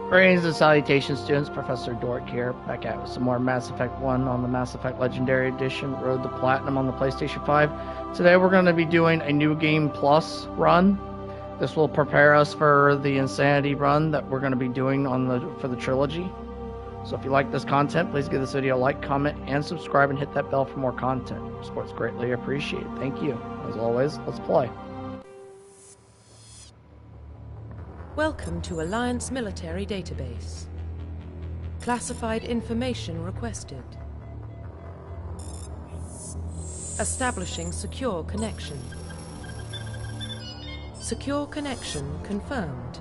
Greetings and salutations, students. Professor Dork here, back at with some more Mass Effect 1 on the Mass Effect Legendary Edition, Road to Platinum on the PlayStation 5. Today we're going to be doing a New Game Plus run. This will prepare us for the Insanity run that we're going to be doing for the trilogy. So if you like this content, please give this video a like, comment, and subscribe, and hit that bell for more content. Support's greatly appreciated. Thank you. As always, let's play. Welcome to Alliance Military Database. Classified information requested. Establishing secure connection. Secure connection confirmed.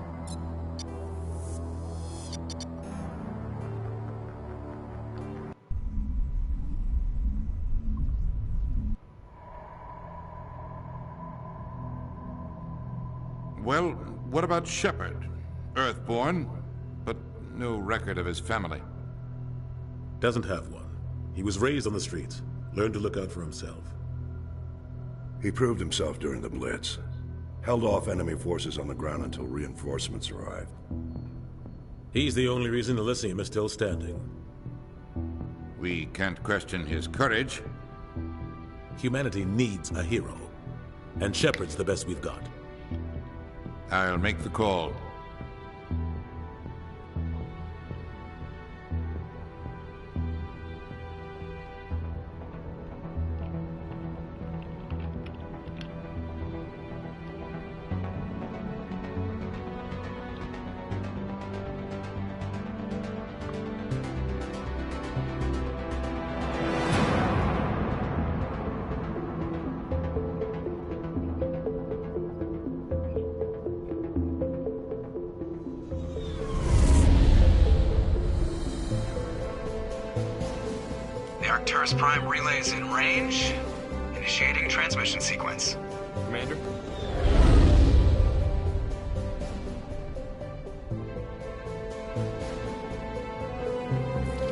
Well, what about Shepard? Earthborn, but no record of his family. Doesn't have one. He was raised on the streets, learned to look out for himself. He proved himself during the Blitz. Held off enemy forces on the ground until reinforcements arrived. He's the only reason Elysium is still standing. We can't question his courage. Humanity needs a hero, and Shepard's the best we've got. I'll make the call. The Arcturus Prime relay is in range. Initiating transmission sequence. Commander?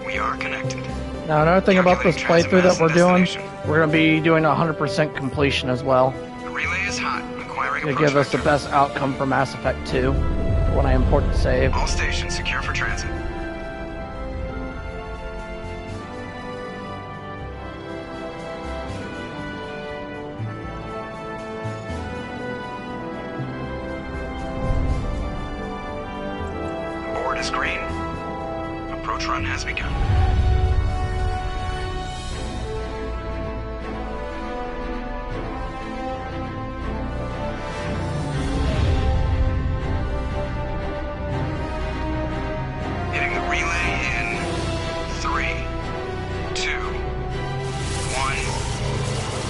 We are connected. Now, another thing about this Calculating playthrough that transit we're doing, destination. we're going to be doing 100% completion as well. The relay is hot. Acquiring To approach give us the vector. best outcome for Mass Effect 2 when I import the save. All stations secure for transit. The board is green. Approach run has begun. Hitting the relay in 3, 2, 1.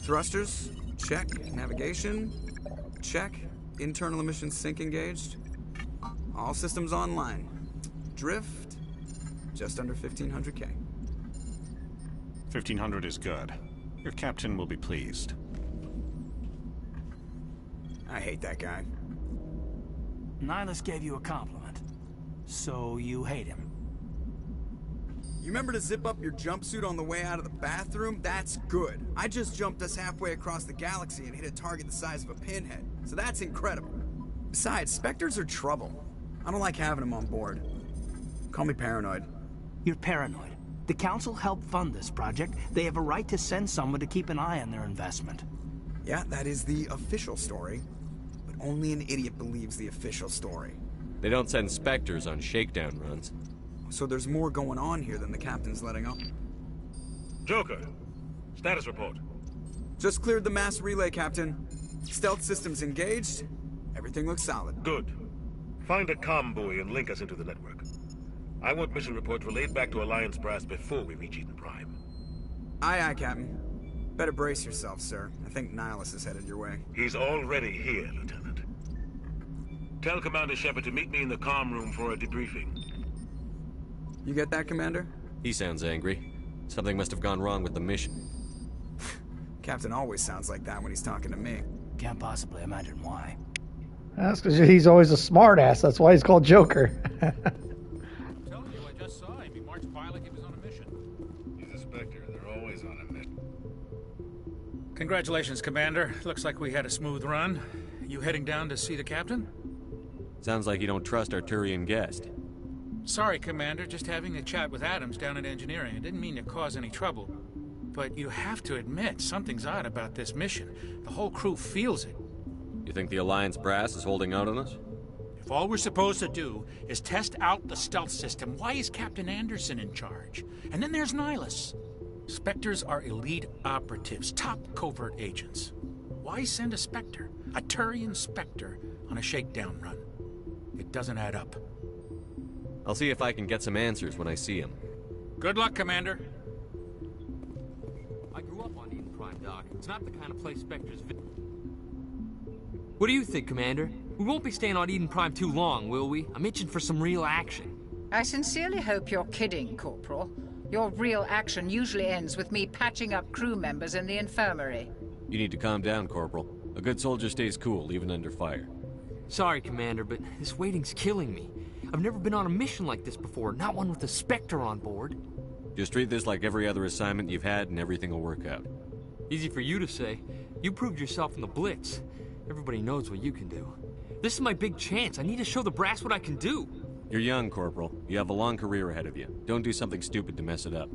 Thrusters, check. Navigation, check. Internal emission sync engaged. All systems online. Drift, just under 1500K. 1500 is good. Your captain will be pleased. I hate that guy. Nihilus gave you a compliment, so you hate him. You remember to zip up your jumpsuit on the way out of the bathroom? That's good. I just jumped us halfway across the galaxy and hit a target the size of a pinhead, so that's incredible. Besides, Spectres are trouble. I don't like having them on board. Call me paranoid. You're paranoid. The Council helped fund this project. They have a right to send someone to keep an eye on their investment. Yeah, that is the official story. But only an idiot believes the official story. They don't send Spectres on shakedown runs. So there's more going on here than the captain's letting up. Joker, status report. Just cleared the mass relay, Captain. Stealth systems engaged. Everything looks solid. Good. Find a comm buoy and link us into the network. I want mission reports relayed back to Alliance Brass before we reach Eden Prime. Aye, aye, Captain. Better brace yourself, sir. I think Nihilus is headed your way. He's already here, Lieutenant. Tell Commander Shepard to meet me in the comm room for a debriefing. You get that, Commander? He sounds angry. Something must have gone wrong with the mission. Captain always sounds like that when he's talking to me. Can't possibly imagine why. That's because he's always a smartass. That's why he's called Joker. I'm telling you, I just saw him. He marched by like he was on a mission. He's a Spectre. They're always on a mission. Congratulations, Commander. Looks like we had a smooth run. You heading down to see the captain? Sounds like you don't trust our Turian guest. Sorry, Commander. Just having a chat with Adams down at engineering. I didn't mean to cause any trouble. But you have to admit, something's odd about this mission. The whole crew feels it. You think the Alliance brass is holding out on us? If all we're supposed to do is test out the stealth system, why is Captain Anderson in charge? And then there's Nihilus. Spectres are elite operatives, top covert agents. Why send a Spectre, a Turian Spectre, on a shakedown run? It doesn't add up. I'll see if I can get some answers when I see him. Good luck, Commander. I grew up on Eden Prime, Doc. It's not the kind of place Spectres What do you think, Commander? We won't be staying on Eden Prime too long, will we? I'm itching for some real action. I sincerely hope you're kidding, Corporal. Your real action usually ends with me patching up crew members in the infirmary. You need to calm down, Corporal. A good soldier stays cool, even under fire. Sorry, Commander, but this waiting's killing me. I've never been on a mission like this before, not one with a Spectre on board. Just treat this like every other assignment you've had and everything will work out. Easy for you to say. You proved yourself in the Blitz. Everybody knows what you can do. This is my big chance. I need to show the brass what I can do. You're young, Corporal. You have a long career ahead of you. Don't do something stupid to mess it up.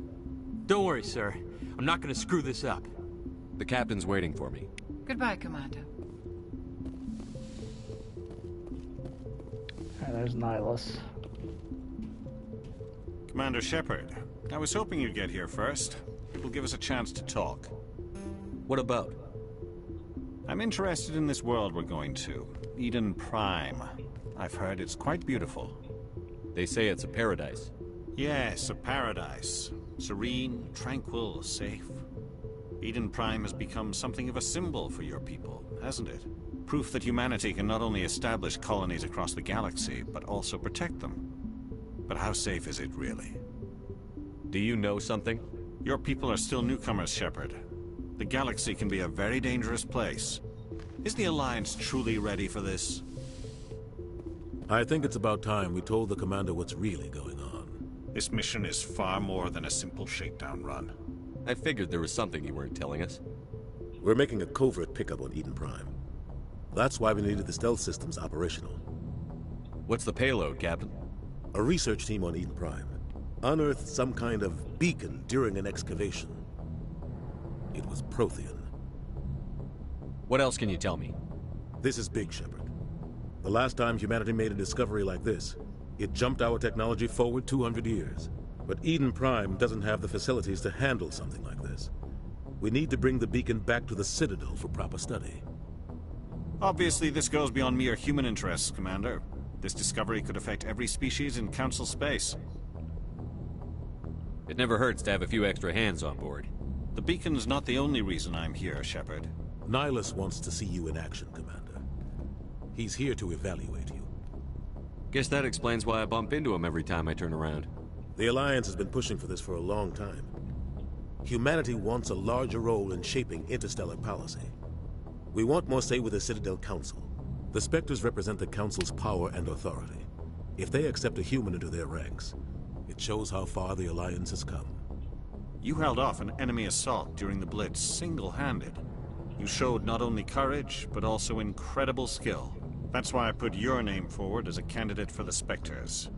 Don't worry, sir. I'm not going to screw this up. The captain's waiting for me. Goodbye, Commander. There's Nihilus. Commander Shepard, I was hoping you'd get here first. It will give us a chance to talk. What about? I'm interested in this world we're going to. Eden Prime. I've heard it's quite beautiful. They say it's a paradise. Yes, a paradise. Serene, tranquil, safe. Eden Prime has become something of a symbol for your people, hasn't it? Proof that humanity can not only establish colonies across the galaxy, but also protect them. But how safe is it, really? Do you know something? Your people are still newcomers, Shepard. The galaxy can be a very dangerous place. Is the Alliance truly ready for this? I think it's about time we told the Commander what's really going on. This mission is far more than a simple shakedown run. I figured there was something you weren't telling us. We're making a covert pickup on Eden Prime. That's why we needed the stealth systems operational. What's the payload, Captain? A research team on Eden Prime unearthed some kind of beacon during an excavation. It was Prothean. What else can you tell me? This is big, Shepard. The last time humanity made a discovery like this, it jumped our technology forward 200 years. But Eden Prime doesn't have the facilities to handle something like this. We need to bring the beacon back to the Citadel for proper study. Obviously, this goes beyond mere human interests, Commander. This discovery could affect every species in Council space. It never hurts to have a few extra hands on board. The beacon's not the only reason I'm here, Shepard. Nihilus wants to see you in action, Commander. He's here to evaluate you. Guess that explains why I bump into him every time I turn around. The Alliance has been pushing for this for a long time. Humanity wants a larger role in shaping interstellar policy. We want more say with the Citadel Council. The Spectres represent the Council's power and authority. If they accept a human into their ranks, it shows how far the Alliance has come. You held off an enemy assault during the Blitz single-handed. You showed not only courage, but also incredible skill. That's why I put your name forward as a candidate for the Spectres.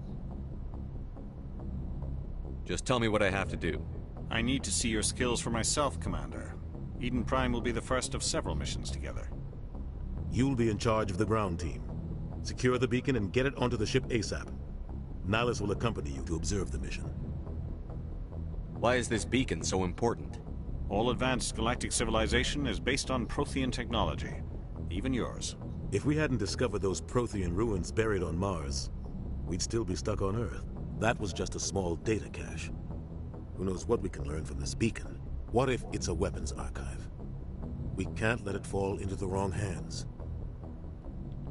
Just tell me what I have to do. I need to see your skills for myself, Commander. Eden Prime will be the first of several missions together. You'll be in charge of the ground team. Secure the beacon and get it onto the ship ASAP. Nihilus will accompany you to observe the mission. Why is this beacon so important? All advanced galactic civilization is based on Prothean technology. Even yours. If we hadn't discovered those Prothean ruins buried on Mars, we'd still be stuck on Earth. That was just a small data cache. Who knows what we can learn from this beacon? What if it's a weapons archive? We can't let it fall into the wrong hands.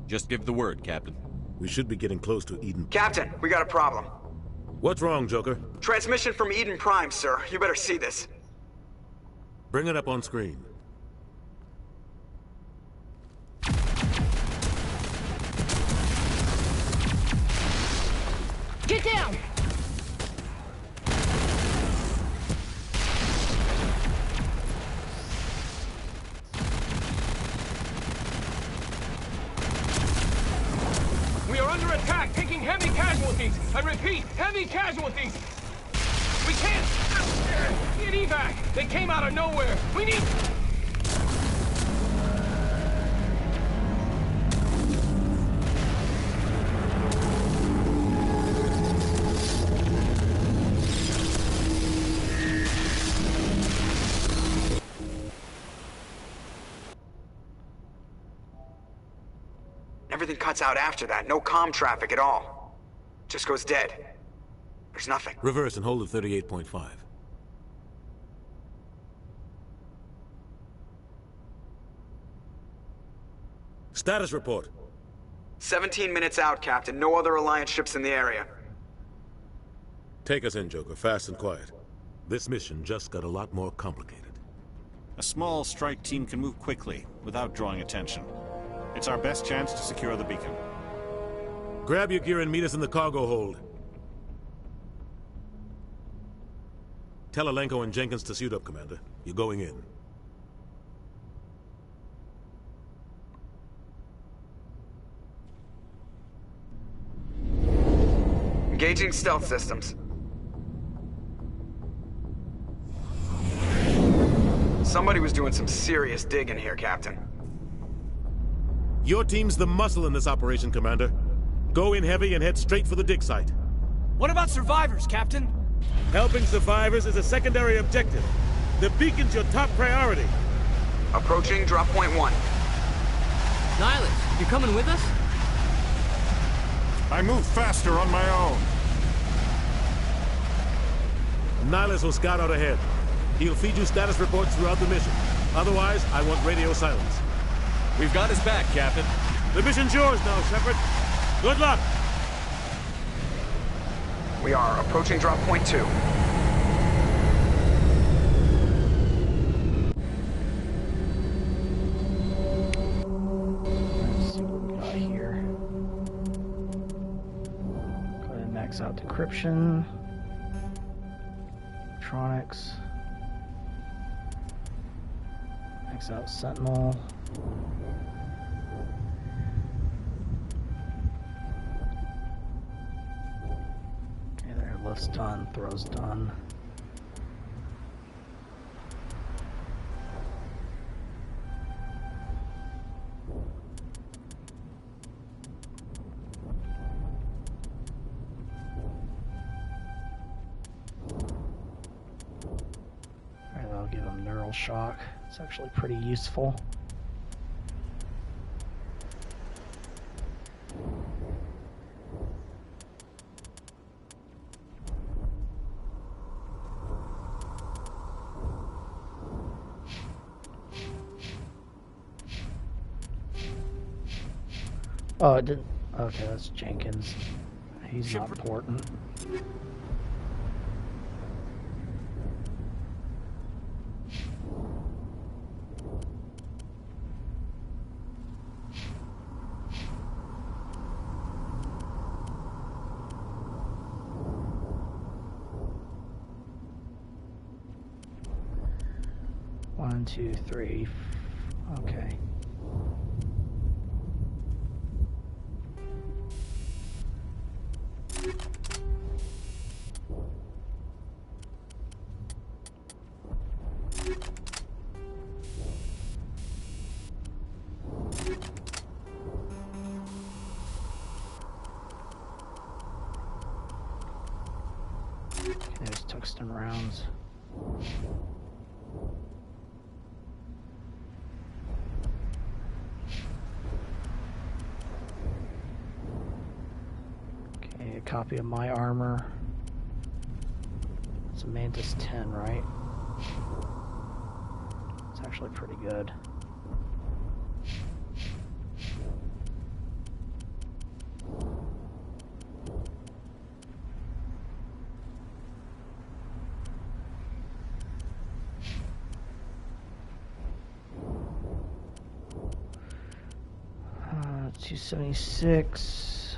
Just give the word, Captain. We should be getting close to Eden. Captain, we got a problem. What's wrong, Joker? Transmission from Eden Prime, sir. You better see this. Bring it up on screen. Get down! casualties! I repeat, heavy casualties! We can't get evac! They came out of nowhere! We need... Everything cuts out after that. No comm traffic at all. Just goes dead. There's nothing. Reverse and hold at 38.5. Status report. 17 minutes out, Captain. No other Alliance ships in the area. Take us in, Joker. Fast and quiet. This mission just got a lot more complicated. A small strike team can move quickly, without drawing attention. It's our best chance to secure the beacon. Grab your gear and meet us in the cargo hold. Tell Alenko and Jenkins to suit up, Commander. You're going in. Engaging stealth systems. Somebody was doing some serious digging here, Captain. Your team's the muscle in this operation, Commander. Go in heavy and head straight for the dig site. What about survivors, Captain? Helping survivors is a secondary objective. The beacon's your top priority. Approaching drop point 1. Nihilus, you coming with us? I move faster on my own. Nihilus will scout out ahead. He'll feed you status reports throughout the mission. Otherwise, I want radio silence. We've got his back, Captain. The mission's yours now, Shepard. Good luck! We are approaching drop point 2. Let's see what we got here. Go ahead and max out decryption. Electronics. Max out Sentinel. Okay, there, lift's done, throw's done. Alright, that'll give him neural shock. It's actually pretty useful. Oh, it didn't. Okay, that's Jenkins. He's not important. One, two, three. Okay. There's tungsten rounds. Okay, a copy of my armor. It's a Mantis 10, right? It's actually pretty good. Uh, 276,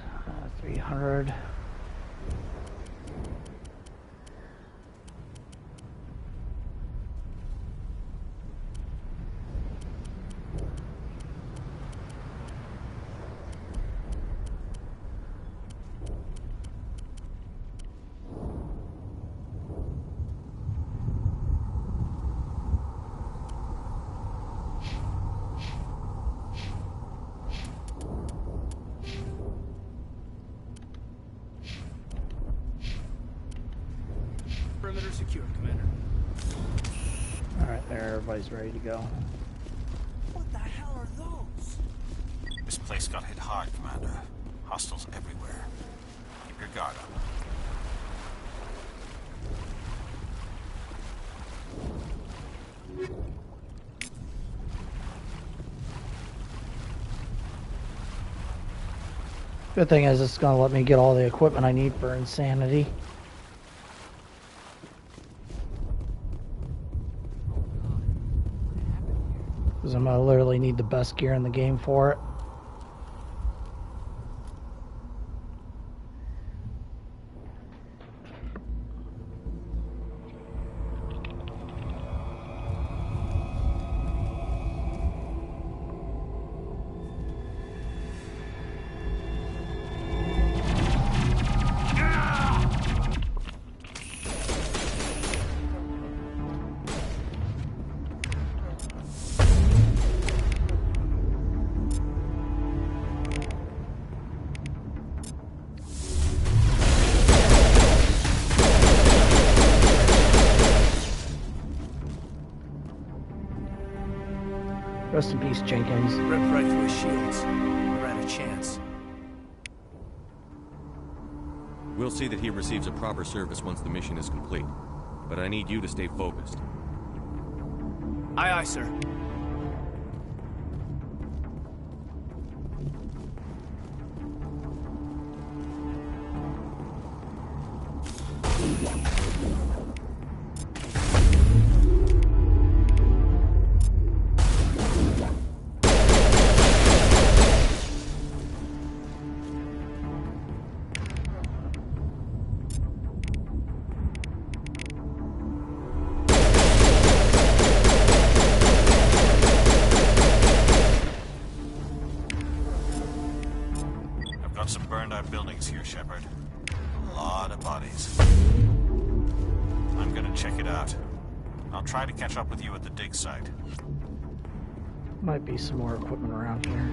300. secure, Commander. Alright, there, everybody's ready to go. What the hell are those? This place got hit hard, Commander. Hostiles everywhere. Keep your guard up. Good thing is it's gonna let me get all the equipment I need for Insanity. Because I'm gonna literally need the best gear in the game for it. Rest in peace, Jenkins. Ripped right through his shields. Never had a chance. We'll see that he receives a proper service once the mission is complete. But I need you to stay focused. Aye, aye, sir. Some burned out buildings here, Shepard. A lot of bodies. I'm gonna check it out. I'll try to catch up with you at the dig site. Might be some more equipment around here.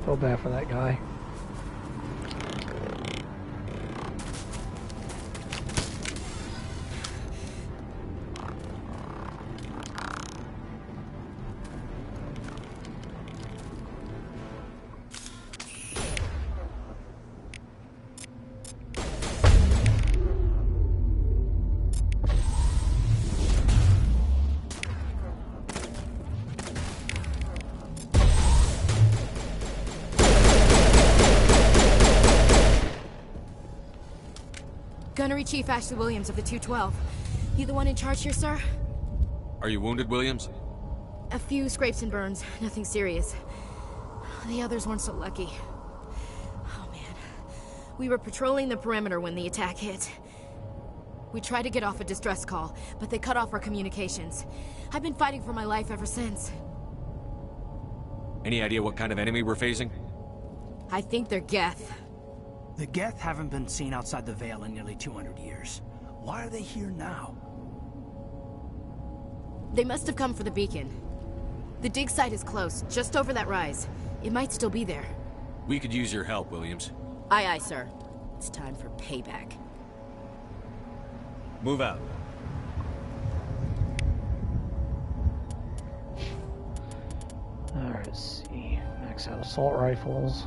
Feel bad for that guy. Gunnery Chief Ashley Williams of the 212. You the one in charge here, sir? Are you wounded, Williams? A few scrapes and burns, nothing serious. The others weren't so lucky. Oh man. We were patrolling the perimeter when the attack hit. We tried to get off a distress call, but they cut off our communications. I've been fighting for my life ever since. Any idea what kind of enemy we're facing? I think they're Geth. The Geth haven't been seen outside the Veil in nearly 200 years. Why are they here now? They must have come for the beacon. The dig site is close, just over that rise. It might still be there. We could use your help, Williams. Aye, aye, sir. It's time for payback. Move out. Alright, let's see. Max out assault rifles.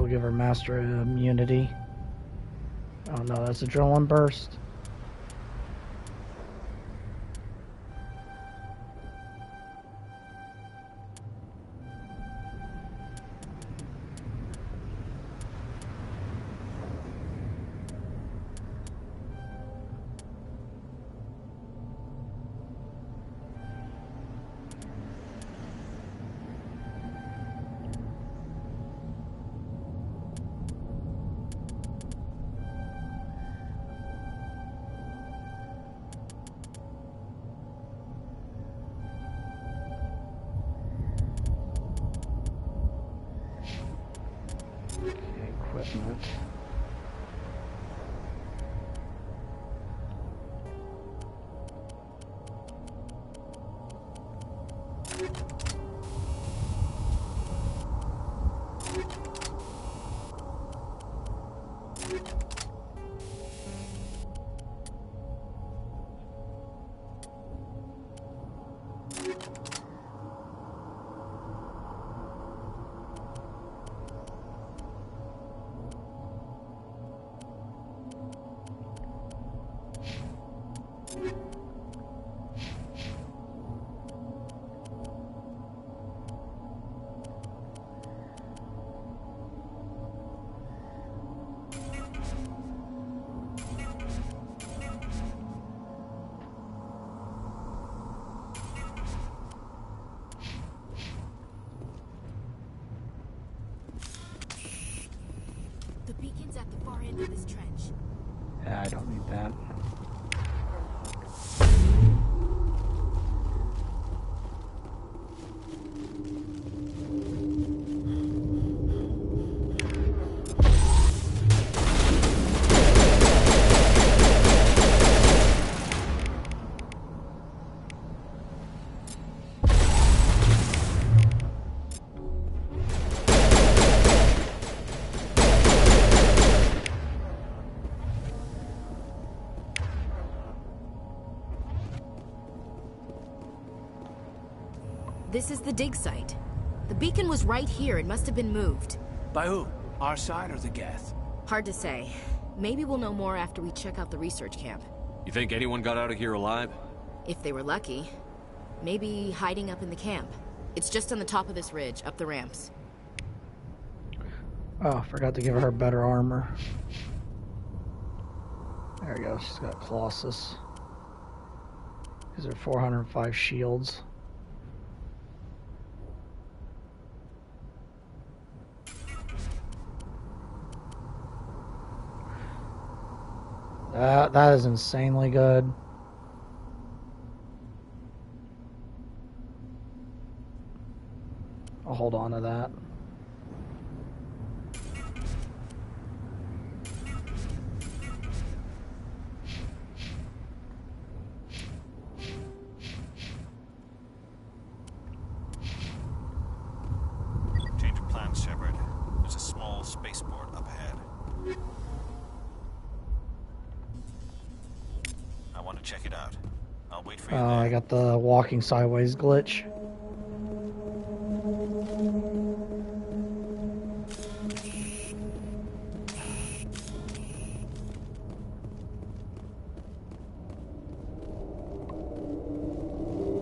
We'll give her Master Immunity. Oh no, that's Adrenaline Burst. Equipment. The beacon's at the far end of this trench. Yeah, I don't need that. This is the dig site. The beacon was right here. It must have been moved. By who? Our side or the Geth? Hard to say. Maybe we'll know more after we check out the research camp. You think anyone got out of here alive? If they were lucky. Maybe hiding up in the camp. It's just on the top of this ridge, up the ramps. Oh, forgot to give her better armor. There we go, she's got Colossus. These are 405 shields. That is insanely good. I'll hold on to that. Change of plans, Shepard. There's a small spaceport up ahead. I want to check it out. I'll wait for you there. I got the walking sideways glitch.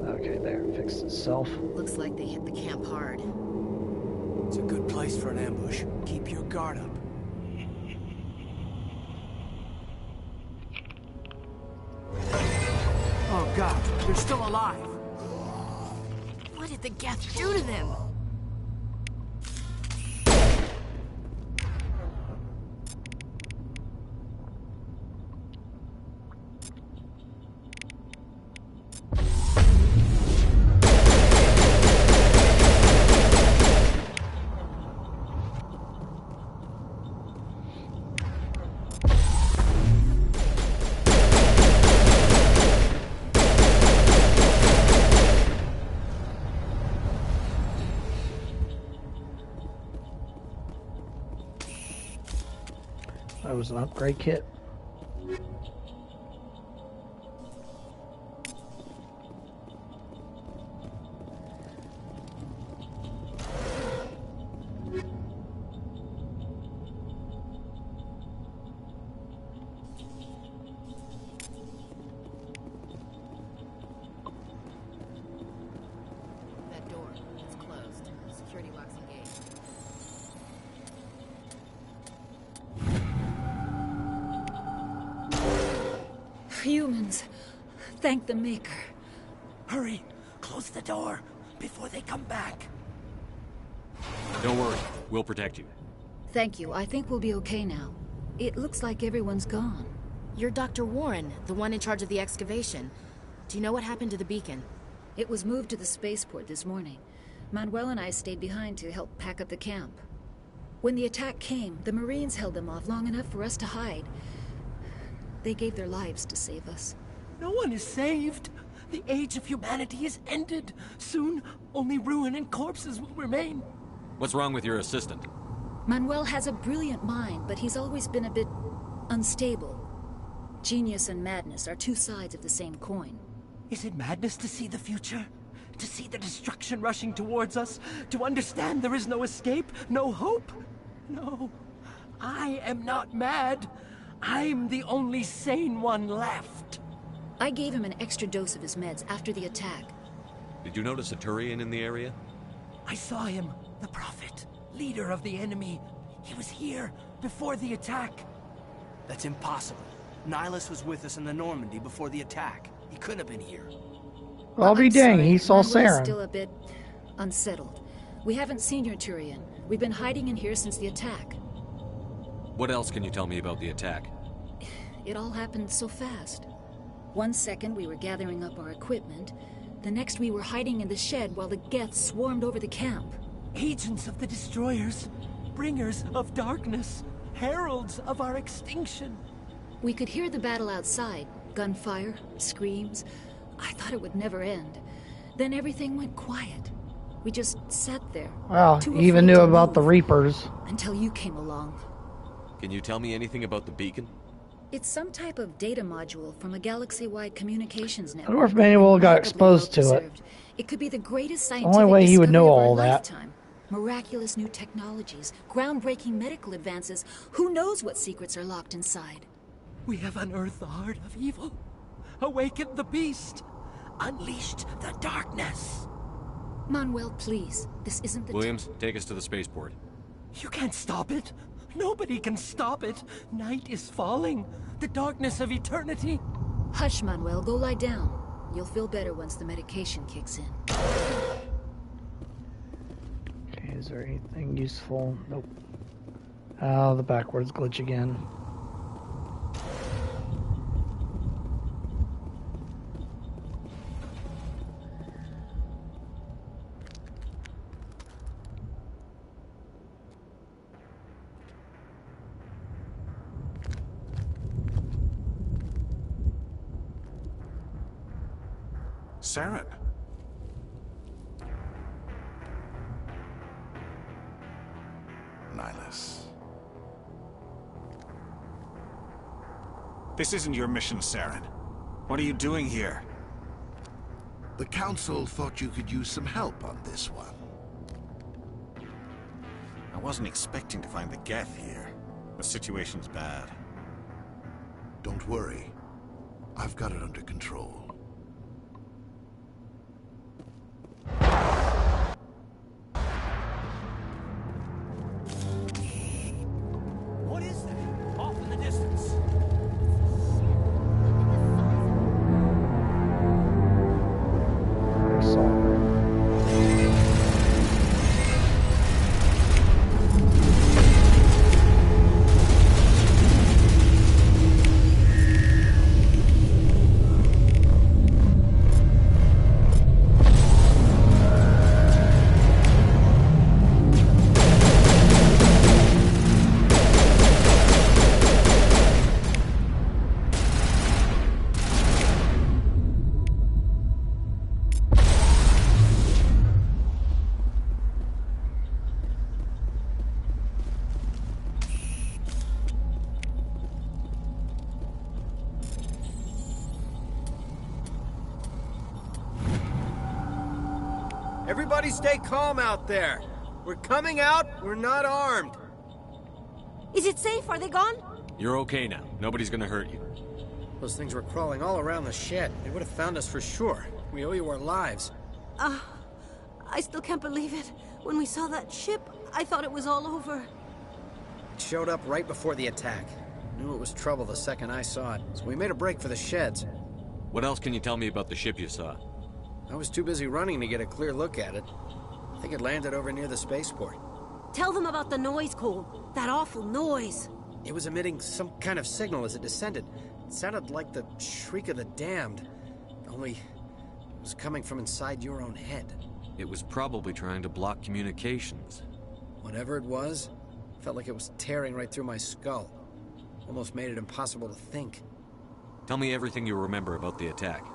Okay, there, it fixed itself. Looks like they hit the camp hard. It's a good place for an ambush. Keep your guard up. Oh God, they're still alive. What did the Geth do to them? That was an upgrade kit. Humans. Thank the Maker. Hurry! Close the door before they come back. Don't worry. We'll protect you. Thank you. I think we'll be okay now. It looks like everyone's gone. You're Dr. Warren, the one in charge of the excavation. Do you know what happened to the beacon? It was moved to the spaceport this morning. Manuel and I stayed behind to help pack up the camp. When the attack came, the Marines held them off long enough for us to hide. They gave their lives to save us. No one is saved. The age of humanity is ended. Soon, only ruin and corpses will remain. What's wrong with your assistant? Manuel has a brilliant mind, but he's always been a bit unstable. Genius and madness are two sides of the same coin. Is it madness to see the future? To see the destruction rushing towards us? To understand there is no escape? No hope? No. I am not mad. I'm the only sane one left. I gave him an extra dose of his meds after the attack. Did you notice a Turian in the area? I saw him. The Prophet. Leader of the enemy. He was here before the attack. That's impossible. Nihilus was with us in the Normandy before the attack. He couldn't have been here. I'll be dang, he saw Manuel's Saren. Still a bit unsettled. We haven't seen your Turian. We've been hiding in here since the attack. What else can you tell me about the attack? It all happened so fast. 1 second we were gathering up our equipment. The next we were hiding in the shed while the Geth swarmed over the camp. Agents of the Destroyers. Bringers of darkness. Heralds of our extinction. We could hear the battle outside. Gunfire, screams. I thought it would never end. Then everything went quiet. We just sat there. Wow, you even knew about the Reapers. Until you came along. Can you tell me anything about the beacon? It's some type of data module from a galaxy-wide communications network. I wonder if Manuel got exposed to it. It could be the greatest The scientific only way he would know discovery of our all that. lifetime. Miraculous new technologies, groundbreaking medical advances. Who knows what secrets are locked inside? We have unearthed the heart of evil. Awakened the beast. Unleashed the darkness. Manuel, please. This isn't the Williams, take us to the spaceport. You can't stop it. Nobody can stop it. Night is falling. The darkness of eternity. Hush, Manuel. Go lie down. You'll feel better once the medication kicks in. Okay, is there anything useful? Nope. Oh, the backwards glitch again. Saren. Nihilus. This isn't your mission, Saren. What are you doing here? The Council thought you could use some help on this one. I wasn't expecting to find the Geth here. The situation's bad. Don't worry. I've got it under control. What is that? Off in the distance. Everybody stay calm out there. We're coming out, we're not armed. Is it safe? Are they gone? You're okay now. Nobody's gonna hurt you. Those things were crawling all around the shed. They would have found us for sure. We owe you our lives. I still can't believe it. When we saw that ship, I thought it was all over. It showed up right before the attack. Knew it was trouble the second I saw it, so we made a break for the sheds. What else can you tell me about the ship you saw? I was too busy running to get a clear look at it. I think it landed over near the spaceport. Tell them about the noise, Cole. That awful noise. It was emitting some kind of signal as it descended. It sounded like the shriek of the damned. Only it was coming from inside your own head. It was probably trying to block communications. Whatever it was, felt like it was tearing right through my skull. Almost made it impossible to think. Tell me everything you remember about the attack.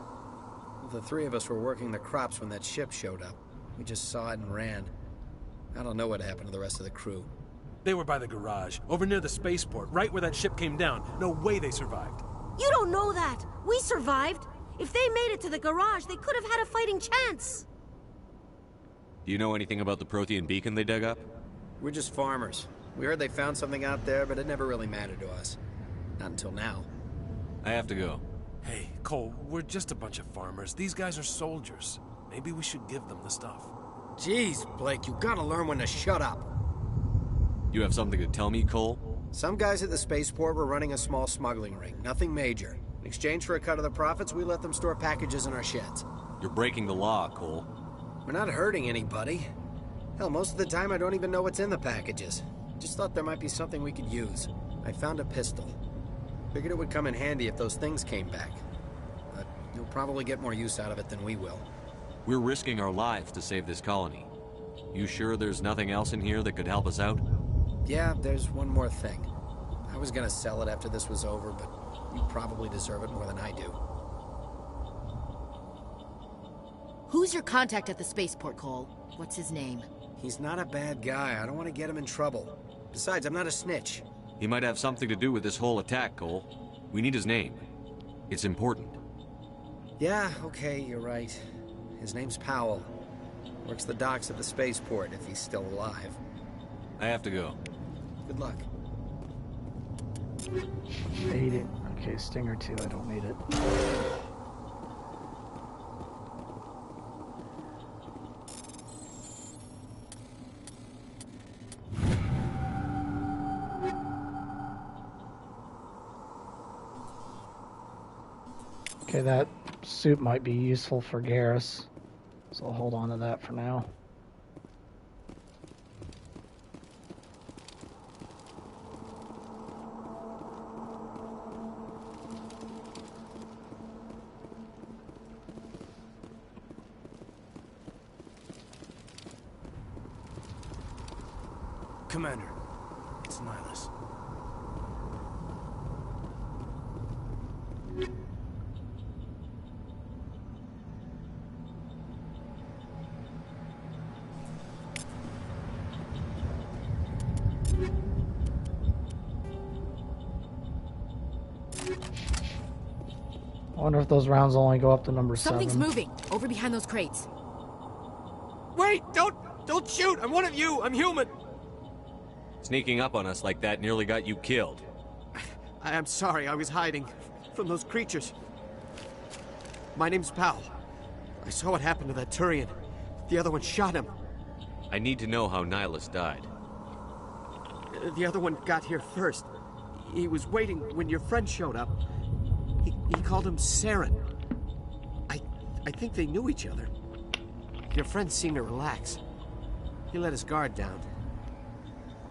The three of us were working the crops when that ship showed up. We just saw it and ran. I don't know what happened to the rest of the crew. They were by the garage, over near the spaceport, right where that ship came down. No way they survived. You don't know that. We survived. If they made it to the garage, they could have had a fighting chance. Do you know anything about the Prothean beacon they dug up? We're just farmers. We heard they found something out there, but it never really mattered to us. Not until now. I have to go. Hey, Cole, we're just a bunch of farmers. These guys are soldiers. Maybe we should give them the stuff. Jeez, Blake, you gotta learn when to shut up. You have something to tell me, Cole? Some guys at the spaceport were running a small smuggling ring, nothing major. In exchange for a cut of the profits, we let them store packages in our sheds. You're breaking the law, Cole. We're not hurting anybody. Hell, most of the time I don't even know what's in the packages. Just thought there might be something we could use. I found a pistol. Figured it would come in handy if those things came back. But you'll probably get more use out of it than we will. We're risking our lives to save this colony. You sure there's nothing else in here that could help us out? Yeah, there's one more thing. I was gonna sell it after this was over, but you probably deserve it more than I do. Who's your contact at the spaceport, Cole? What's his name? He's not a bad guy. I don't want to get him in trouble. Besides, I'm not a snitch. He might have something to do with this whole attack, Cole. We need his name. It's important. Yeah, okay, you're right. His name's Powell. Works the docks at the spaceport, if he's still alive. I have to go. Good luck. I hate it. Okay, Stinger 2, I don't need it. Okay, that suit might be useful for Garrus, so I'll hold on to that for now. Commander, it's Nihlus. I wonder if those rounds only go up to number 7. Something's moving over behind those crates. Wait! Don't shoot! I'm one of you! I'm human! Sneaking up on us like that nearly got you killed. I am sorry, I was hiding from those creatures. My name's Powell. I saw what happened to that Turian. The other one shot him. I need to know how Nihlus died. The other one got here first. He was waiting when your friend showed up. He called him Saren. I think they knew each other. Your friend seemed to relax. He let his guard down.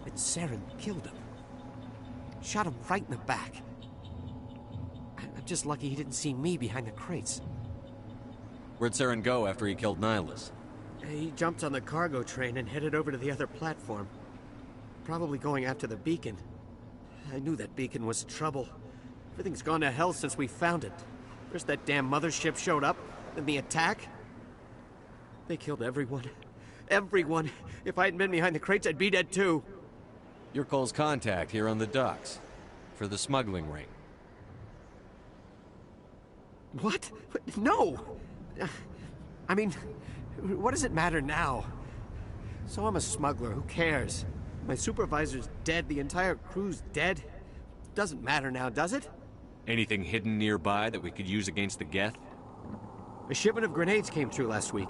And Saren killed him. Shot him right in the back. I'm just lucky he didn't see me behind the crates. Where'd Saren go after he killed Nihlus? He jumped on the cargo train and headed over to the other platform. Probably going after the beacon. I knew that beacon was trouble. Everything's gone to hell since we found it. First that damn mothership showed up, then the attack. They killed everyone. Everyone. If I hadn't been behind the crates, I'd be dead too. You're Cole's contact here on the docks. For the smuggling ring. What? No! I mean, what does it matter now? So I'm a smuggler, who cares? My supervisor's dead, the entire crew's dead. Doesn't matter now, does it? Anything hidden nearby that we could use against the Geth? A shipment of grenades came through last week.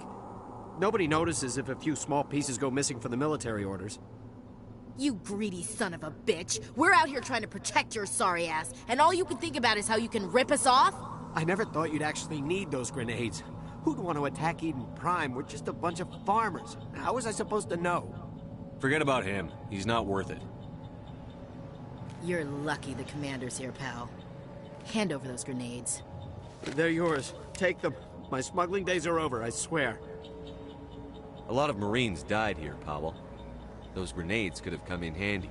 Nobody notices if a few small pieces go missing from the military orders. You greedy son of a bitch. We're out here trying to protect your sorry ass, and all you can think about is how you can rip us off? I never thought you'd actually need those grenades. Who'd want to attack Eden Prime? We're just a bunch of farmers. How was I supposed to know? Forget about him. He's not worth it. You're lucky the commander's here, pal. Hand over those grenades. They're yours. Take them. My smuggling days are over, I swear. A lot of Marines died here, Powell. Those grenades could have come in handy.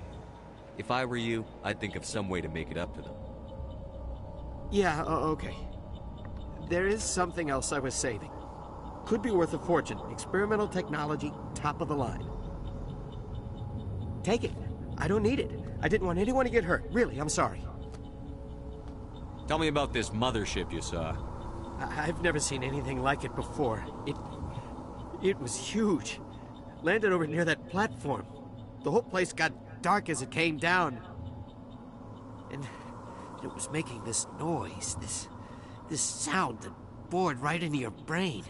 If I were you, I'd think of some way to make it up to them. Yeah, okay. There is something else I was saving. Could be worth a fortune. Experimental technology, top of the line. Take it. I don't need it. I didn't want anyone to get hurt. Really, I'm sorry. Tell me about this mothership you saw. I've never seen anything like it before. It was huge. Landed over near that platform. The whole place got dark as it came down. And it was making this noise, this sound that bored right into your brain.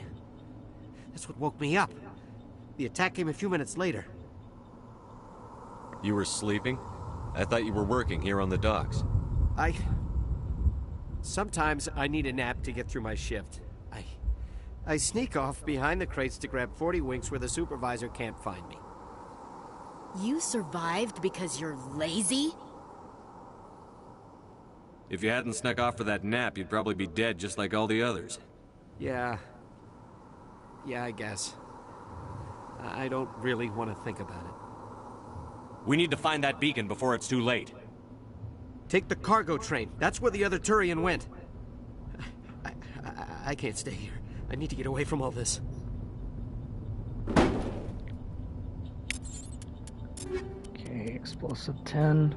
That's what woke me up. The attack came a few minutes later. You were sleeping? I thought you were working here on the docks. Sometimes I need a nap to get through my shift. I sneak off behind the crates to grab 40 winks where the supervisor can't find me. You survived because you're lazy? If you hadn't snuck off for that nap, you'd probably be dead just like all the others. Yeah, I guess. I don't really want to think about it. We need to find that beacon before it's too late. Take the cargo train. That's where the other Turian went. I can't stay here. I need to get away from all this. Okay, explosive 10.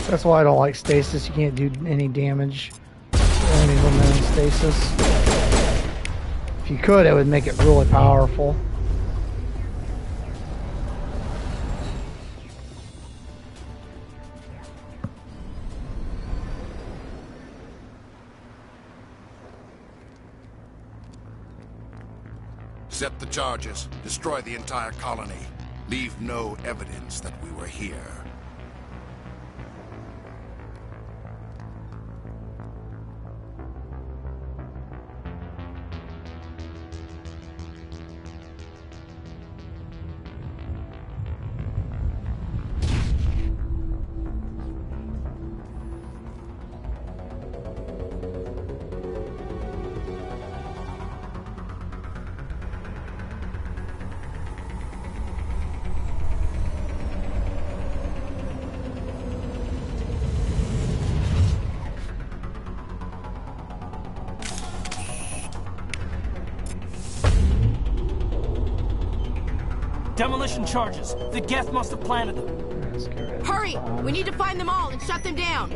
That's why I don't like stasis. You can't do any damage to any of them in stasis. If you could, it would make it really powerful. Set the charges. Destroy the entire colony. Leave no evidence that we were here. Demolition charges. The Geth must have planted them. Hurry! We need to find them all and shut them down.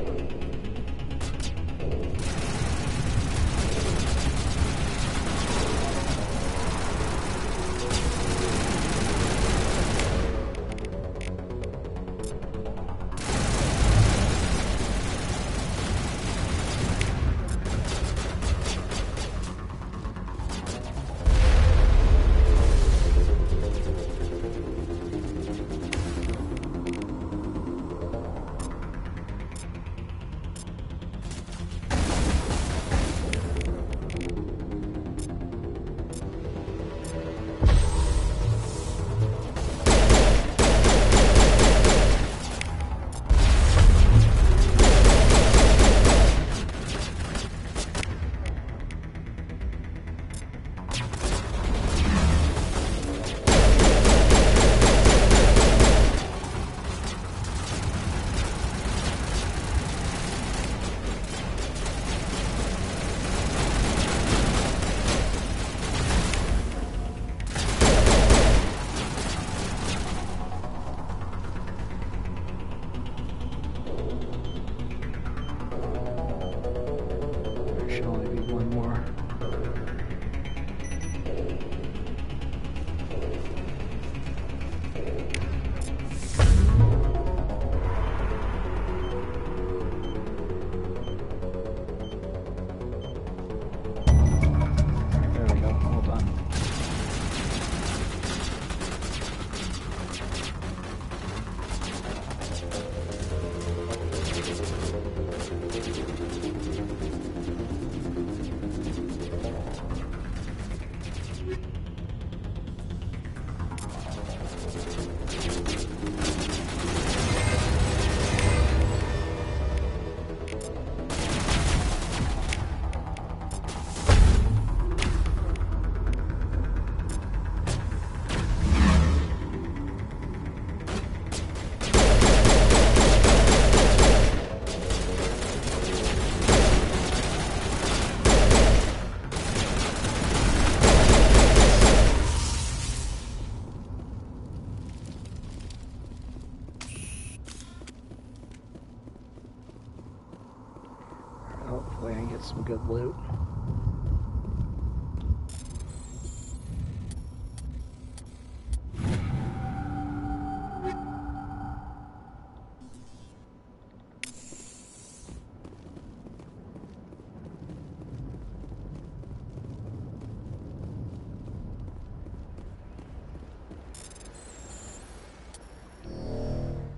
Hopefully I can get some good loot.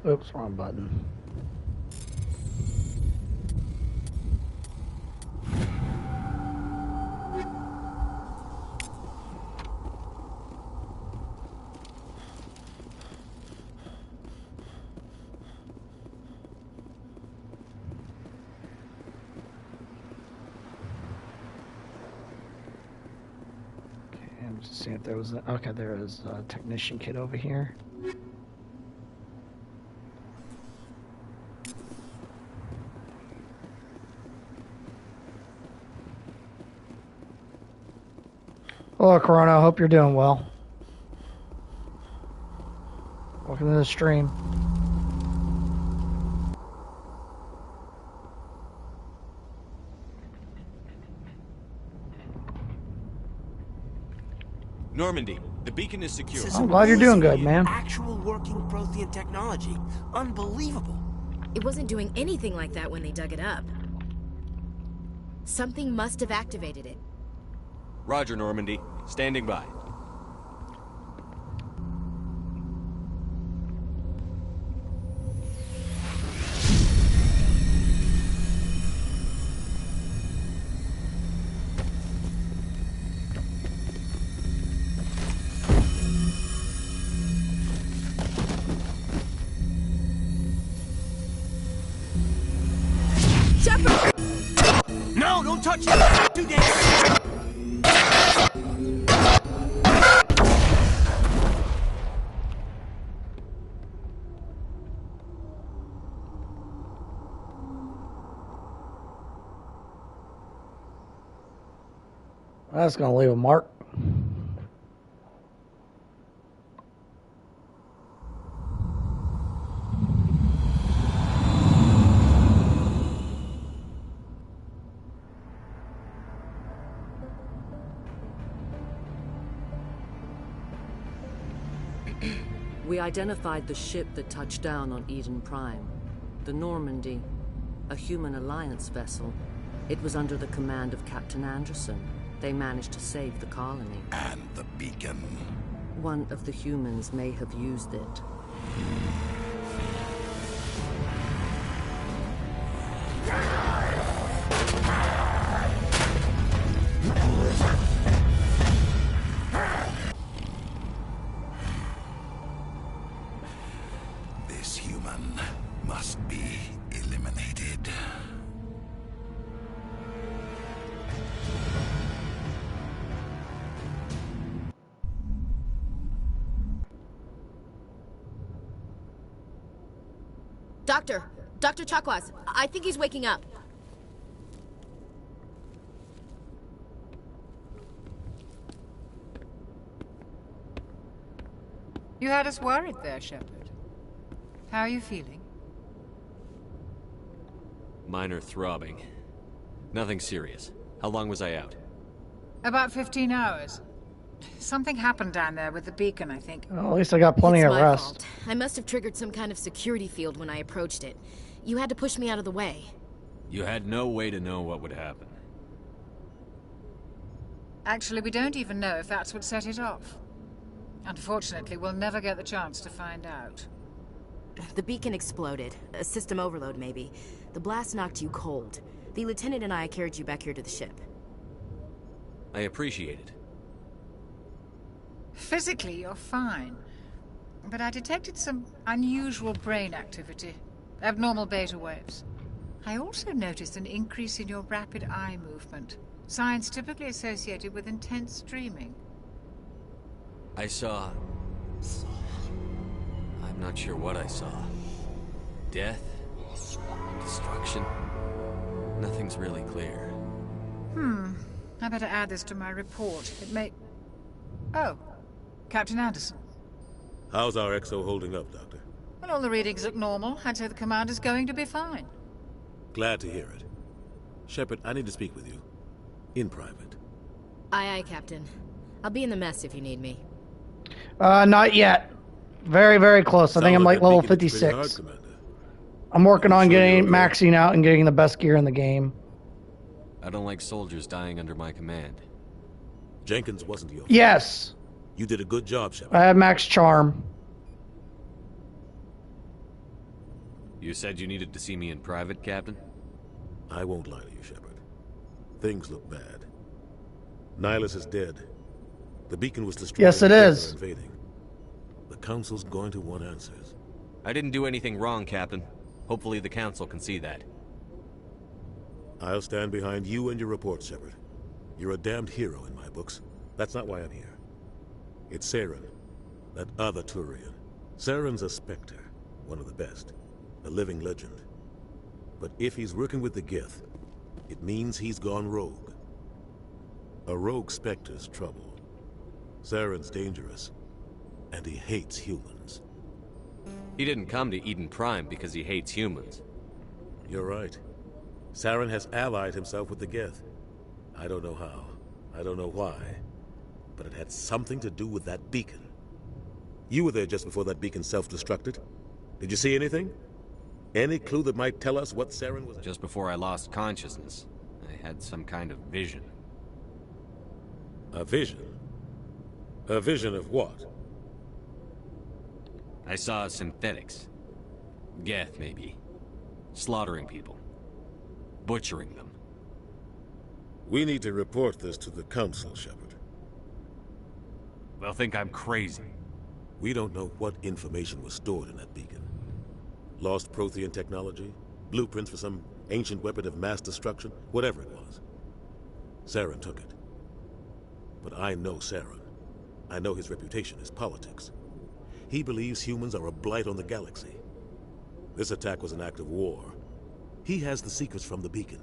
Oops, wrong button. I'm just seeing if there was a, okay, there is a technician kit over here. Hello, Corona. I hope you're doing well. Welcome to the stream. Normandy, the beacon is secure. I'm glad you're doing good, man. Actual working Prothean technology. Unbelievable. It wasn't doing anything like that when they dug it up. Something must have activated it. Roger, Normandy. Standing by. Shepard! No, don't touch it! Too dangerous! That's gonna leave a mark. We identified the ship that touched down on Eden Prime. The Normandy. A human alliance vessel. It was under the command of Captain Anderson. They managed to save the colony. And the beacon. One of the humans may have used it. This human must be eliminated. Dr. Chakwas, I think he's waking up. You had us worried there, Shepard. How are you feeling? Minor throbbing. Nothing serious. How long was I out? About 15 hours. Something happened down there with the beacon, I think. Well, at least I got plenty It's of my rest. fault. I must have triggered some kind of security field when I approached it. You had to push me out of the way. You had no way to know what would happen. Actually, we don't even know if that's what set it off. Unfortunately, we'll never get the chance to find out. The beacon exploded. A system overload, maybe. The blast knocked you cold. The lieutenant and I carried you back here to the ship. I appreciate it. Physically, you're fine. But I detected some unusual brain activity. Abnormal beta waves. I also noticed an increase in your rapid eye movement. Signs typically associated with intense dreaming. I saw... I'm not sure what I saw. Death? Destruction? Nothing's really clear. I better add this to my report. It may... Oh, Captain Anderson. How's our XO holding up, Doctor? Well, all the readings look normal. I'd say the commander's going to be fine. Glad to hear it. Shepard, I need to speak with you. In private. Aye, aye, Captain. I'll be in the mess if you need me. Not yet. Very, very close. I think I'm like level 56. I'm working on getting maxing out and getting the best gear in the game. I don't like soldiers dying under my command. Jenkins wasn't your fault. Yes. You did a good job, Shepard. I have max charm. You said you needed to see me in private, Captain? I won't lie to you, Shepard. Things look bad. Nihilus is dead. The beacon was destroyed. Yes, it is. Invading. The Council's going to want answers. I didn't do anything wrong, Captain. Hopefully the Council can see that. I'll stand behind you and your report, Shepard. You're a damned hero in my books. That's not why I'm here. It's Saren, that other Turian. Saren's a Spectre, one of the best. A living legend. But if he's working with the Geth, it means he's gone rogue. A rogue Spectre's trouble. Saren's dangerous, and he hates humans. He didn't come to Eden Prime because he hates humans. You're right. Saren has allied himself with the Geth. I don't know how. I don't know why. But it had something to do with that beacon. You were there just before that beacon self-destructed. Did you see anything? Any clue that might tell us what Saren was... Just before I lost consciousness, I had some kind of vision. A vision? A vision of what? I saw synthetics. Geth, maybe. Slaughtering people. Butchering them. We need to report this to the Council, Shepard. They'll think I'm crazy. We don't know what information was stored in that beacon. Lost Prothean technology? Blueprints for some ancient weapon of mass destruction? Whatever it was. Saren took it. But I know Saren. I know his reputation, his politics. He believes humans are a blight on the galaxy. This attack was an act of war. He has the secrets from the beacon.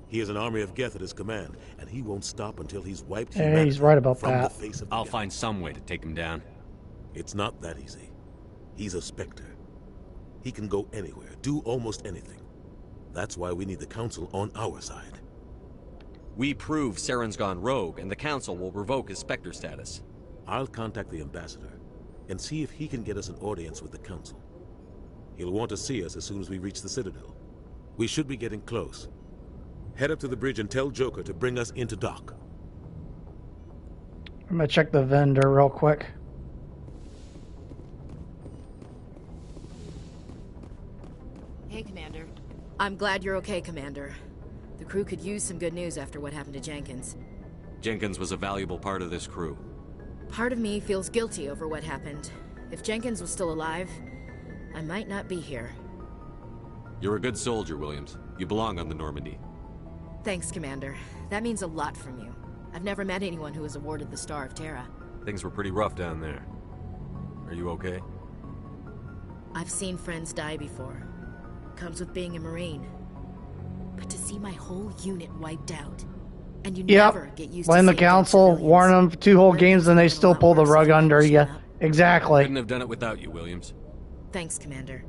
He has an army of Geth at his command, and he won't stop until he's wiped humanity he's right about from that. the face of the I'll galaxy. find some way to take him down. It's not that easy. He's a Spectre. He can go anywhere, do almost anything. That's why we need the Council on our side. We prove Saren's gone rogue, and the Council will revoke his Spectre status. I'll contact the Ambassador. and see if he can get us an audience with the Council. He'll want to see us as soon as we reach the Citadel. We should be getting close. Head up to the bridge and tell Joker to bring us into dock. I'm gonna check the vendor real quick. Hey, Commander. I'm glad you're okay, Commander. The crew could use some good news after what happened to Jenkins. Jenkins was a valuable part of this crew. Part of me feels guilty over what happened. If Jenkins was still alive, I might not be here. You're a good soldier, Williams. You belong on the Normandy. Thanks, Commander. That means a lot from you. I've never met anyone who was awarded the Star of Terra. Things were pretty rough down there. Are you okay? I've seen friends die before. Comes with being a Marine. But to see my whole unit wiped out, and you never get used to blame the seeing Council, warn them for 2 whole games, and they still pull the rug under you. Exactly. Couldn't have done it without you, Williams. Thanks, Commander.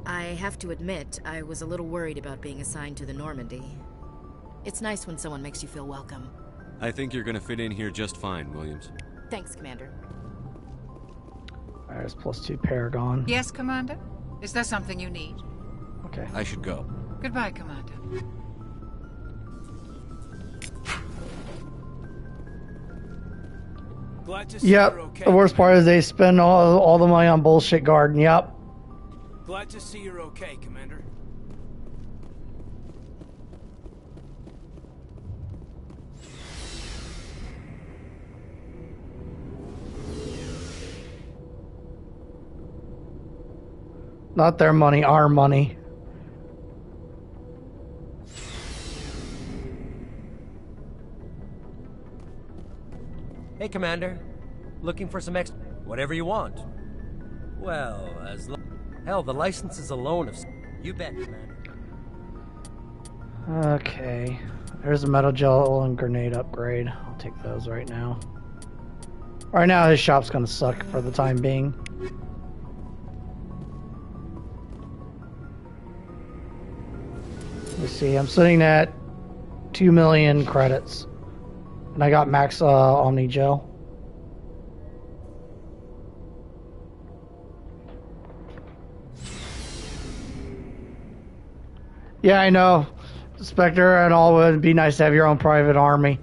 I have to admit, I was a little worried about being assigned to the Normandy. It's nice when someone makes you feel welcome. I think you're gonna fit in here just fine, Williams. Thanks, Commander. There's +2 Paragon. Yes, Commander? Is there something you need? Okay. I should go. Goodbye, Commander. Glad to see Yep. you're okay. The worst part is they spend all the money on bullshit garden. Yep. Glad to see you're okay, Commander. Not their money, our money. Hey, Commander. Looking for some extra... Whatever you want. Well, hell, the license is a loan of... You bet, Commander. Okay. There's a metal gel and grenade upgrade. I'll take those right now. Right now, his shop's gonna suck for the time being. Let's see, I'm sitting at 2 million credits. And I got max Omni Gel. Yeah, I know. Spectre and all would be nice to have your own private army.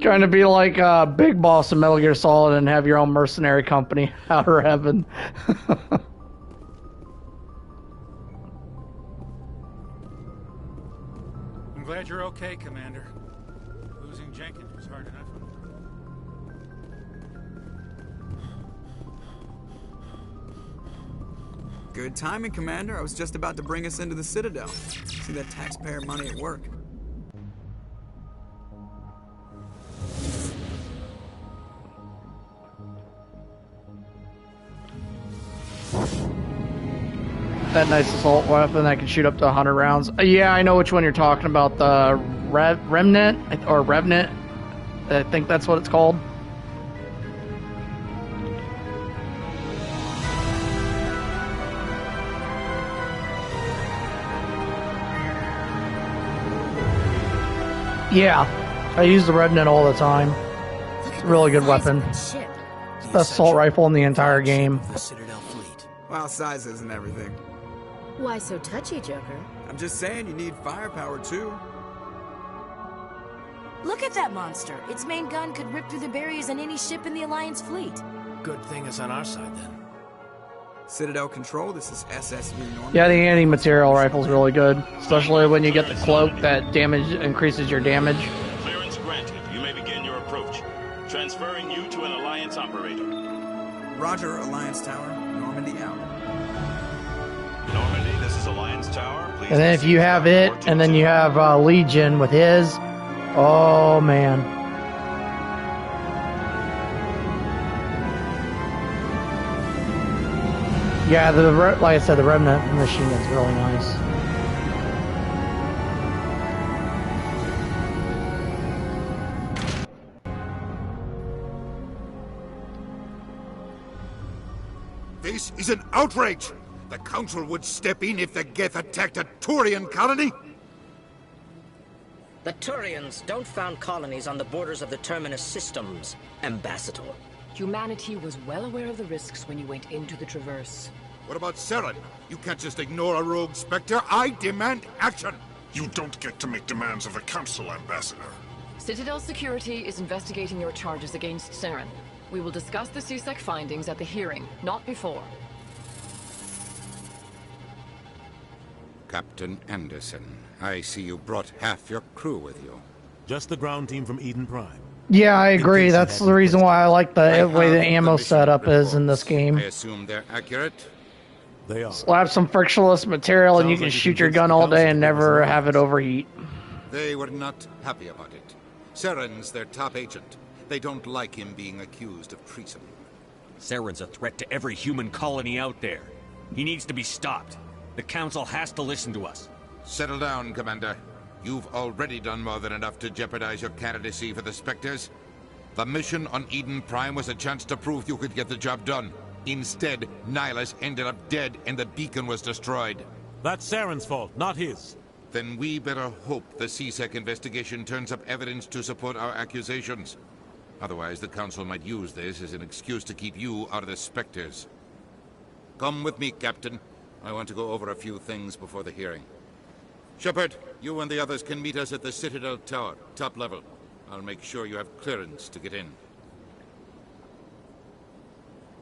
Trying to be like a big boss in Metal Gear Solid and have your own mercenary company. Outer Heaven. I'm glad you're okay, Commander. Losing Jenkins was hard enough. Good timing, Commander. I was just about to bring us into the Citadel. See that taxpayer money at work. That nice assault weapon that can shoot up to 100 rounds. Yeah, I know which one you're talking about. The Remnant, or Revenant. I think that's what it's called. Yeah, I use the Revenant all the time. It's a really good weapon. It's the best assault rifle in the entire game. Well, size isn't everything. Why so touchy, Joker? I'm just saying you need firepower, too. Look at that monster. Its main gun could rip through the barriers in any ship in the Alliance fleet. Good thing it's on our side, then. Citadel Control, this is SSV Normandy. Yeah, the anti-material rifle's really good. Especially when you get the cloak that increases your damage. Clearance granted. You may begin your approach. Transferring you to an Alliance operator. Roger, Alliance Tower. Normandy out. Normandy, this is Alliance Tower. Please. And then if you have it, and then you have Legion with his, oh man. Yeah, like I said, the Remnant machine is really nice. This is an outrage! The Council would step in if the Geth attacked a Turian colony? The Turians don't found colonies on the borders of the Terminus systems, Ambassador. Humanity was well aware of the risks when you went into the Traverse. What about Saren? You can't just ignore a rogue Spectre. I demand action! You don't get to make demands of the Council, Ambassador. Citadel Security is investigating your charges against Saren. We will discuss the CSEC findings at the hearing, not before. Captain Anderson, I see you brought half your crew with you. Just the ground team from Eden Prime. Yeah, I agree. That's the reason why I like the way the ammo setup is in this game. I assume they're accurate? They are. Slap some frictionless material and you can shoot your gun all day and never have it overheat. They were not happy about it. Saren's their top agent. They don't like him being accused of treason. Saren's a threat to every human colony out there. He needs to be stopped. The Council has to listen to us. Settle down, Commander. You've already done more than enough to jeopardize your candidacy for the Spectres. The mission on Eden Prime was a chance to prove you could get the job done. Instead, Nihilus ended up dead and the beacon was destroyed. That's Saren's fault, not his. Then we better hope the CSEC investigation turns up evidence to support our accusations. Otherwise, the Council might use this as an excuse to keep you out of the Spectres. Come with me, Captain. I want to go over a few things before the hearing. Shepard, you and the others can meet us at the Citadel Tower, top level. I'll make sure you have clearance to get in.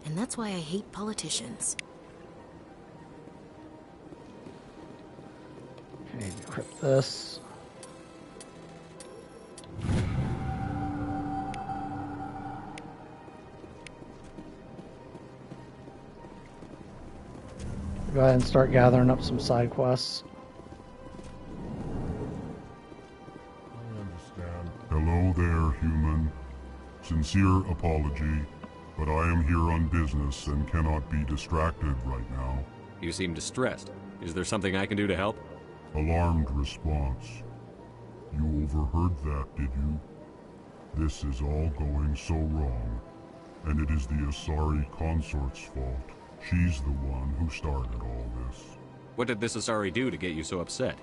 And that's why I hate politicians. Okay, decrypt this. Go ahead and start gathering up some side quests. Hello there, human. Sincere apology, but I am here on business and cannot be distracted right now. You seem distressed. Is there something I can do to help? Alarmed response. You overheard that, did you? This is all going so wrong, and it is the Asari consort's fault. She's the one who started all this. What did this Asari do to get you so upset?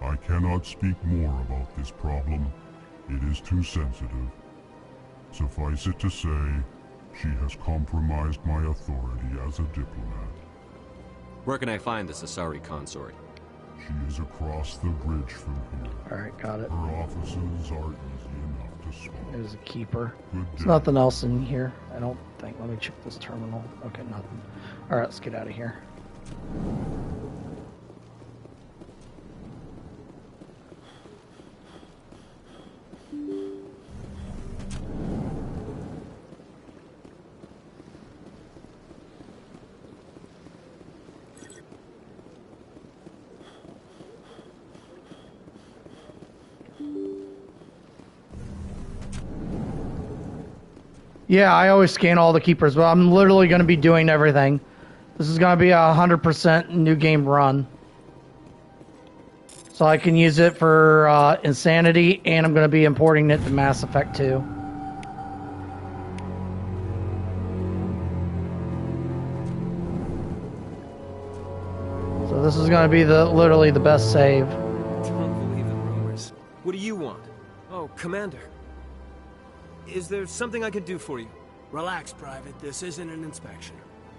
I cannot speak more about this problem. It is too sensitive. Suffice it to say, she has compromised my authority as a diplomat. Where can I find this Asari consort? She is across the bridge from here. Alright, got it. Her offices are easy enough to spot. There's a keeper. Good There's day. nothing else in here, I don't think. Let me check this terminal. Okay, nothing. Alright, let's get out of here. Yeah, I always scan all the keepers, but I'm literally going to be doing everything. This is going to be a 100% new game run. So I can use it for Insanity, and I'm going to be importing it to Mass Effect 2. So this is going to be literally the best save. Don't believe the rumors. What do you want? Oh, Commander. Is there something I could do for you? Relax, Private. This isn't an inspection.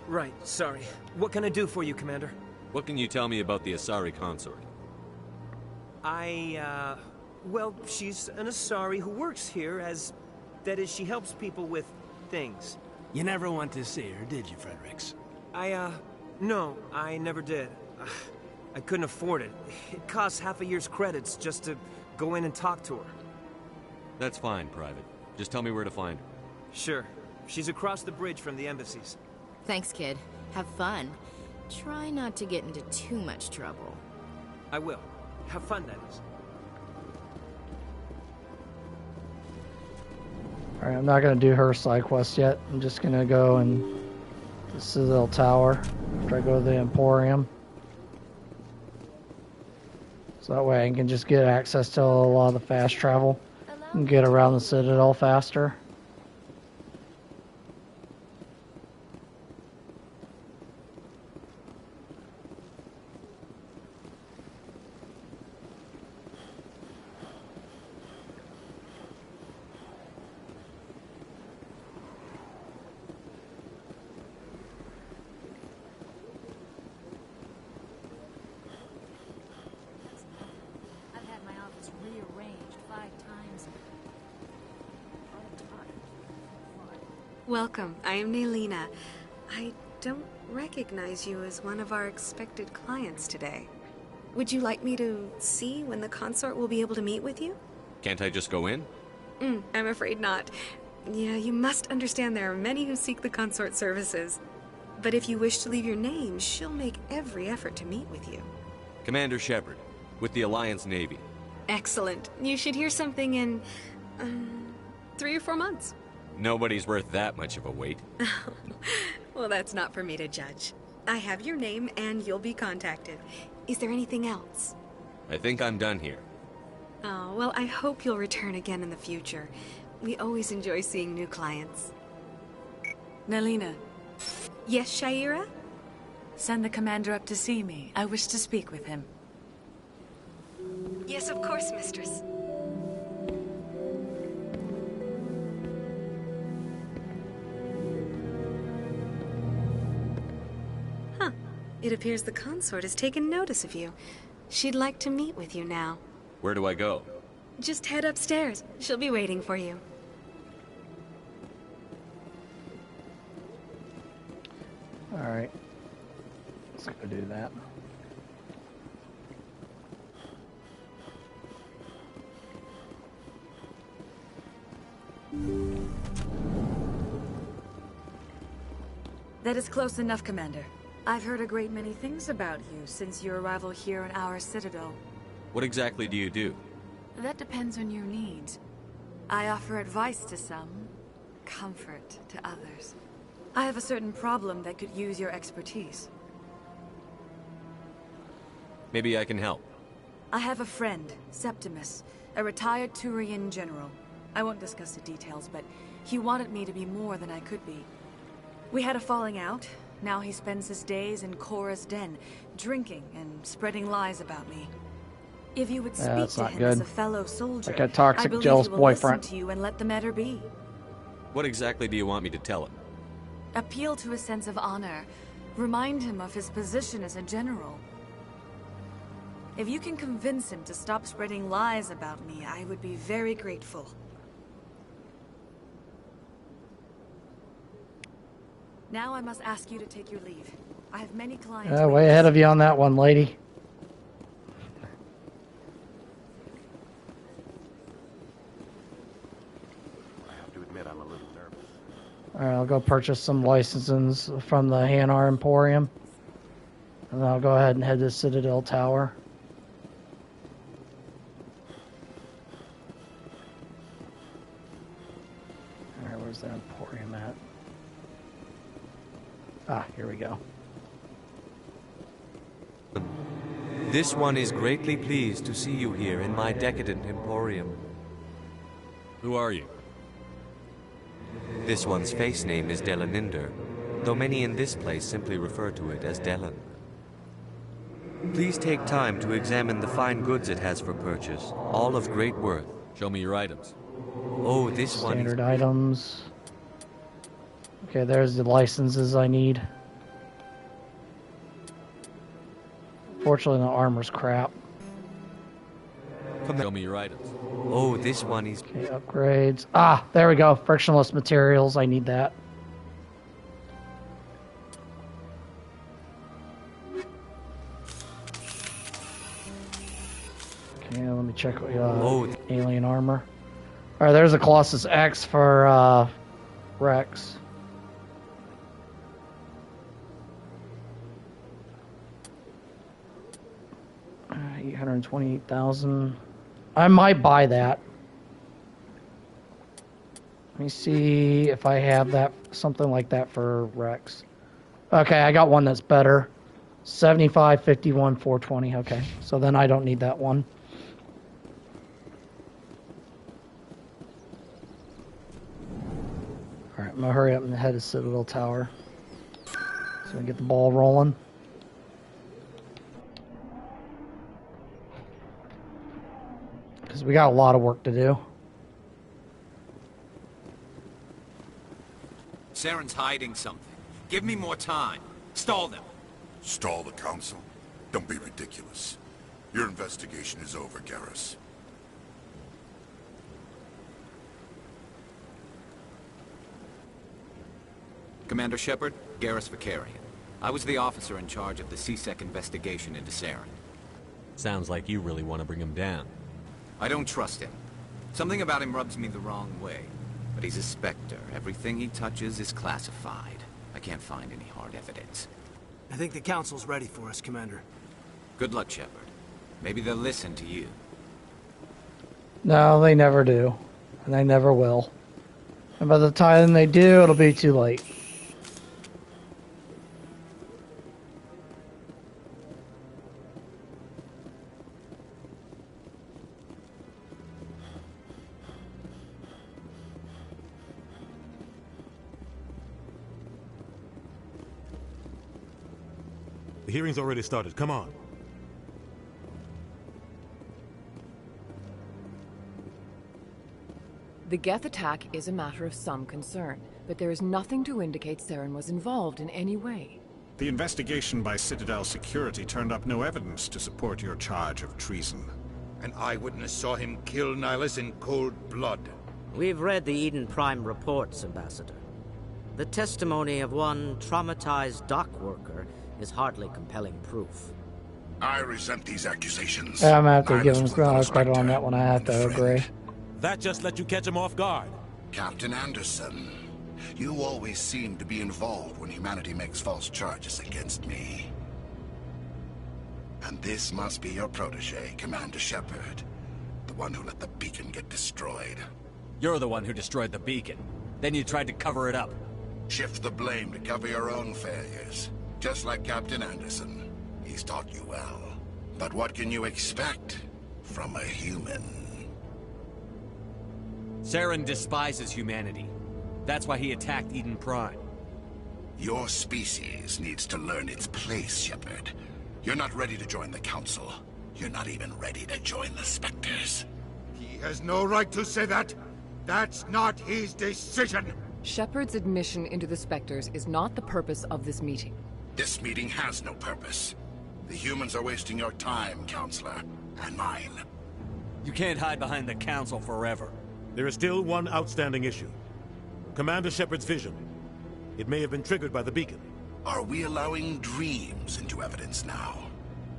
Right, sorry. What can I do for you, Commander? What can you tell me about the Asari consort? Well, she's an Asari who works here as... That is, she helps people with things. You never went to see her, did you, Fredericks? No, I never did. I couldn't afford it. It costs half a year's credits just to go in and talk to her. That's fine, Private. Just tell me where to find her. Sure. She's across the bridge from the embassies. Thanks, kid. Have fun. Try not to get into too much trouble. I will. Have fun, that is. Alright, I'm not going to do her side quest yet. I'm just going to go and the Citadel Tower after I go to the Emporium. So that way I can just get access to a lot of the fast travel and get around the Citadel faster. Welcome. I am Nelina. I don't recognize you as one of our expected clients today. Would you like me to see when the consort will be able to meet with you? Can't I just go in? I'm afraid not. Yeah, you must understand there are many who seek the consort services. But if you wish to leave your name, she'll make every effort to meet with you. Commander Shepard, with the Alliance Navy. Excellent. You should hear something in 3 or 4 months. Nobody's worth that much of a wait. Well, that's not for me to judge. I have your name and you'll be contacted. Is there anything else? I think I'm done here. Oh, well, I hope you'll return again in the future. We always enjoy seeing new clients. Nelina. Yes, Shaira? Send the commander up to see me. I wish to speak with him. Yes, of course, mistress. Huh. It appears the consort has taken notice of you. She'd like to meet with you now. Where do I go? Just head upstairs. She'll be waiting for you. Alright. Let's go do that. That is close enough, Commander. I've heard a great many things about you since your arrival here in our citadel. What exactly do you do? That depends on your needs. I offer advice to some, comfort to others. I have a certain problem that could use your expertise. Maybe I can help. I have a friend, Septimus, a retired Turian general. I won't discuss the details, but he wanted me to be more than I could be. We had a falling out. Now he spends his days in Korra's den, drinking and spreading lies about me. If you would speak to him as a fellow soldier, like a toxic, I believe jealous he will boyfriend. listen to you and let the matter be. What exactly do you want me to tell him? Appeal to his sense of honor. Remind him of his position as a general. If you can convince him to stop spreading lies about me, I would be very grateful. Now I must ask you to take your leave. I have many clients. Way ahead of you on that one, lady. I have to admit I'm a little nervous. Alright, I'll go purchase some licenses from the Hanar Emporium. And then I'll go ahead and head to Citadel Tower. Alright, where's that Emporium at? Ah, here we go. This one is greatly pleased to see you here in my decadent emporium. Who are you? This one's face name is Delaninder, though many in this place simply refer to it as Delan. Please take time to examine the fine goods it has for purchase, all of great worth. Show me your items. Oh, this one is... Standard items. Okay, there's the licenses I need. Fortunately, the armor's crap. Come show me your items. Oh, this one is... Okay, upgrades. Ah, there we go. Frictionless materials. I need that. Okay, let me check alien armor. Alright, there's a Colossus X for Rex. 828,000. I might buy that. Let me see if I have that, something like that for Rex. Okay, I got one that's better. 75, 51, 420. Okay, so then I don't need that one. Alright, I'm gonna hurry up and head to Citadel Tower so we get the ball rolling. Because we got a lot of work to do. Saren's hiding something. Give me more time. Stall them. Stall the Council? Don't be ridiculous. Your investigation is over, Garrus. Commander Shepard, Garrus Vakarian. I was the officer in charge of the C-Sec investigation into Saren. Sounds like you really want to bring him down. I don't trust him. Something about him rubs me the wrong way. But he's a Spectre. Everything he touches is classified. I can't find any hard evidence. I think the Council's ready for us, Commander. Good luck, Shepard. Maybe they'll listen to you. No, they never do. And they never will. And by the time they do, it'll be too late. The hearing's already started. Come on. The Geth attack is a matter of some concern, but there is nothing to indicate Saren was involved in any way. The investigation by Citadel Security turned up no evidence to support your charge of treason. An eyewitness saw him kill Nihilus in cold blood. We've read the Eden Prime reports, Ambassador. The testimony of one traumatized dock worker is hardly compelling proof. I resent these accusations. Yeah, I'm gonna have to give him credit on that one. I have to agree. That just let you catch him off guard. Captain Anderson, you always seem to be involved when humanity makes false charges against me. And this must be your protege, Commander Shepard. The one who let the beacon get destroyed. You're the one who destroyed the beacon. Then you tried to cover it up. Shift the blame to cover your own failures. Just like Captain Anderson. He's taught you well. But what can you expect from a human? Saren despises humanity. That's why he attacked Eden Prime. Your species needs to learn its place, Shepard. You're not ready to join the Council. You're not even ready to join the Spectres. He has no right to say that. That's not his decision. Shepard's admission into the Spectres is not the purpose of this meeting. This meeting has no purpose. The humans are wasting your time, Counselor, and mine. You can't hide behind the Council forever. There is still one outstanding issue. Commander Shepard's vision. It may have been triggered by the beacon. Are we allowing dreams into evidence now?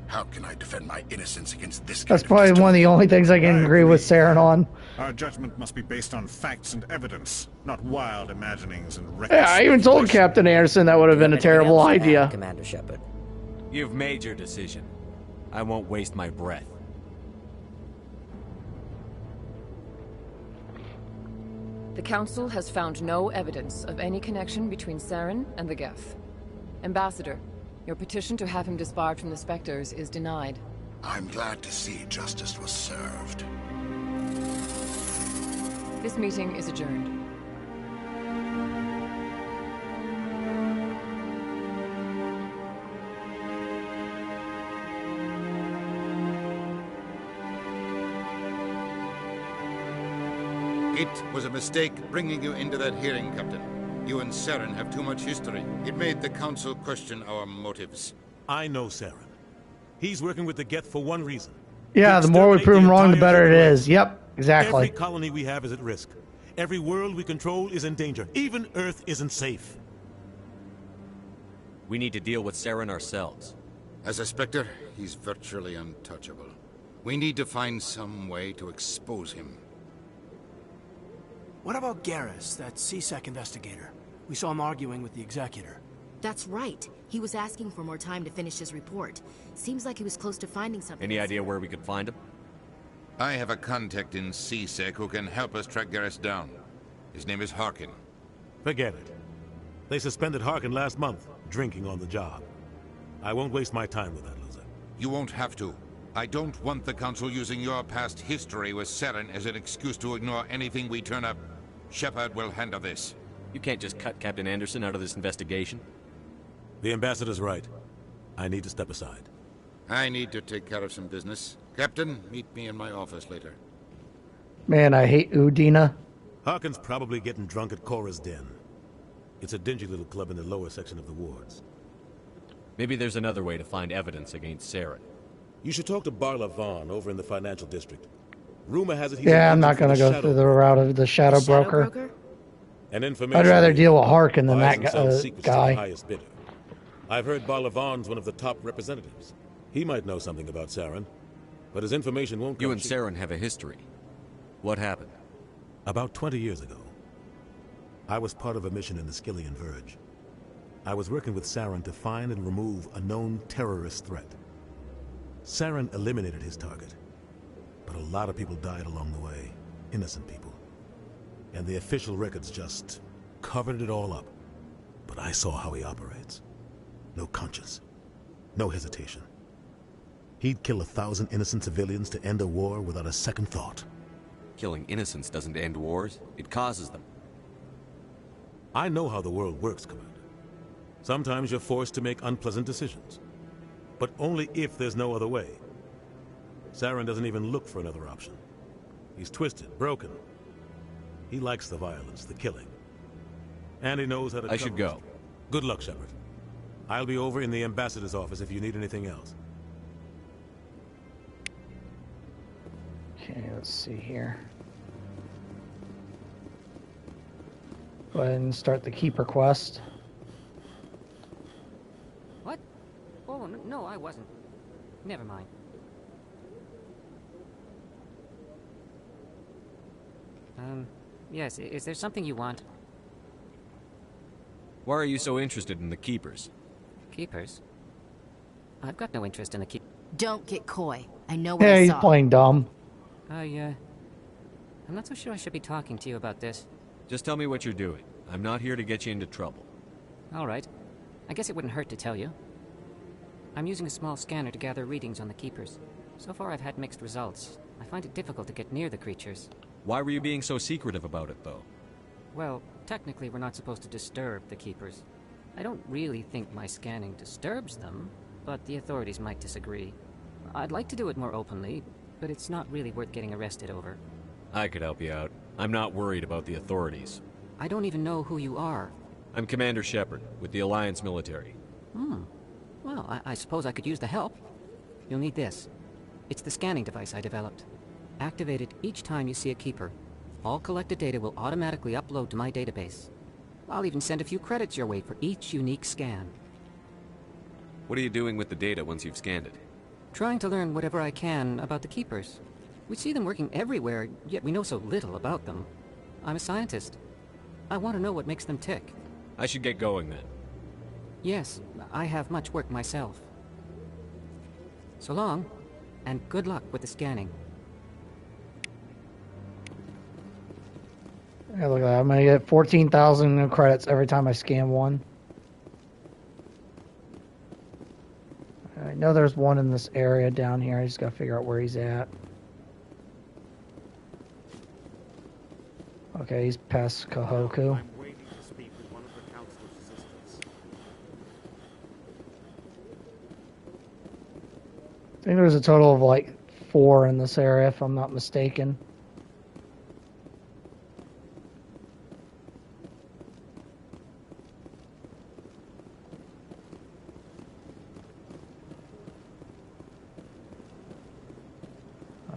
How can I defend my innocence against this kind That's probably one of the only things I can agree with Saren on. Our judgment must be based on facts and evidence, not wild imaginings and reckless. Yeah, I even told Captain Anderson that would have been a terrible idea. Commander Shepard. You've made your decision. I won't waste my breath. The Council has found no evidence of any connection between Saren and the Geth. Ambassador, your petition to have him disbarred from the Spectres is denied. I'm glad to see justice was served. This meeting is adjourned. It was a mistake bringing you into that hearing, Captain. You and Saren have too much history. It made the Council question our motives. I know Saren. He's working with the Geth for one reason. Yeah, the more we prove him wrong, the better it is. Yep, exactly. Every colony we have is at risk. Every world we control is in danger. Even Earth isn't safe. We need to deal with Saren ourselves. As a Spectre, he's virtually untouchable. We need to find some way to expose him. What about Garrus, that C-Sec investigator? We saw him arguing with the Executor. That's right. He was asking for more time to finish his report. Seems like he was close to finding something. Any idea where we could find him? I have a contact in C-Sec who can help us track Garrus down. His name is Harkin. Forget it. They suspended Harkin last month, drinking on the job. I won't waste my time with that loser. You won't have to. I don't want the Council using your past history with Saren as an excuse to ignore anything we turn up. Shepard will handle this. You can't just cut Captain Anderson out of this investigation. The Ambassador's right. I need to step aside. I need to take care of some business. Captain, meet me in my office later. Man, I hate Udina. Harkin's probably getting drunk at Cora's Den. It's a dingy little club in the lower section of the wards. Maybe there's another way to find evidence against Saren. You should talk to Barla Vaughn over in the financial district. Rumor has it he's I'm not going to go through the route of the Shadow Broker. And information. I'd rather deal with Harkin than buys that and sells secrets to the guy. highest bidder. I've heard Barlavan's one of the top representatives. He might know something about Saren, but his information won't come You and cheap. Saren have a history. What happened? About 20 years ago, I was part of a mission in the Skillian Verge. I was working with Saren to find and remove a known terrorist threat. Saren eliminated his target, but a lot of people died along the way, innocent people. And the official records just covered it all up. But I saw how he operates. No conscience, no hesitation. He'd kill 1,000 innocent civilians to end a war without a second thought. Killing innocents doesn't end wars, it causes them. I know how the world works, Commander. Sometimes you're forced to make unpleasant decisions. But only if there's no other way. Saren doesn't even look for another option. He's twisted, broken. He likes the violence, the killing. And he knows how to I should go. Good luck, Shepard. I'll be over in the ambassador's office if you need anything else. Okay, let's see here. Go ahead and start the Keeper quest. What? Oh, no, I wasn't. Never mind. Yes, is there something you want? Why are you so interested in the Keepers? Keepers? I've got no interest in the Keepers. Don't get coy. I know what Yeah, I he's saw. playing dumb. I'm not so sure I should be talking to you about this. Just tell me what you're doing. I'm not here to get you into trouble. All right. I guess it wouldn't hurt to tell you. I'm using a small scanner to gather readings on the Keepers. So far I've had mixed results. I find it difficult to get near the creatures. Why were you being so secretive about it, though? Well, technically we're not supposed to disturb the Keepers. I don't really think my scanning disturbs them, but the authorities might disagree. I'd like to do it more openly, but it's not really worth getting arrested over. I could help you out. I'm not worried about the authorities. I don't even know who you are. I'm Commander Shepard, with the Alliance military. Well, I suppose I could use the help. You'll need this. It's the scanning device I developed. Activate it each time you see a Keeper. All collected data will automatically upload to my database. I'll even send a few credits your way for each unique scan. What are you doing with the data once you've scanned it? Trying to learn whatever I can about the Keepers. We see them working everywhere, yet we know so little about them. I'm a scientist. I want to know what makes them tick. I should get going then. Yes, I have much work myself. So long, and good luck with the scanning. Yeah, look at that. I'm gonna get 14,000 new credits every time I scan one. I know there's one in this area down here. I just gotta figure out where he's at. Okay, he's past Kahoku. I'm waiting to speak with one of the Council's assistants. I think there's a total of like 4 in this area, if I'm not mistaken.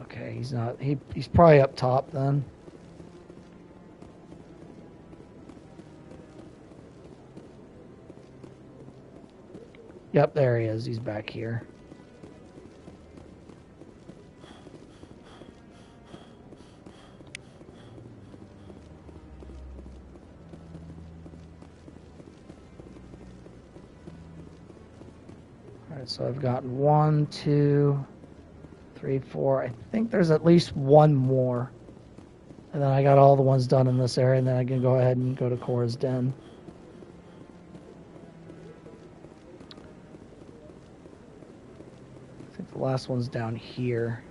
Okay, he's not. He's probably up top then. Yep, there he is. He's back here. Alright, so I've gotten 1, 2, 3, 4. I think there's at least one more. And then I got all the ones done in this area, and then I can go ahead and go to Cora's Den. I think the last one's down here.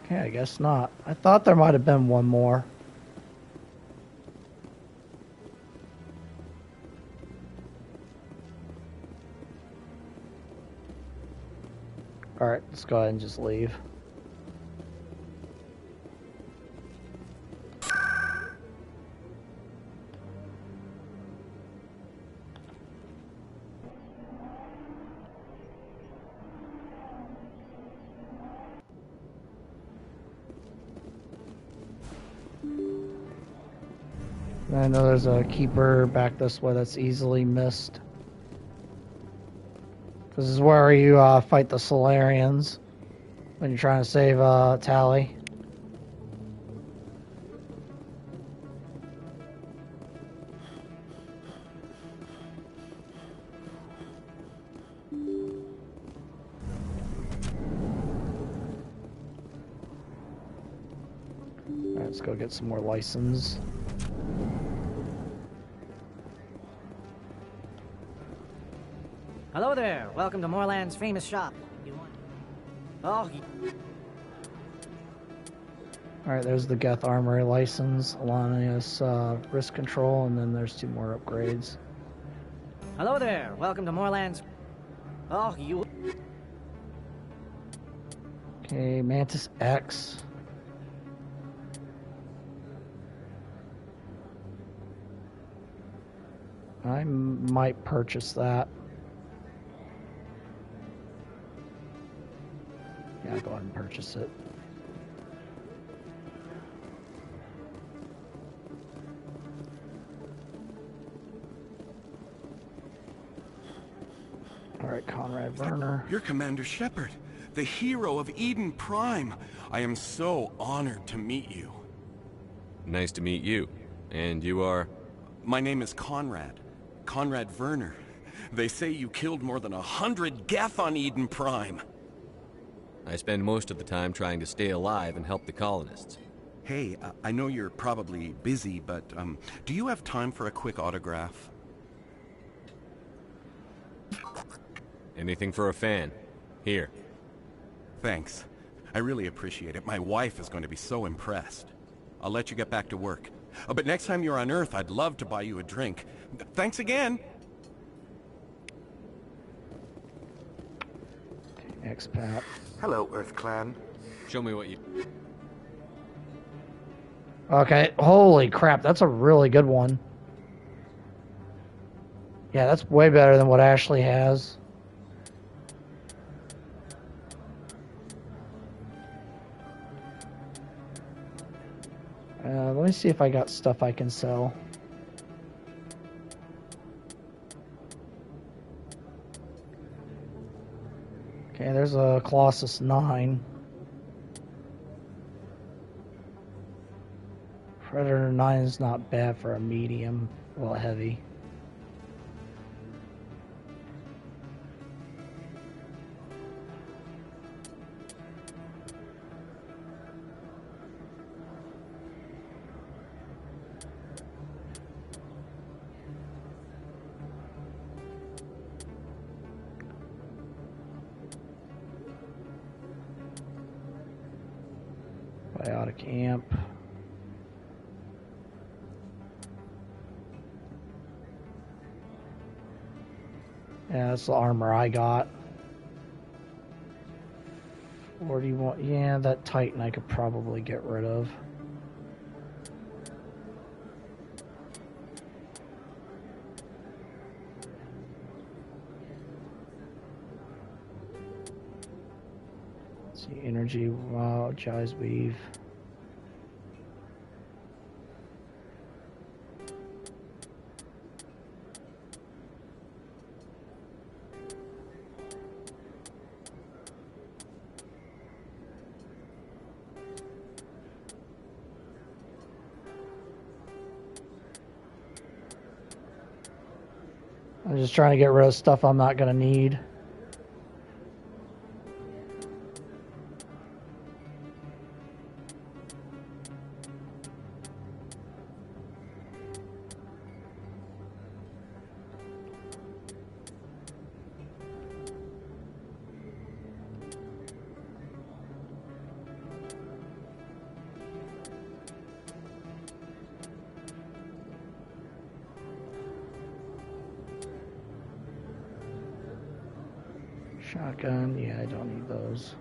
Okay, I guess not. I thought there might have been one more. Alright, let's go ahead and just leave. I know there's a keeper back this way that's easily missed. This is where you fight the Solarians when you're trying to save Tali. Alright, let's go get some more license. Hello there. Welcome to Moorland's famous shop. Oh. Alright, there's the Geth Armory license, Alanius risk control, and then there's 2 more upgrades. Hello there. Welcome to Moorland's. Oh, you. Okay, Mantis X. I might purchase that. Yeah, I'll go ahead and purchase it. Alright, Conrad Werner. You're Commander Shepard, the hero of Eden Prime. I am so honored to meet you. Nice to meet you. And you are? My name is Conrad Werner. They say you killed more than 100 Geth on Eden Prime. I spend most of the time trying to stay alive and help the colonists. Hey, I know you're probably busy, but do you have time for a quick autograph? Anything for a fan. Here. Thanks. I really appreciate it. My wife is going to be so impressed. I'll let you get back to work. But next time you're on Earth, I'd love to buy you a drink. Thanks again! Expat. Hello, Earth Clan. Show me what you... Okay, holy crap, that's a really good one. Yeah, that's way better than what Ashley has. Let me see if I got stuff I can sell. Okay, there's a Colossus 9. Predator 9 is not bad for a medium, well, heavy. Biotic amp. Yeah, that's the armor I got. 41. Yeah, that Titan I could probably get rid of. Let's see, energy, wow, Jai's weave. I'm just trying to get rid of stuff I'm not going to need. Shotgun, yeah, I don't need those.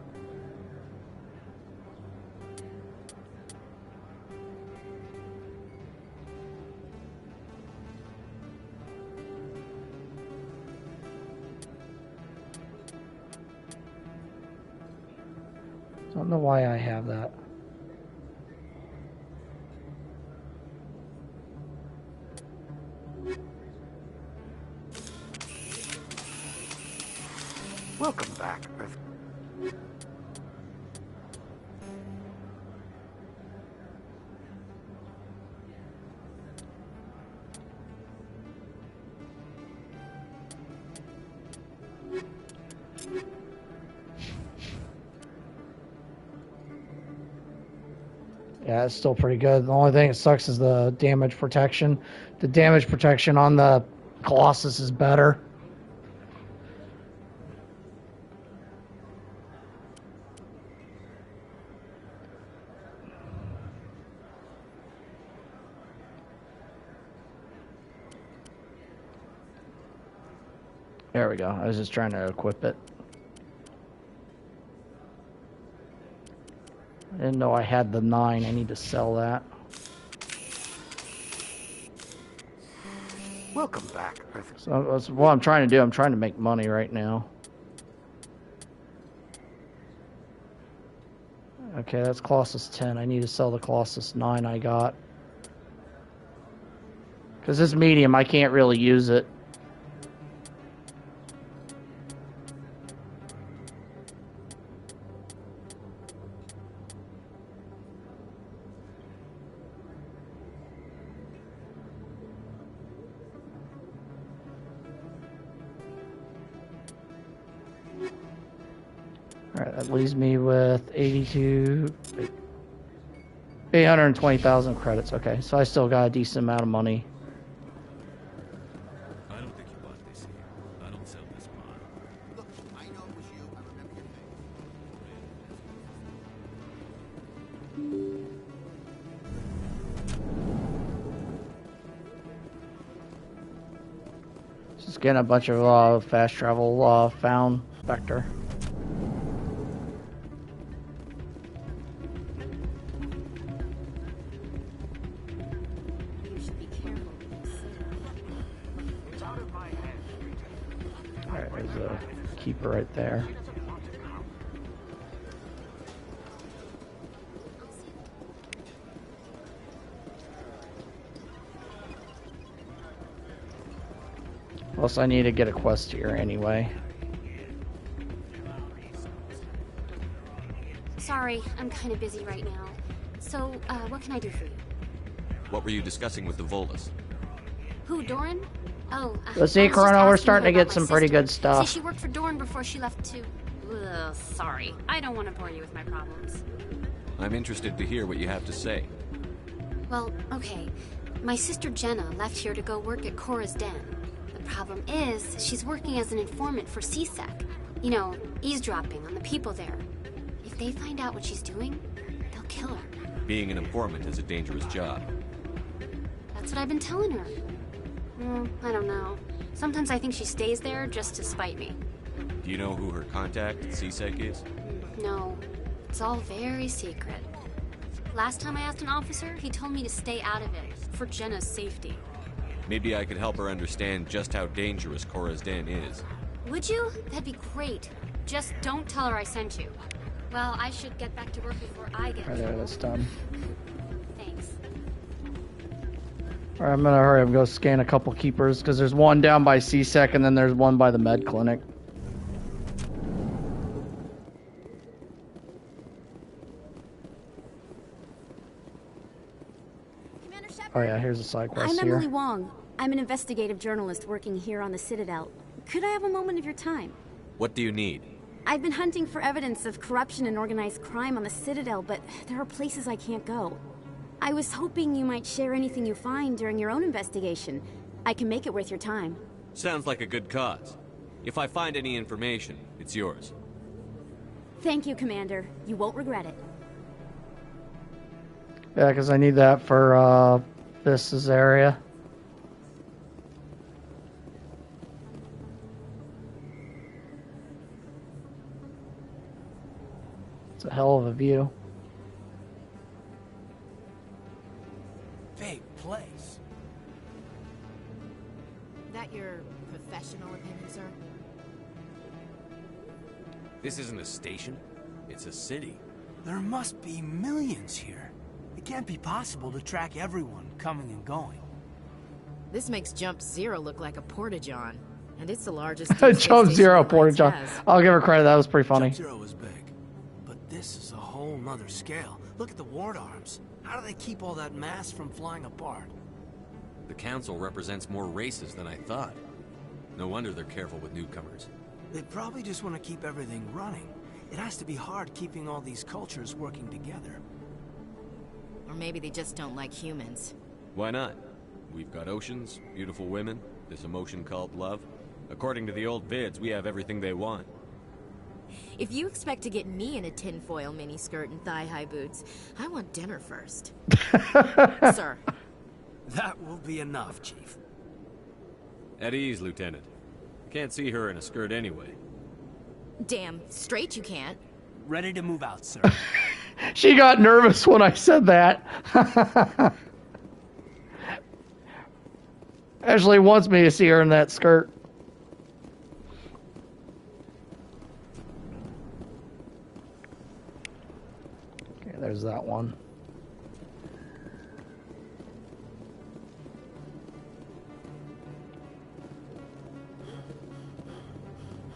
Don't know why I have that. Welcome back, Earth. Yeah, it's still pretty good. The only thing that sucks is the damage protection. The damage protection on the Colossus is better. There we go. I was just trying to equip it. I didn't know I had the 9. I need to sell that. Welcome back, Earth. So that's what I'm trying to do. I'm trying to make money right now. Okay, that's Colossus 10. I need to sell the Colossus 9 I got. Because this medium, I can't really use it. Alright, that leaves me with 820,000 credits. Okay, so I still got a decent amount of money. I don't think you bought this here. I don't sell this bond. Look, I know it was you. I remember your face. Just getting a bunch of fast travel found Spectre. Keeper right there. Plus, I need to get a quest here anyway. Sorry, I'm kind of busy right now. So, what can I do for you? What were you discussing with the Volus? Who, Doran? Oh, Let's see, Corona, we're starting to get some pretty good stuff. See, she worked for Doran before she left too. Ugh, sorry. I don't want to bore you with my problems. I'm interested to hear what you have to say. Well, okay. My sister Jenna left here to go work at Cora's Den. The problem is, she's working as an informant for CSEC. You know, eavesdropping on the people there. If they find out what she's doing, they'll kill her. Being an informant is a dangerous job. That's what I've been telling her. I don't know. Sometimes I think she stays there just to spite me. Do you know who her contact at CSEC is? No. It's all very secret. Last time I asked an officer, he told me to stay out of it, for Jenna's safety. Maybe I could help her understand just how dangerous Cora's Den is. Would you? That'd be great. Just don't tell her I sent you. Well, I should get back to work before I get Right there, that's done. Thanks. Alright, I'm gonna hurry up and go scan a couple keepers, because there's one down by CSEC and then there's one by the med clinic. Oh yeah, here's a side quest I'm here. Emily Wong. I'm an investigative journalist working here on the Citadel. Could I have a moment of your time? What do you need? I've been hunting for evidence of corruption and organized crime on the Citadel, but there are places I can't go. I was hoping you might share anything you find during your own investigation. I can make it worth your time. Sounds like a good cause. If I find any information, it's yours. Thank you, Commander. You won't regret it. Yeah, because I need that for this area. It's a hell of a view. Big place. That your professional opinion, sir? This isn't a station. It's a city. There must be millions here. It can't be possible to track everyone coming and going. This makes Jump Zero look like a porta-john. And it's the largest Jump Zero Porta John. I'll give her credit. That was pretty funny. Jump Zero was big, but this is a whole nother scale. Look at the ward arms. How do they keep all that mass from flying apart? The council represents more races than I thought. No wonder they're careful with newcomers. They probably just want to keep everything running. It has to be hard keeping all these cultures working together. Or maybe they just don't like humans. Why not? We've got oceans, beautiful women, this emotion called love. According to the old vids, we have everything they want. If you expect to get me in a tinfoil miniskirt and thigh-high boots, I want dinner first. Sir. That will be enough, Chief. At ease, Lieutenant. Can't see her in a skirt anyway. Damn straight you can't. Ready to move out, sir. She got nervous when I said that. Ashley wants me to see her in that skirt. Okay, there's that one.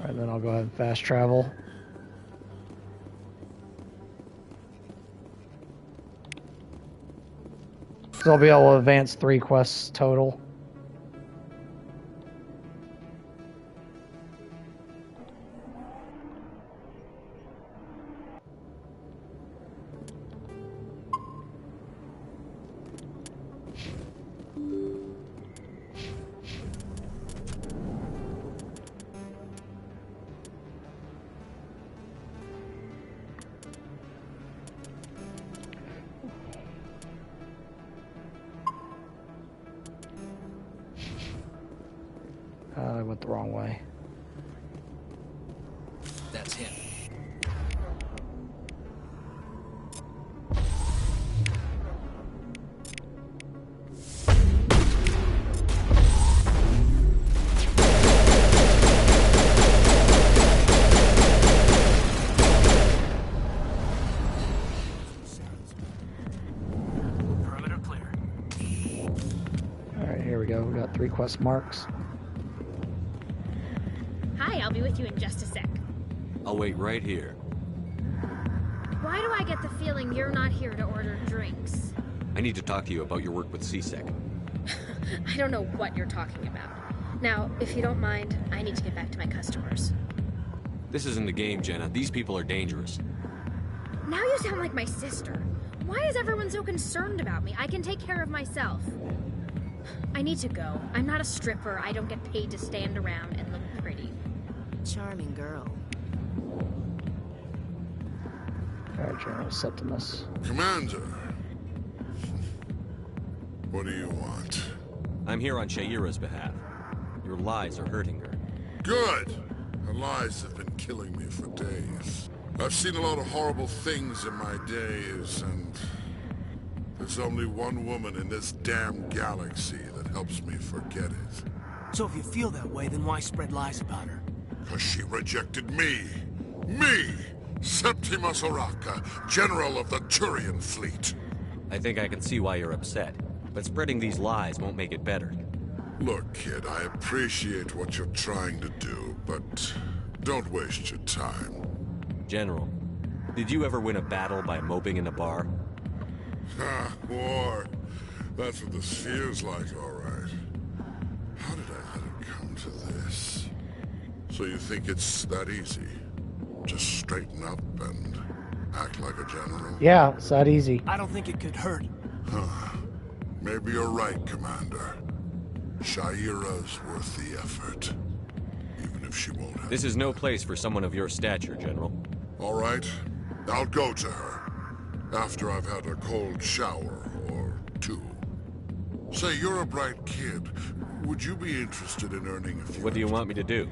Alright, then I'll go ahead and fast travel. So I'll be able to advance 3 quests total. I went the wrong way. That's him. Perimeter clear. Alright, here we go. We got 3 quest marks. Hi, I'll be with you in just a sec. I'll wait right here. Why do I get the feeling you're not here to order drinks? I need to talk to you about your work with CSEC. I don't know what you're talking about. Now, if you don't mind, I need to get back to my customers. This isn't a game, Jenna. These people are dangerous. Now you sound like my sister. Why is everyone so concerned about me? I can take care of myself. I need to go. I'm not a stripper. I don't get paid to stand around and look pretty. Charming girl. Alright, General Septimus. Commander. What do you want? I'm here on Sha'ira's behalf. Your lies are hurting her. Good! Her lies have been killing me for days. I've seen a lot of horrible things in my days, and there's only one woman in this damn galaxy that helps me forget it. So if you feel that way, then why spread lies about her? Because she rejected me! Me! Septimus Oraka, General of the Turian Fleet. I think I can see why you're upset, but spreading these lies won't make it better. Look, kid, I appreciate what you're trying to do, but don't waste your time. General, did you ever win a battle by moping in a bar? Ha, war. That's what this feels like, all right. How did I let it come to this? So you think it's that easy? Just straighten up and act like a general? Yeah, it's that easy. I don't think it could hurt. Huh. Maybe you're right, Commander. Sha'ira's worth the effort. Even if she won't have... This is no place for someone of your stature, General. All right. I'll go to her. After I've had a cold shower or 2. Say, you're a bright kid. Would you be interested in earning a few... What do you want me to do?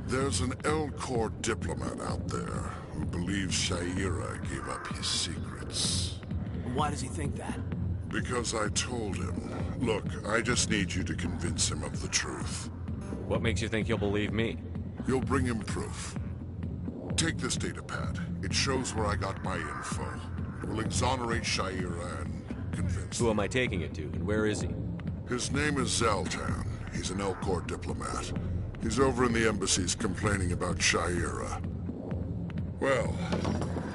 There's an Elcor diplomat out there who believes Sha'ira gave up his secrets. Why does he think that? Because I told him. Look, I just need you to convince him of the truth. What makes you think he'll believe me? You'll bring him proof. Take this datapad. It shows where I got my info. It will exonerate Sha'ira and convince Who am I taking it to, and where is he? His name is Zoltan. He's an Elcor diplomat. He's over in the embassies complaining about Sha'ira. Well,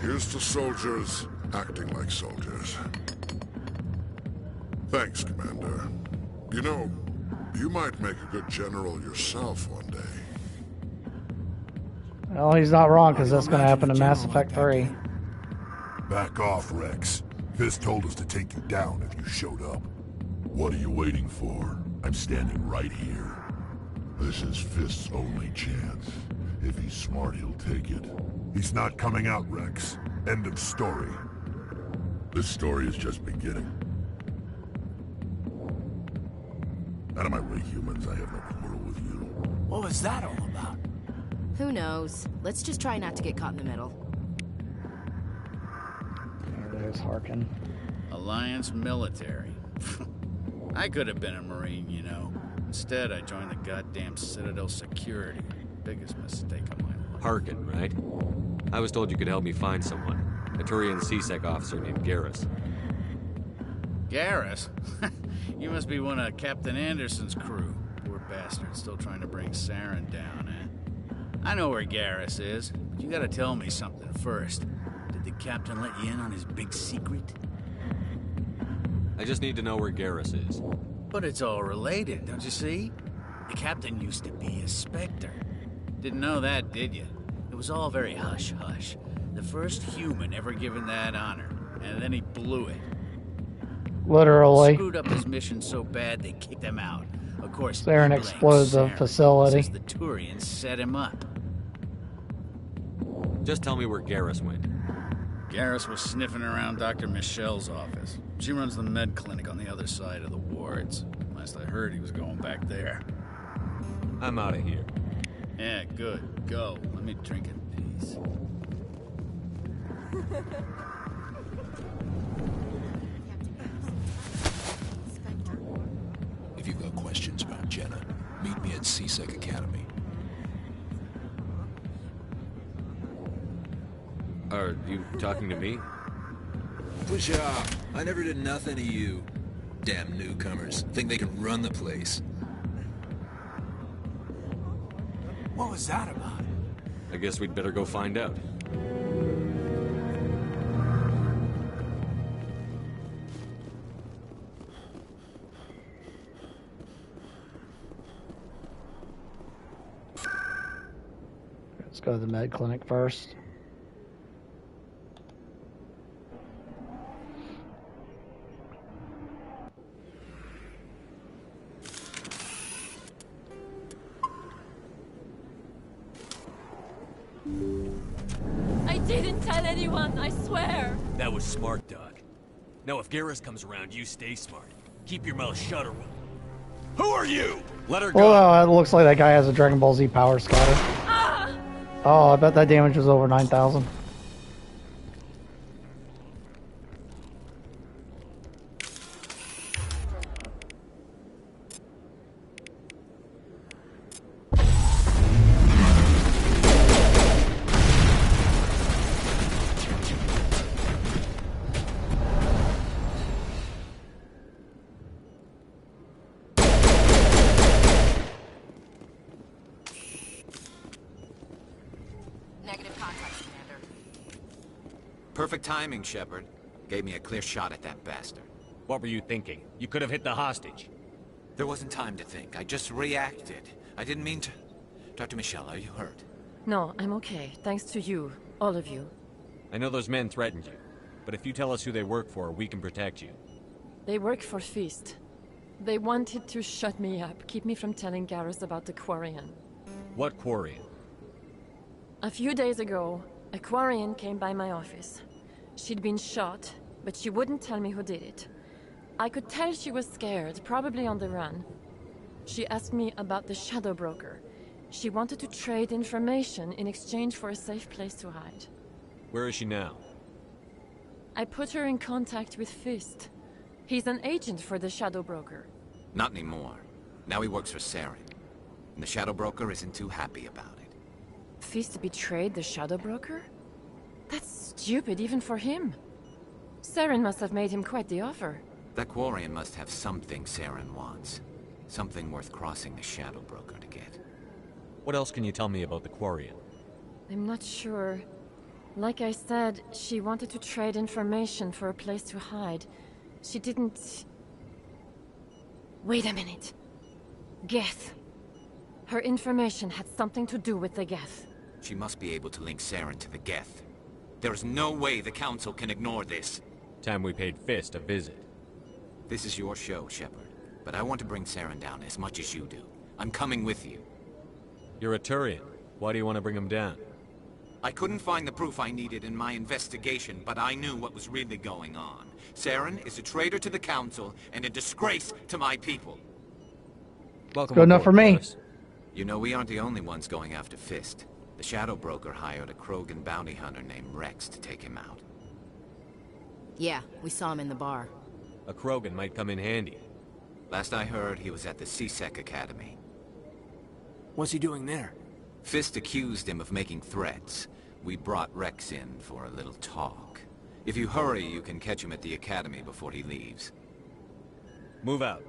here's to soldiers acting like soldiers. Thanks, Commander. You know, you might make a good general yourself one day. Well, he's not wrong, because that's going to happen in Mass Effect 3. Back off, Rex. Fisk told us to take you down if you showed up. What are you waiting for? I'm standing right here. This is Fisk's only chance. If he's smart, he'll take it. He's not coming out, Rex. End of story. This story is just beginning. Out of my way, humans. I have no quarrel with you. What was that all about? Who knows? Let's just try not to get caught in the middle. There it is, Harkin. Alliance military. I could have been a Marine, you know. Instead, I joined the goddamn Citadel security. Biggest mistake of my life. Harkin, right? I was told you could help me find someone. A Turian C-Sec officer named Garrus. Garrus? You must be one of Captain Anderson's crew. Poor bastard, still trying to bring Saren down, eh? I know where Garrus is, but you gotta tell me something first. Did the captain let you in on his big secret? I just need to know where Garrus is. But it's all related, don't you see? The captain used to be a Spectre. Didn't know that, did you? It was all very hush-hush. The first human ever given that honor, and then he blew it. Literally. Screwed up his mission so bad they kicked him out. Of course, Saren explodes the facility. Says the Turians set him up. Just tell me where Garrus went. Garrus was sniffing around Dr. Michelle's office. She runs the med clinic on the other side of the wards. Last I heard, he was going back there. I'm out of here. Yeah, good. Go. Let me drink in peace. If you've got questions about Jenna, meet me at C-Sec Academy. Are you talking to me? Push off. I never did nothing to you. Damn newcomers. Think they can run the place. What was that about? I guess we'd better go find out. Let's go to the med clinic first. I didn't tell anyone, I swear. That was smart, Doc. Now if Garrus comes around, you stay smart. Keep your mouth shut or we'll... Who are you? Let her go. Well, it looks like that guy has a Dragon Ball Z power scatter. Ah! Oh, I bet that damage was over 9,000. Perfect timing, Shepard. Gave me a clear shot at that bastard. What were you thinking? You could have hit the hostage. There wasn't time to think. I just reacted. I didn't mean to... Dr. Michelle, are you hurt? No, I'm okay. Thanks to you. All of you. I know those men threatened you, but if you tell us who they work for, we can protect you. They work for Feast. They wanted to shut me up, keep me from telling Garrus about the Quarian. What Quarian? A few days ago, a Quarian came by my office. She'd been shot, but she wouldn't tell me who did it. I could tell she was scared, probably on the run. She asked me about the Shadow Broker. She wanted to trade information in exchange for a safe place to hide. Where is she now? I put her in contact with Fist. He's an agent for the Shadow Broker. Not anymore. Now he works for Saren. And the Shadow Broker isn't too happy about it. Fist betrayed the Shadow Broker? That's stupid even for him. Saren must have made him quite the offer. That Quarian must have something Saren wants. Something worth crossing the Shadow Broker to get. What else can you tell me about the Quarian? I'm not sure. Like I said, she wanted to trade information for a place to hide. She didn't... Wait a minute. Geth. Her information had something to do with the Geth. She must be able to link Saren to the Geth. There is no way the Council can ignore this. Time we paid Fist a visit. This is your show, Shepard. But I want to bring Saren down as much as you do. I'm coming with you. You're a Turian. Why do you want to bring him down? I couldn't find the proof I needed in my investigation, but I knew what was really going on. Saren is a traitor to the Council and a disgrace to my people. Welcome Good enough for me. Garrus. You know, we aren't the only ones going after Fist. The Shadow Broker hired a Krogan bounty hunter named Rex to take him out. Yeah, we saw him in the bar. A Krogan might come in handy. Last I heard, he was at the C-Sec Academy. What's he doing there? Fist accused him of making threats. We brought Rex in for a little talk. If you hurry, you can catch him at the Academy before he leaves. Move out.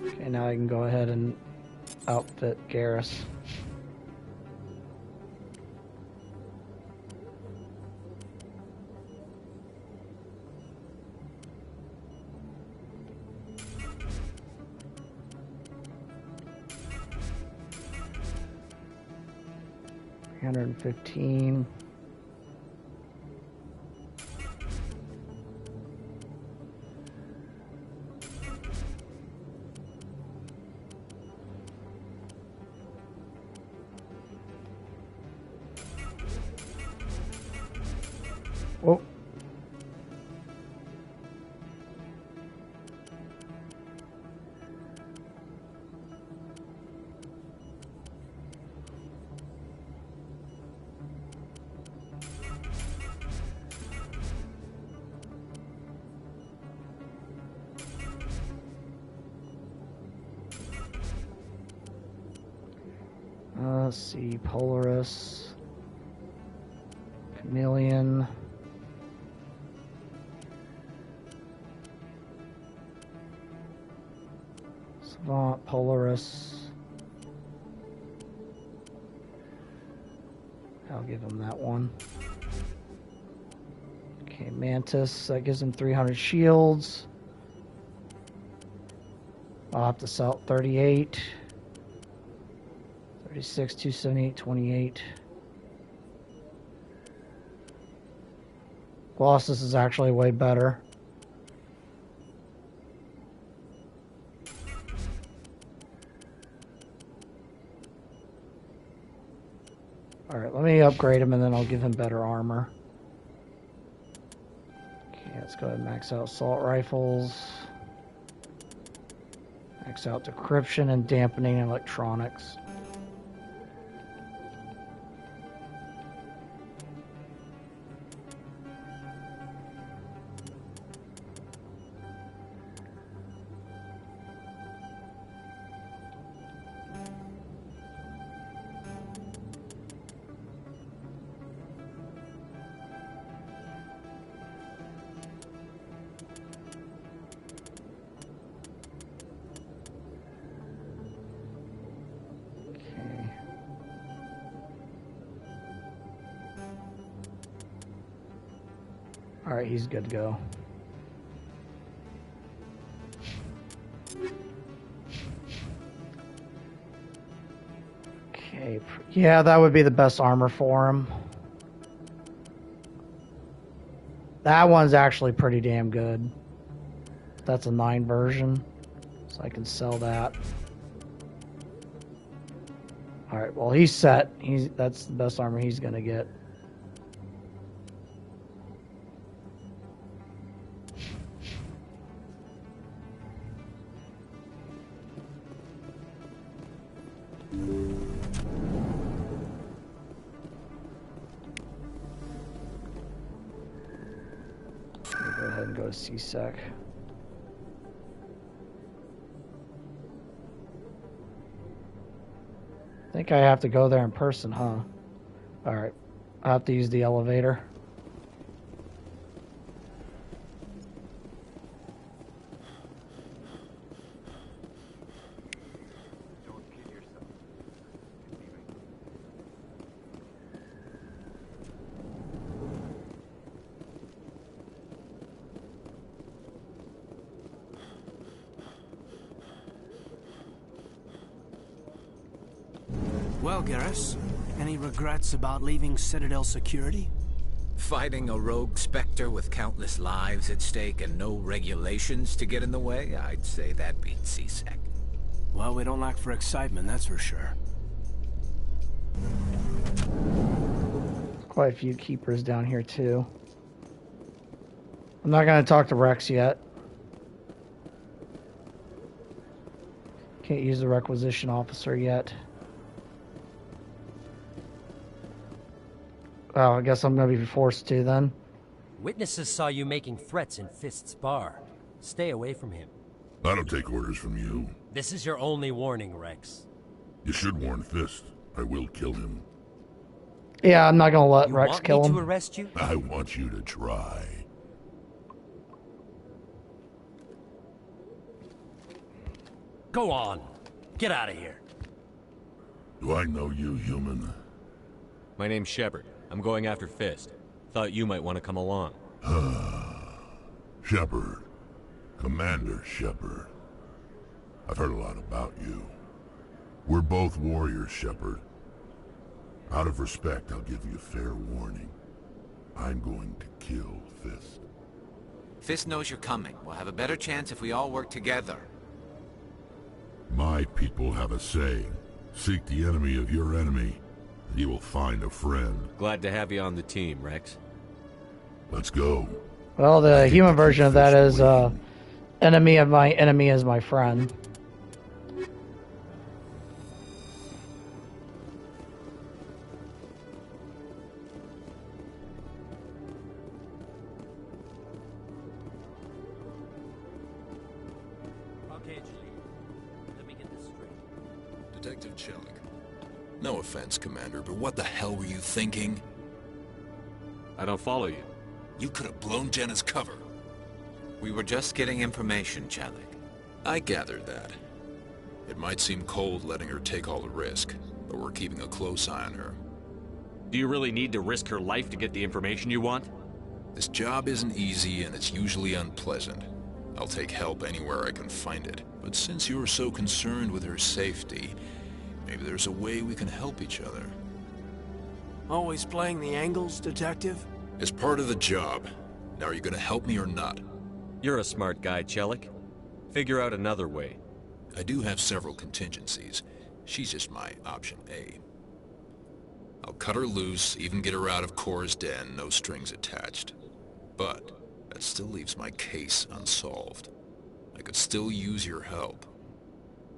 Okay, now I can go ahead and outfit Garrus. $315. Whoa. Let's see, Polaris, Chameleon. Savant, Polaris. I'll give him that one. Okay, Mantis, that gives him 300 shields. I'll have to sell 38. 36, 278, 28. Colossus is actually way better. Alright, let me upgrade him and then I'll give him better armor. Okay, let's go ahead and max out assault rifles. Max out decryption and dampening electronics. Alright, he's good to go. Okay, yeah, that would be the best armor for him. That one's actually pretty damn good. That's a 9 version, so I can sell that. Alright, well he's set. That's the best armor he's gonna get. Go ahead and go to C-Sec. I think I have to go there in person, huh? Alright. I have to use the elevator. Well, Garrus, any regrets about leaving Citadel security? Fighting a rogue Spectre with countless lives at stake and no regulations to get in the way? I'd say that beats CSEC. Well, we don't lack for excitement, that's for sure. Quite a few keepers down here, too. I'm not going to talk to Rex yet. Can't use the requisition officer yet. Oh, I guess I'm going to be forced to then. Witnesses saw you making threats in Fist's bar. Stay away from him. I don't take orders from you. This is your only warning, Rex. You should warn Fist. I will kill him. Yeah, I'm not going to let Rex kill him. Want me to arrest you? I want you to try. Go on. Get out of here. Do I know you, human? My name's Shepard. I'm going after Fist. Thought you might want to come along. Shepard. Commander Shepard. I've heard a lot about you. We're both warriors, Shepard. Out of respect, I'll give you a fair warning. I'm going to kill Fist. Fist knows you're coming. We'll have a better chance if we all work together. My people have a saying. Seek the enemy of your enemy, and you will find a friend. Glad to have you on the team, Rex. Let's go. Well, the human version of that is, enemy of my enemy is my friend. Detective Chelik. No offense, Commander, but what the hell were you thinking? I don't follow you. You could have blown Jenna's cover. We were just getting information, Chelik. I gathered that. It might seem cold letting her take all the risk, but we're keeping a close eye on her. Do you really need to risk her life to get the information you want? This job isn't easy and it's usually unpleasant. I'll take help anywhere I can find it. But since you're so concerned with her safety, maybe there's a way we can help each other. Always playing the angles, Detective? It's part of the job. Now are you gonna help me or not? You're a smart guy, Chelik. Figure out another way. I do have several contingencies. She's just my option A. I'll cut her loose, even get her out of Cora's den, no strings attached. But that still leaves my case unsolved. I could still use your help.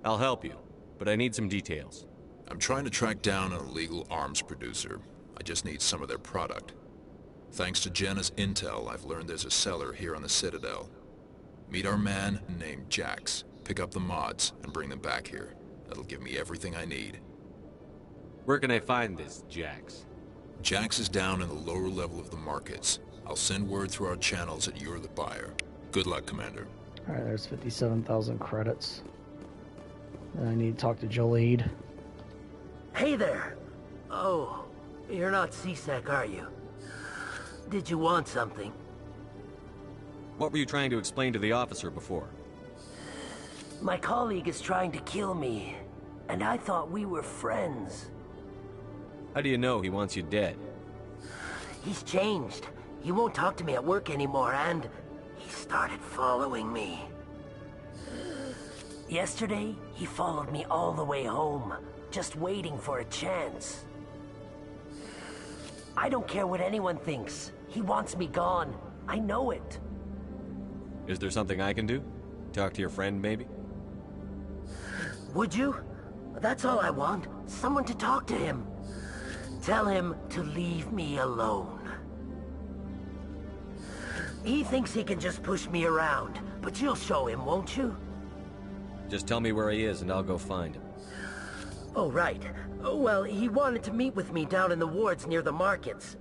I'll help you, but I need some details. I'm trying to track down an illegal arms producer. I just need some of their product. Thanks to Jenna's intel, I've learned there's a seller here on the Citadel. Meet our man named Jax. Pick up the mods and bring them back here. That'll give me everything I need. Where can I find this Jax? Jax is down in the lower level of the markets. I'll send word through our channels that you're the buyer. Good luck, Commander. Alright, there's 57,000 credits. And I need to talk to Jolene. Hey there! Oh, you're not CSEC, are you? Did you want something? What were you trying to explain to the officer before? My colleague is trying to kill me, and I thought we were friends. How do you know he wants you dead? He's changed. He won't talk to me at work anymore, and he started following me. Yesterday, he followed me all the way home, just waiting for a chance. I don't care what anyone thinks. He wants me gone. I know it. Is there something I can do? Talk to your friend, maybe? Would you? That's all I want. Someone to talk to him. Tell him to leave me alone. He thinks he can just push me around, but you'll show him, won't you? Just tell me where he is and I'll go find him. Oh, right. Well, he wanted to meet with me down in the wards near the markets.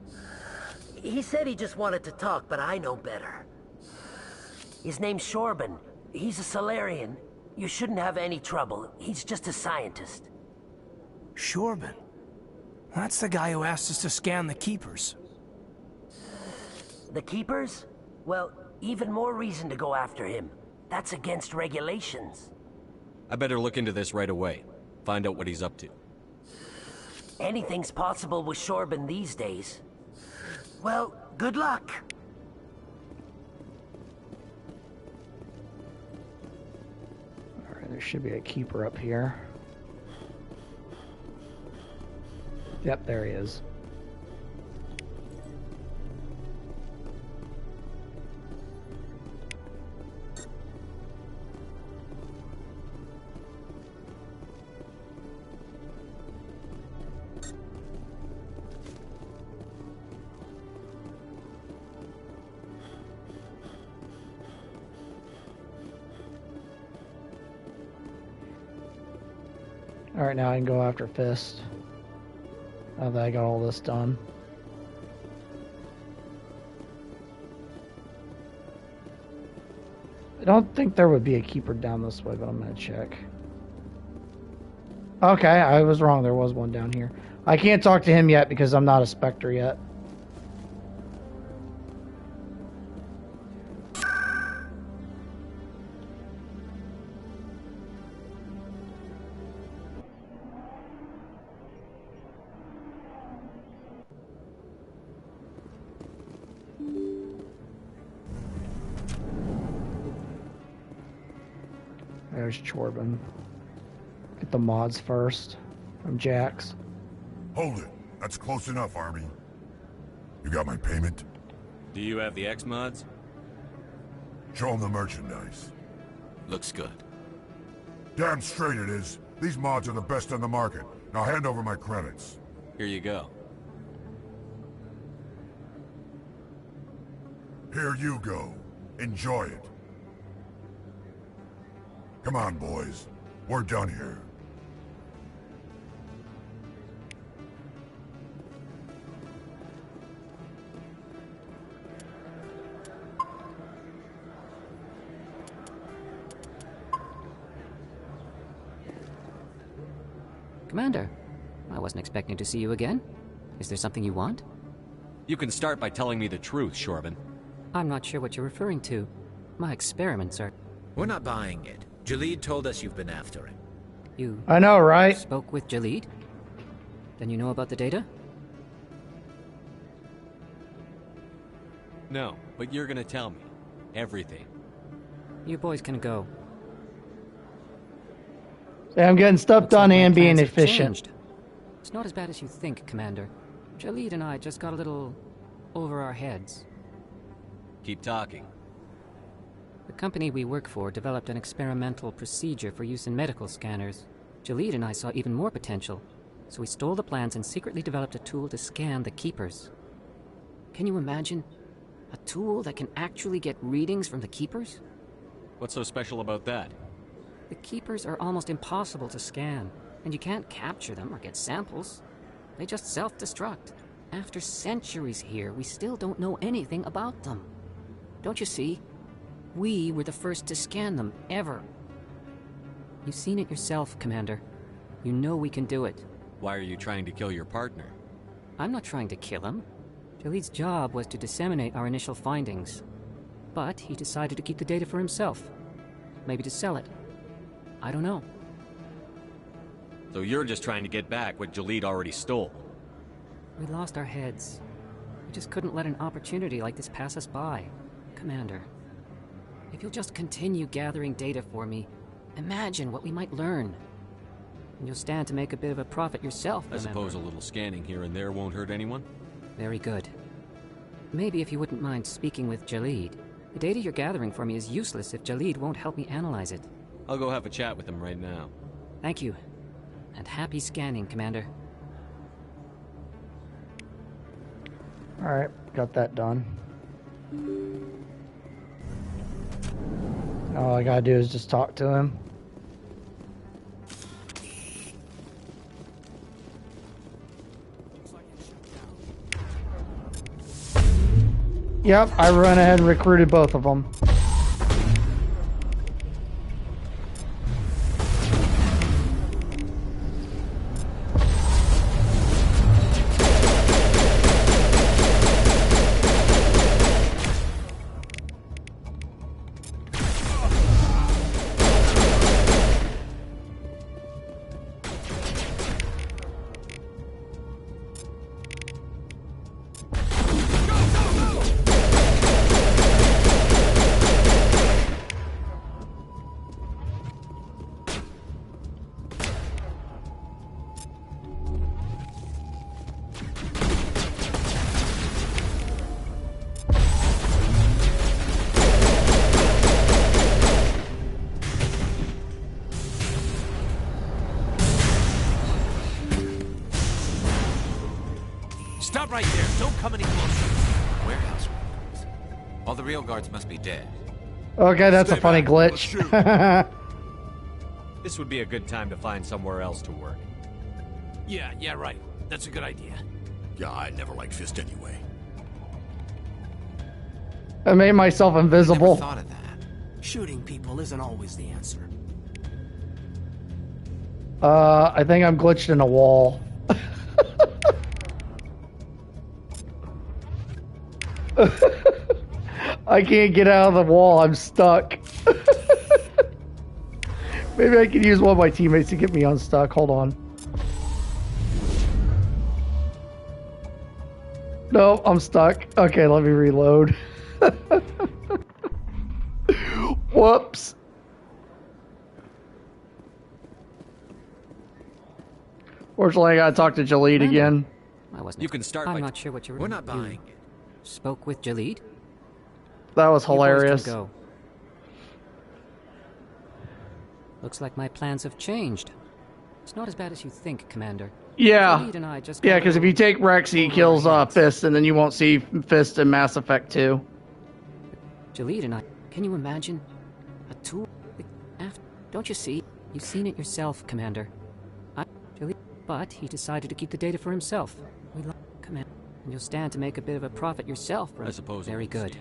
He said he just wanted to talk, but I know better. His name's Shorban. He's a Salarian. You shouldn't have any trouble. He's just a scientist. Shorban? That's the guy who asked us to scan the Keepers. The Keepers? Well, even more reason to go after him. That's against regulations. I better look into this right away. Find out what he's up to. Anything's possible with Shorban these days. Well, good luck. Alright, there should be a keeper up here. Yep, there he is. Alright, now I can go after Fist. Now that I got all this done. I don't think there would be a keeper down this way, but I'm gonna check. Okay, I was wrong. There was one down here. I can't talk to him yet because I'm not a Spectre yet. There's Chorban. Get the mods first from Jax. Hold it. That's close enough, Army. You got my payment? Do you have the X mods? Show them the merchandise. Looks good. Damn straight it is. These mods are the best on the market. Now hand over my credits. Here you go. Here you go. Enjoy it. Come on, boys. We're done here. Commander, I wasn't expecting to see you again. Is there something you want? You can start by telling me the truth, Shorban. I'm not sure what you're referring to. My experiments are... We're not buying it. Jalid told us you've been after him. You... I know, right? Spoke with Jalid? Then you know about the data? No, but you're gonna tell me. Everything. You boys can go. I'm getting stuff done Looks like and my being plans have efficient. changed. It's not as bad as you think, Commander. Jalid and I just got a little... over our heads. Keep talking. The company we work for developed an experimental procedure for use in medical scanners. Jalid and I saw even more potential, so we stole the plans and secretly developed a tool to scan the Keepers. Can you imagine? A tool that can actually get readings from the Keepers? What's so special about that? The Keepers are almost impossible to scan, and you can't capture them or get samples. They just self-destruct. After centuries here, we still don't know anything about them. Don't you see? We were the first to scan them, ever. You've seen it yourself, Commander. You know we can do it. Why are you trying to kill your partner? I'm not trying to kill him. Jalid's job was to disseminate our initial findings. But he decided to keep the data for himself. Maybe to sell it. I don't know. So you're just trying to get back what Jalid already stole? We lost our heads. We just couldn't let an opportunity like this pass us by. Commander, if you'll just continue gathering data for me, imagine what we might learn. And you'll stand to make a bit of a profit yourself, I suppose a little scanning here and there won't hurt anyone? Very good. Maybe if you wouldn't mind speaking with Jalid. The data you're gathering for me is useless if Jalid won't help me analyze it. I'll go have a chat with him right now. Thank you. And happy scanning, Commander. Alright, got that done. All I gotta do is just talk to him. Yep, I ran ahead and recruited both of them. Stop right there. Don't come any closer. Warehouse workers. All the real guards must be dead. Okay, that's a funny glitch. This would be a good time to find somewhere else to work. Yeah, right. That's a good idea. Yeah, I never liked Fist anyway. I made myself invisible. Never thought of that. Shooting people isn't always the answer. I think I'm glitched in a wall. I can't get out of the wall. I'm stuck. Maybe I can use one of my teammates to get me unstuck. Hold on. No, I'm stuck. Okay, let me reload. Whoops. Fortunately, I gotta talk to Jalid again. You can start. I'm not sure what you're. We're not buying it. Spoke with Jalid. That was hilarious. Go. Looks like my plans have changed. It's not as bad as you think, Commander. Yeah. Jalid and I just Yeah, because if you take Rex, he kills Fist, and then you won't see Fist in Mass Effect 2. Jalid and I. Can you imagine? A tool. Don't you see? You've seen it yourself, Commander. Jalid. But he decided to keep the data for himself. We love Commander. And you'll stand to make a bit of a profit yourself, right? I suppose. Very good.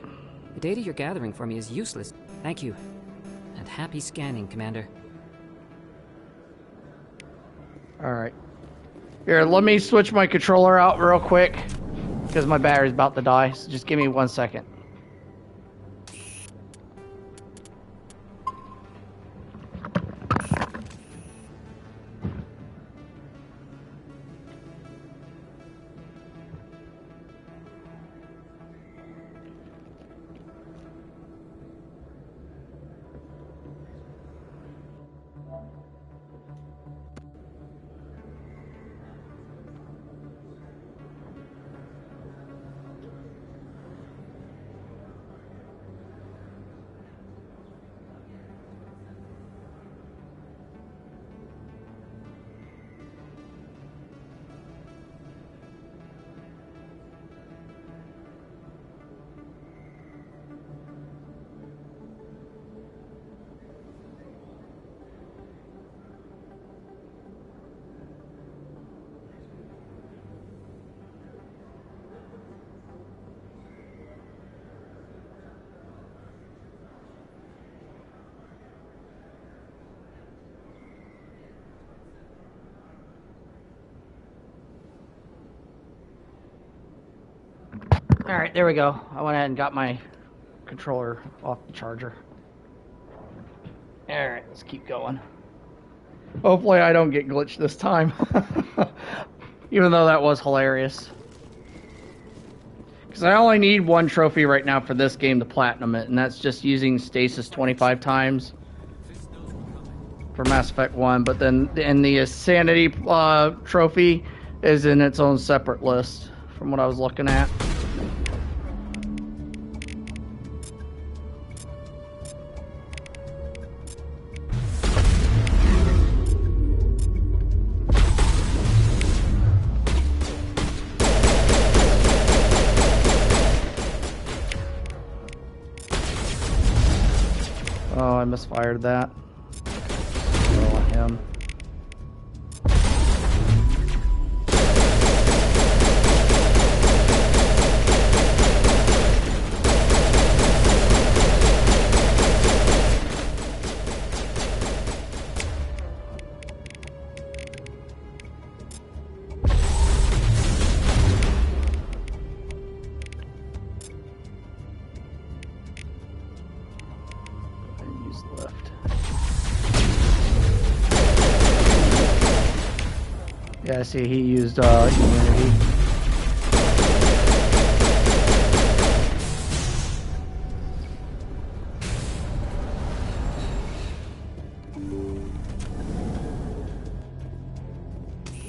The data you're gathering for me is useless. Thank you. And happy scanning, Commander. Alright. Here, let me switch my controller out real quick. Because my battery's about to die. So just give me 1 second. Alright, there we go. I went ahead and got my controller off the charger. Alright, let's keep going. Hopefully I don't get glitched this time. Even though that was hilarious. Because I only need one trophy right now for this game to platinum it, and that's just using stasis 25 times for Mass Effect 1. But then and the Sanity trophy is in its own separate list from what I was looking at. Oh, I misfired that. Oh, him. Yeah, I see he used immunity.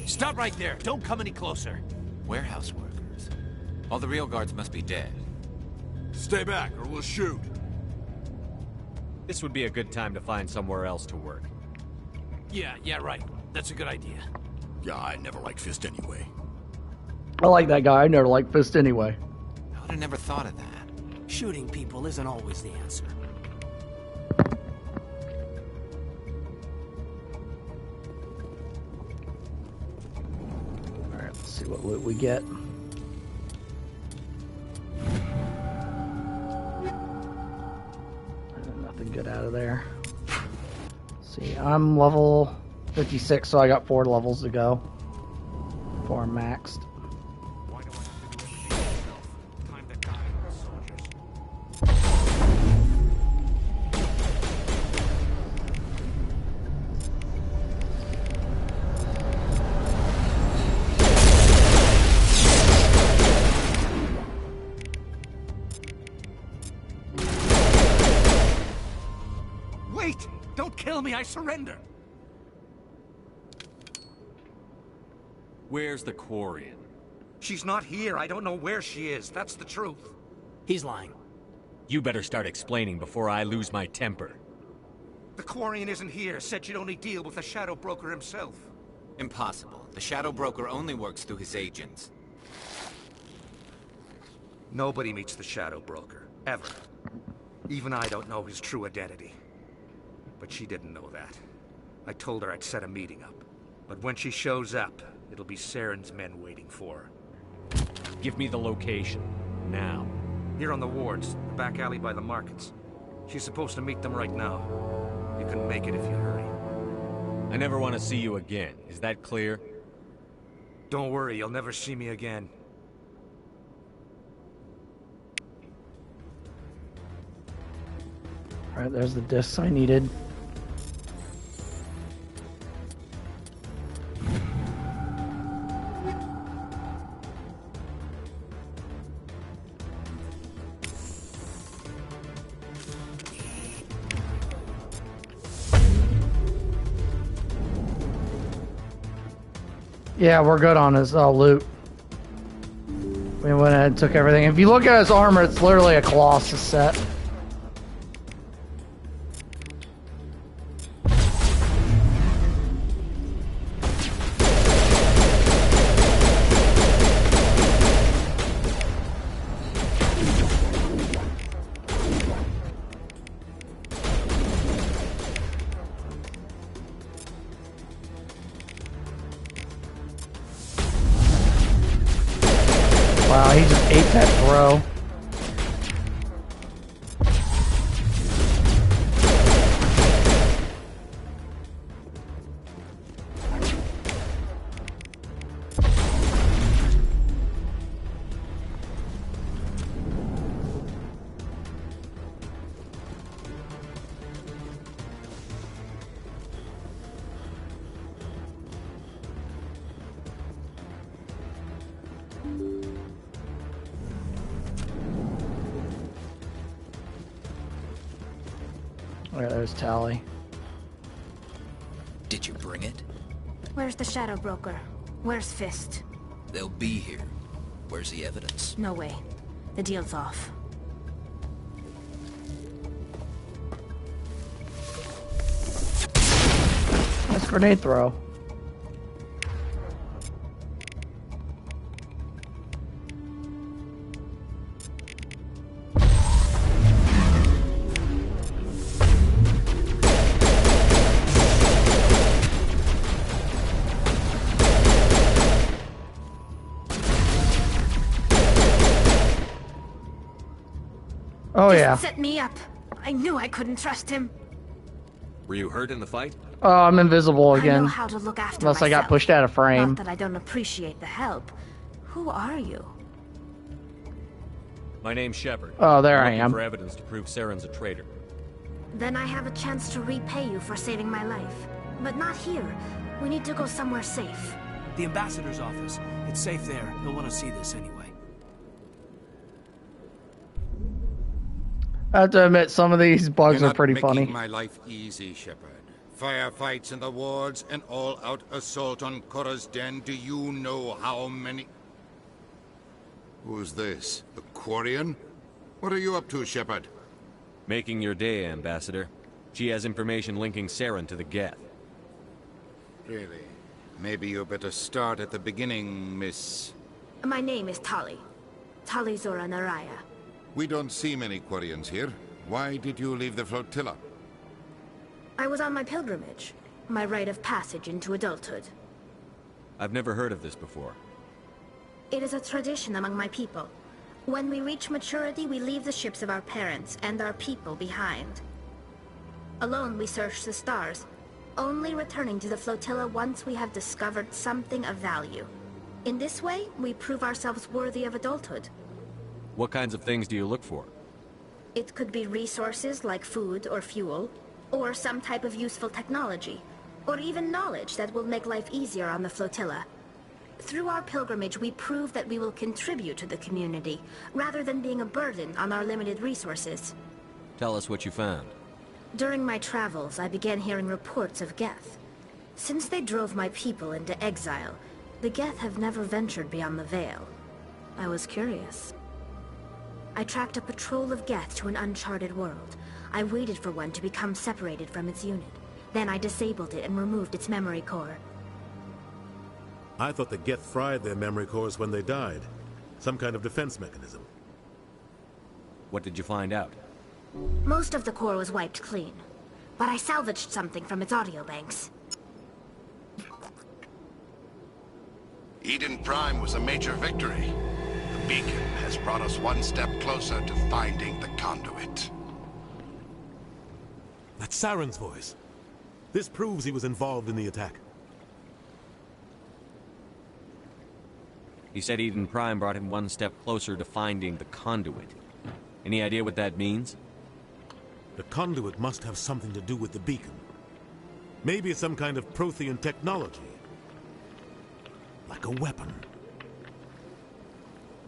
Stop right there. Don't come any closer. Warehouse workers. All the real guards must be dead. Stay back or we'll shoot. This would be a good time to find somewhere else to work. Yeah, right. That's a good idea. Yeah, I never liked Fist anyway. I like that guy. I never liked Fist anyway. I would have never thought of that. Shooting people isn't always the answer. Alright, let's see what loot we get. Nothing good out of there. See, I'm level 56, so I got 4 levels to go before I'm maxed. Wait! Don't kill me, I surrender! Where's the Quarian? She's not here. I don't know where she is. That's the truth. He's lying. You better start explaining before I lose my temper. The Quarian isn't here. Said she'd only deal with the Shadow Broker himself. Impossible. The Shadow Broker only works through his agents. Nobody meets the Shadow Broker. Ever. Even I don't know his true identity. But she didn't know that. I told her I'd set a meeting up. But when she shows up, it'll be Saren's men waiting for her. Give me the location. Now. Here on the wards, the back alley by the markets. She's supposed to meet them right now. You can make it if you hurry. I never want to see you again. Is that clear? Don't worry, you'll never see me again. Alright, there's the discs I needed. Yeah, we're good on his loot. We went ahead and took everything. If you look at his armor, it's literally a Colossus set. Wow, he just ate that throw. Alright, there's Tally. Did you bring it? Where's the Shadow Broker? Where's Fist? They'll be here. Where's the evidence? No way. The deal's off. Nice grenade throw. Oh yeah. Set me up. I knew I couldn't trust him. Were you hurt in the fight? Oh, I'm invisible again. I know how to look after Unless myself. I got pushed out of frame. Not that I don't appreciate the help. Who are you? My name's Shepard. Oh, there I'm I looking am. for evidence to prove Saren's a traitor. Then I have a chance to repay you for saving my life. But not here. We need to go somewhere safe. The ambassador's office. It's safe there. He'll want to see this anyway. I have to admit, some of these bugs You're are pretty not funny. making my life easy, Shepard. Firefights in the wards, an all-out assault on Korra's Den. Do you know how many... Who's this? The Quarian? What are you up to, Shepard? Making your day, Ambassador. She has information linking Saren to the Geth. Really? Maybe you better start at the beginning, Miss... My name is Tali. Tali Zora Naraya. We don't see many Quarians here. Why did you leave the flotilla? I was on my pilgrimage. My rite of passage into adulthood. I've never heard of this before. It is a tradition among my people. When we reach maturity, we leave the ships of our parents and our people behind. Alone, we search the stars, only returning to the flotilla once we have discovered something of value. In this way, we prove ourselves worthy of adulthood. What kinds of things do you look for? It could be resources like food or fuel, or some type of useful technology, or even knowledge that will make life easier on the flotilla. Through our pilgrimage, we prove that we will contribute to the community, rather than being a burden on our limited resources. Tell us what you found. During my travels, I began hearing reports of Geth. Since they drove my people into exile, the Geth have never ventured beyond the Veil. I was curious. I tracked a patrol of Geth to an uncharted world. I waited for one to become separated from its unit. Then I disabled it and removed its memory core. I thought the Geth fried their memory cores when they died. Some kind of defense mechanism. What did you find out? Most of the core was wiped clean, but I salvaged something from its audio banks. Eden Prime was a major victory. The beacon has brought us one step closer to finding the conduit. That's Saren's voice. This proves he was involved in the attack. He said Eden Prime brought him one step closer to finding the conduit. Any idea what that means? The conduit must have something to do with the beacon. Maybe it's some kind of Prothean technology. Like a weapon.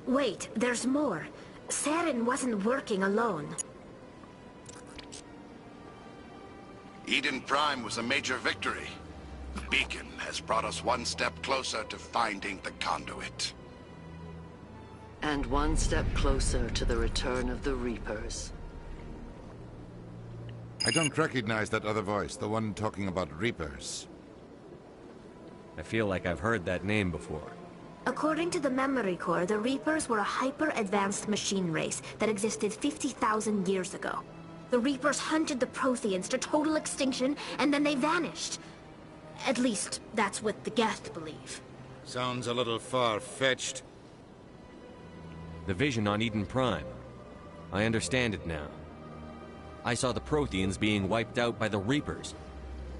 Wait, there's more. Saren wasn't working alone. Eden Prime was a major victory. The beacon has brought us one step closer to finding the conduit. And one step closer to the return of the Reapers. I don't recognize that other voice, the one talking about Reapers. I feel like I've heard that name before. According to the memory core, the Reapers were a hyper-advanced machine race that existed 50,000 years ago. The Reapers hunted the Protheans to total extinction, and then they vanished. At least, that's what the Geth believe. Sounds a little far-fetched. The vision on Eden Prime. I understand it now. I saw the Protheans being wiped out by the Reapers.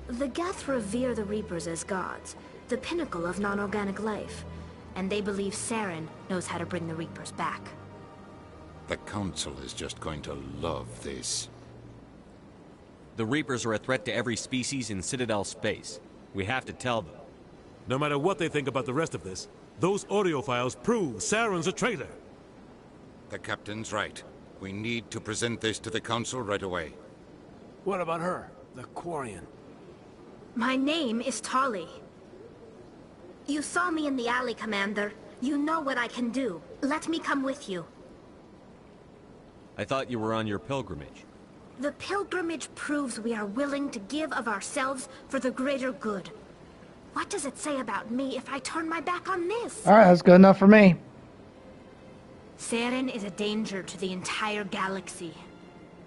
The Geth revere the Reapers as gods, the pinnacle of non-organic life. And they believe Saren knows how to bring the Reapers back. The Council is just going to love this. The Reapers are a threat to every species in Citadel space. We have to tell them. No matter what they think about the rest of this, those audio files prove Saren's a traitor. The Captain's right. We need to present this to the Council right away. What about her, the Quarian? My name is Tali. You saw me in the alley, Commander. You know what I can do. Let me come with you. I thought you were on your pilgrimage. The pilgrimage proves we are willing to give of ourselves for the greater good. What does it say about me if I turn my back on this? Alright, that's good enough for me. Saren is a danger to the entire galaxy.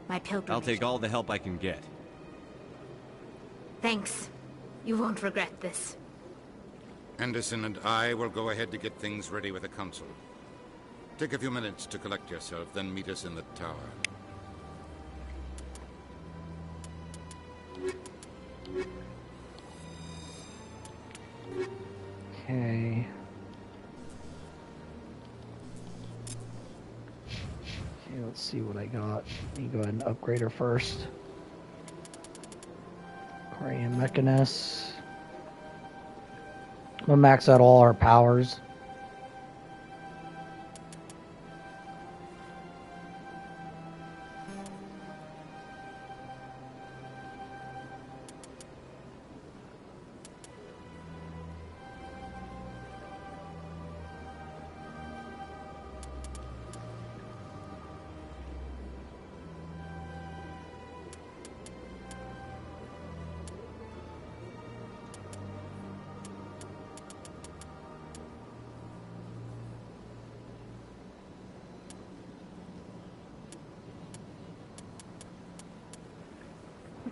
My pilgrimage... I'll take all the help I can get. Thanks. You won't regret this. Anderson and I will go ahead to get things ready with the Council. Take a few minutes to collect yourself, then meet us in the tower. Okay. Okay, let's see what I got. Let me go ahead and upgrade her first. Quarian Mechanist. I'm gonna max out all our powers.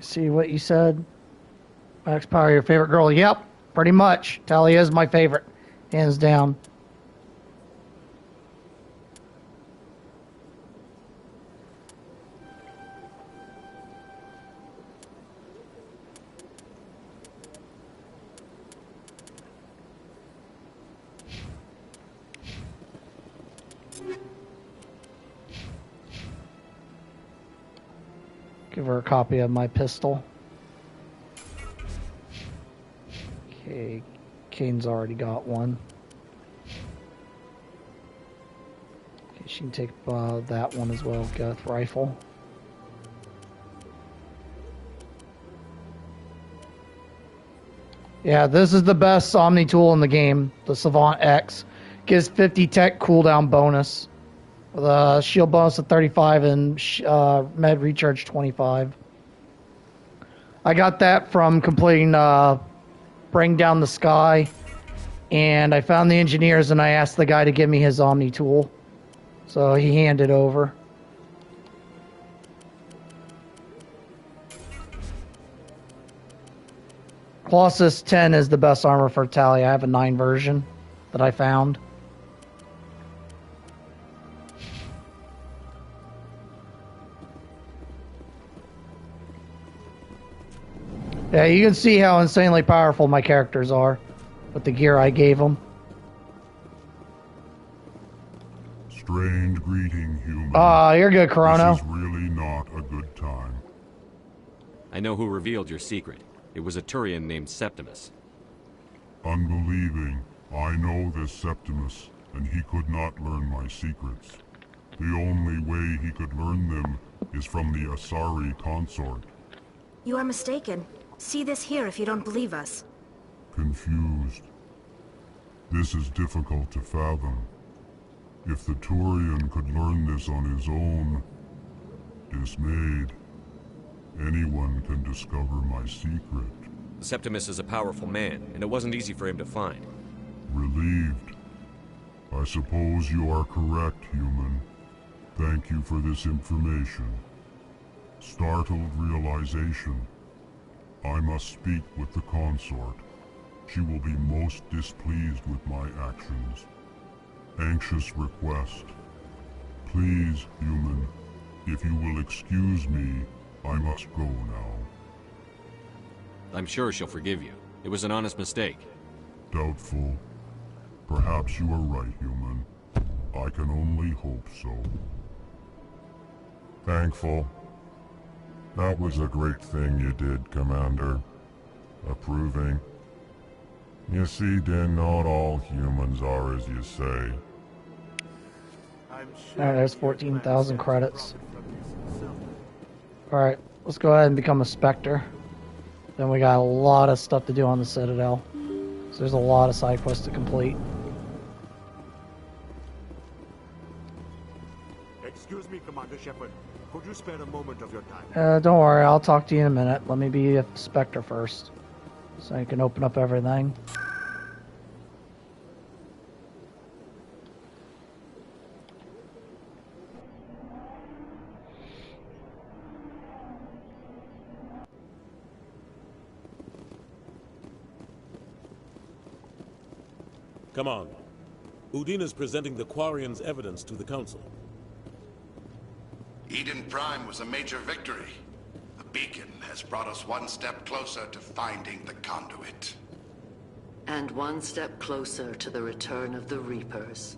See what you said. Max Power, your favorite girl? Yep, pretty much. Talia is my favorite, hands down. Give her a copy of my pistol. Okay, Kane's already got one. Okay, she can take that one as well, Geth rifle. Yeah, this is the best Omni tool in the game, the Savant X. Gives 50 tech cooldown bonus. With a shield bonus of 35 and med recharge 25. I got that from completing Bring Down the Sky. And I found the engineers and I asked the guy to give me his Omni tool. So he handed over. Colossus 10 is the best armor for Talia. I have a 9 version that I found. Yeah, you can see how insanely powerful my characters are with the gear I gave them. Strange greeting, human. You're good, Chrono. This is really not a good time. I know who revealed your secret. It was a Turian named Septimus. Unbelieving. I know this Septimus, and he could not learn my secrets. The only way he could learn them is from the Asari consort. You are mistaken. See this here if you don't believe us. Confused. This is difficult to fathom. If the Turian could learn this on his own, dismayed, anyone can discover my secret. Septimus is a powerful man, and it wasn't easy for him to find. Relieved. I suppose you are correct, human. Thank you for this information. Startled realization. I must speak with the consort. She will be most displeased with my actions. Anxious request. Please, human, if you will excuse me, I must go now. I'm sure she'll forgive you. It was an honest mistake. Doubtful. Perhaps you are right, human. I can only hope so. Thankful. That was a great thing you did, Commander. Approving. You see, Din, not all humans are as you say. Alright, there's 14,000 credits. Alright, let's go ahead and become a Spectre. Then we got a lot of stuff to do on the Citadel. So there's a lot of side quests to complete. Excuse me, Commander Shepard. Could you spare a moment of your time? Don't worry, I'll talk to you in a minute. Let me be a Spectre first. So I can open up everything. Come on. Udine is presenting the Quarians' evidence to the Council. Eden Prime was a major victory. A beacon has brought us one step closer to finding the conduit. And one step closer to the return of the Reapers.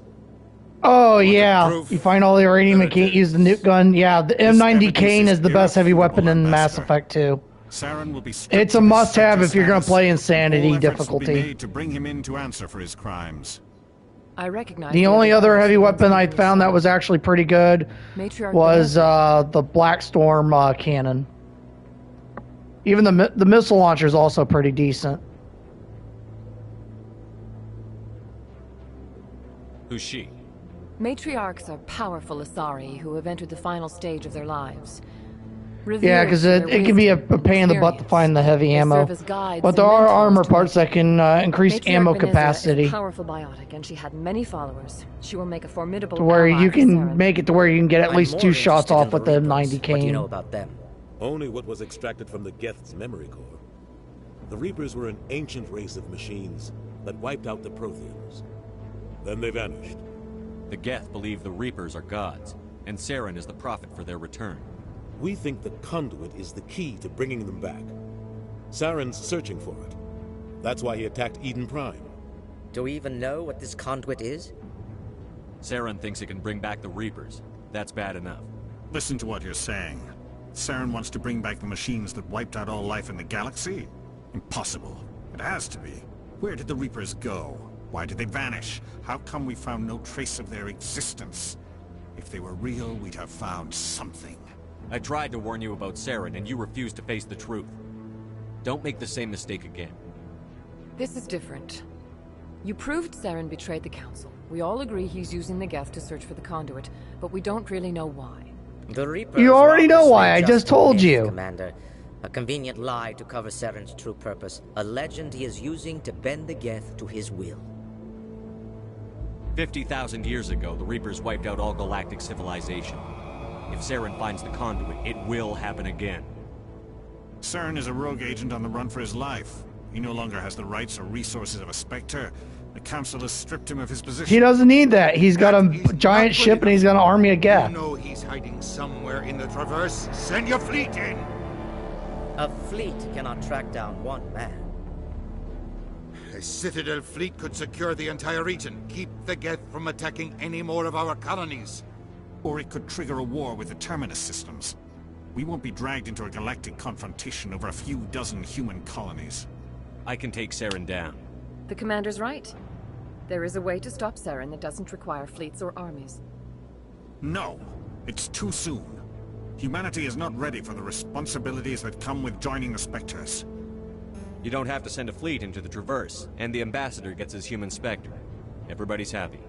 Oh yeah, you find all the uranium and can't use the nuke gun. Yeah, the M90 Kane is the best heavy weapon in Mass Effect 2. Saren will be it's a must-have if you're going to play Insanity All difficulty. will be made to bring him in to answer for his crimes. I recognize The only other heavy weapon I found that was actually pretty good Matriarch was the Black Storm cannon. Even the missile launcher is also pretty decent. Who's she? Matriarchs are powerful Asari who have entered the final stage of their lives. Yeah, because it can be a pain in the butt to find the heavy ammo. But there are armor parts that can increase ammo capacity. Is a powerful biotic, and she had many followers. She will make a formidable To where ally you for can Saren. make it to where you can get at least 2 shots off with the M90 What do you Kane. know about them? Only what was extracted from the Geth's memory core. The Reapers were an ancient race of machines that wiped out the Protheans. Then they vanished. The Geth believe the Reapers are gods, and Saren is the prophet for their return. We think the conduit is the key to bringing them back. Saren's searching for it. That's why he attacked Eden Prime. Do we even know what this conduit is? Saren thinks it can bring back the Reapers. That's bad enough. Listen to what you're saying. Saren wants to bring back the machines that wiped out all life in the galaxy? Impossible. It has to be. Where did the Reapers go? Why did they vanish? How come we found no trace of their existence? If they were real, we'd have found something. I tried to warn you about Saren, and you refused to face the truth. Don't make the same mistake again. This is different. You proved Saren betrayed the Council. We all agree he's using the Geth to search for the conduit, but we don't really know why. The Reapers You already know obviously why, I just told myths, you. Commander. A convenient lie to cover Saren's true purpose. A legend he is using to bend the Geth to his will. 50,000 years ago, the Reapers wiped out all galactic civilization. If Saren finds the conduit, it will happen again. Saren is a rogue agent on the run for his life. He no longer has the rights or resources of a Spectre. The Council has stripped him of his position. He doesn't need that. He's got a giant ship and he's got an army of Geth. You know he's hiding somewhere in the Traverse. Send your fleet in! A fleet cannot track down one man. A Citadel fleet could secure the entire region, keep the Geth from attacking any more of our colonies. Or it could trigger a war with the Terminus systems. We won't be dragged into a galactic confrontation over a few dozen human colonies. I can take Saren down. The Commander's right. There is a way to stop Saren that doesn't require fleets or armies. No, it's too soon. Humanity is not ready for the responsibilities that come with joining the Spectres. You don't have to send a fleet into the Traverse, and the Ambassador gets his human Spectre. Everybody's happy.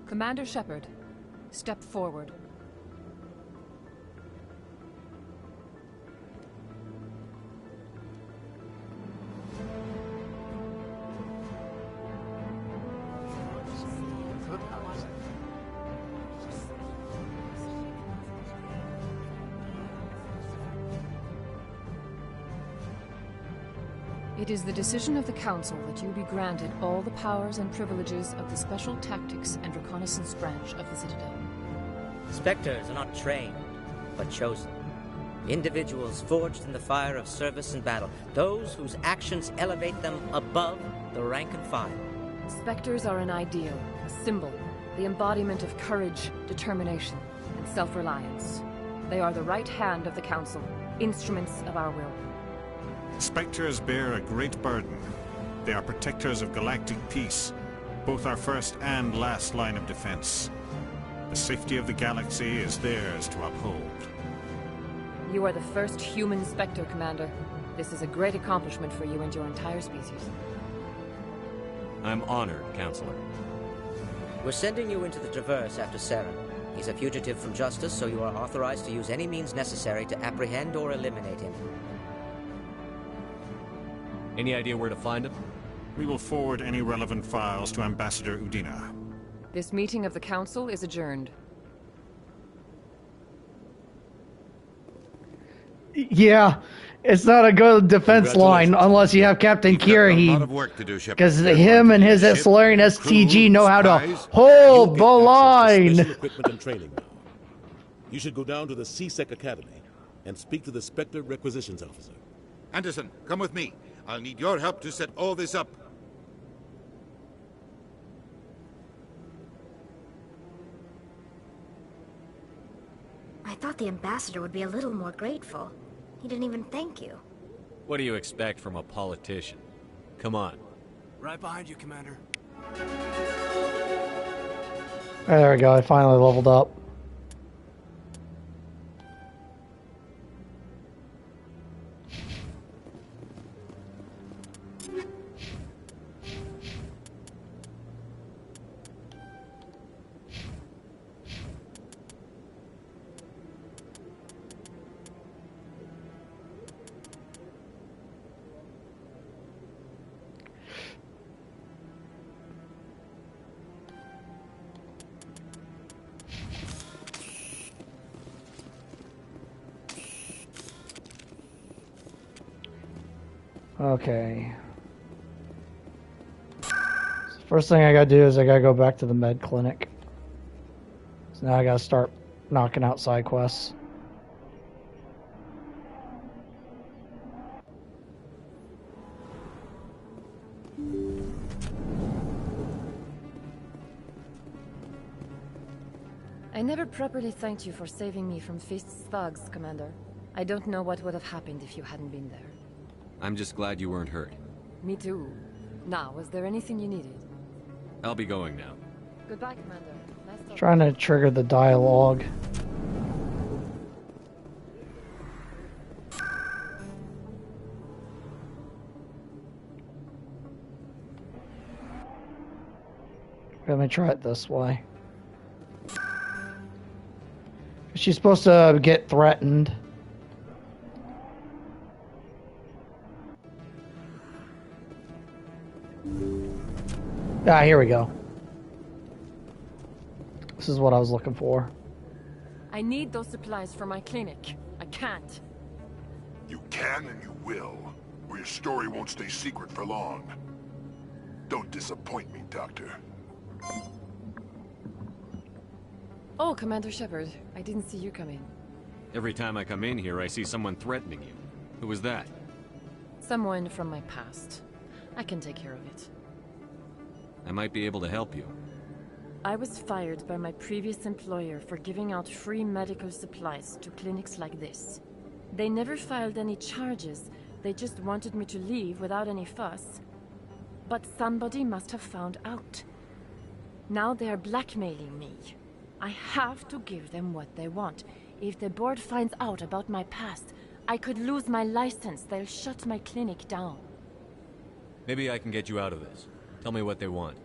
Commander Shepard, step forward. It is the decision of the Council that you be granted all the powers and privileges of the Special Tactics and Reconnaissance Branch of the Citadel. Spectres are not trained, but chosen. Individuals forged in the fire of service and battle. Those whose actions elevate them above the rank and file. Spectres are an ideal, a symbol, the embodiment of courage, determination, and self-reliance. They are the right hand of the Council, instruments of our will. Spectres bear a great burden. They are protectors of galactic peace, both our first and last line of defense. The safety of the galaxy is theirs to uphold. You are the first human Spectre, Commander. This is a great accomplishment for you and your entire species. I'm honored, Counselor. We're sending you into the Traverse after Saren. He's a fugitive from justice, so you are authorized to use any means necessary to apprehend or eliminate him. Any idea where to find him? We will forward any relevant files to Ambassador Udina. This meeting of the Council is adjourned. Yeah, it's not a good defense line unless you have Captain Kira. Because him and his Solarian STG know how to hold the line. Special equipment and training now. You should go down to the C-Sec Academy and speak to the Spectre Requisitions Officer. Anderson, come with me. I'll need your help to set all this up. I thought the Ambassador would be a little more grateful. He didn't even thank you. What do you expect from a politician? Come on. Right behind you, Commander. There we go, I finally leveled up. Okay. First thing I gotta do is I gotta go back to the med clinic. So now I gotta start knocking out side quests. I never properly thanked you for saving me from Fist's thugs, Commander. I don't know what would have happened if you hadn't been there. I'm just glad you weren't hurt. Me too. Now, was there anything you needed? I'll be going now. Goodbye, Commander. Nice talking. Trying to trigger the dialogue. Let me try it this way. She's supposed to get threatened. Ah, here we go. This is what I was looking for. I need those supplies for my clinic. I can't. You can and you will, or your story won't stay secret for long. Don't disappoint me, Doctor. Oh, Commander Shepard. I didn't see you come in. Every time I come in here, I see someone threatening you. Who was that? Someone from my past. I can take care of it. I might be able to help you. I was fired by my previous employer for giving out free medical supplies to clinics like this. They never filed any charges. They just wanted me to leave without any fuss. But somebody must have found out. Now they are blackmailing me. I have to give them what they want. If the board finds out about my past, I could lose my license. They'll shut my clinic down. Maybe I can get you out of this. Tell me what they want.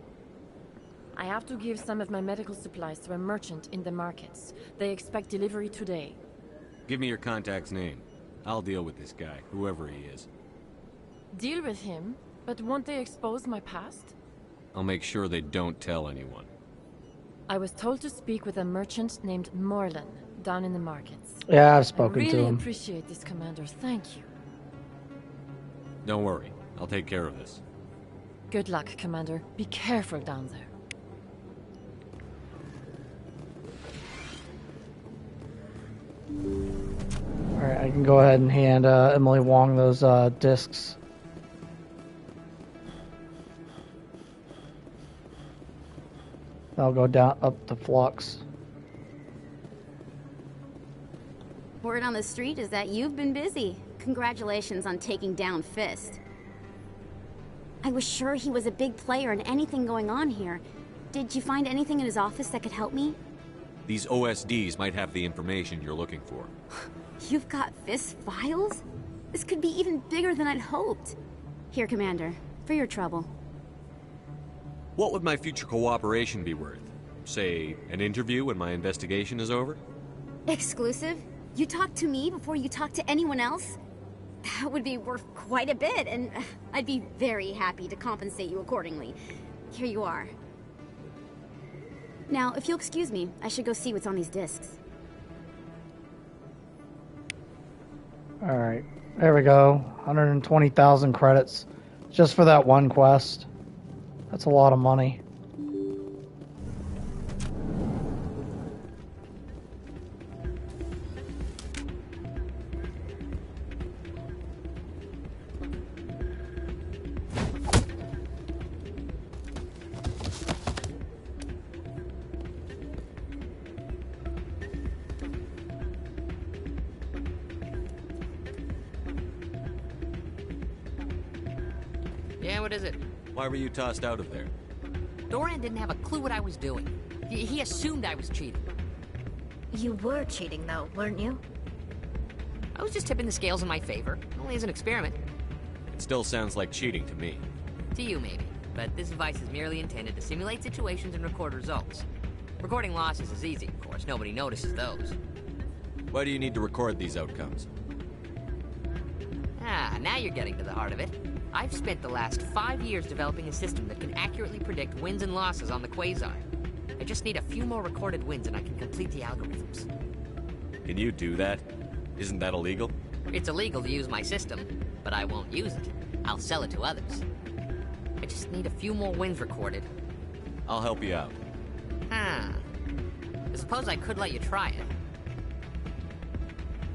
I have to give some of my medical supplies to a merchant in the markets. They expect delivery today. Give me your contact's name. I'll deal with this guy, whoever he is. Deal with him? But won't they expose my past? I'll make sure they don't tell anyone. I was told to speak with a merchant named Morlan, down in the markets. Yeah, I've spoken to I really him. appreciate this, Commander. Thank you. Don't worry. I'll take care of this. Good luck, Commander. Be careful down there. Alright, I can go ahead and hand Emily Wong those discs. I'll go down up to Flux. Word on the street is that you've been busy. Congratulations on taking down Fist. I was sure he was a big player in anything going on here. Did you find anything in his office that could help me? These OSDs might have the information you're looking for. You've got Fist files? This could be even bigger than I'd hoped. Here, Commander, for your trouble. What would my future cooperation be worth? Say, an interview when my investigation is over? Exclusive? You talk to me before you talk to anyone else? That would be worth quite a bit, and I'd be very happy to compensate you accordingly. Here you are. Now, if you'll excuse me, I should go see what's on these discs. Alright, there we go. 120,000 credits just for that one quest. That's a lot of money. Yeah, what is it? Why were you tossed out of there? Doran didn't have a clue what I was doing. He assumed I was cheating. You were cheating, though, weren't you? I was just tipping the scales in my favor, only as an experiment. It still sounds like cheating to me. To you, maybe. But this device is merely intended to simulate situations and record results. Recording losses is easy, of course. Nobody notices those. Why do you need to record these outcomes? Ah, now you're getting to the heart of it. I've spent the last 5 years developing a system that can accurately predict wins and losses on the Quasar. I just need a few more recorded wins and I can complete the algorithms. Can you do that? Isn't that illegal? It's illegal to use my system, but I won't use it. I'll sell it to others. I just need a few more wins recorded. I'll help you out. I suppose I could let you try it.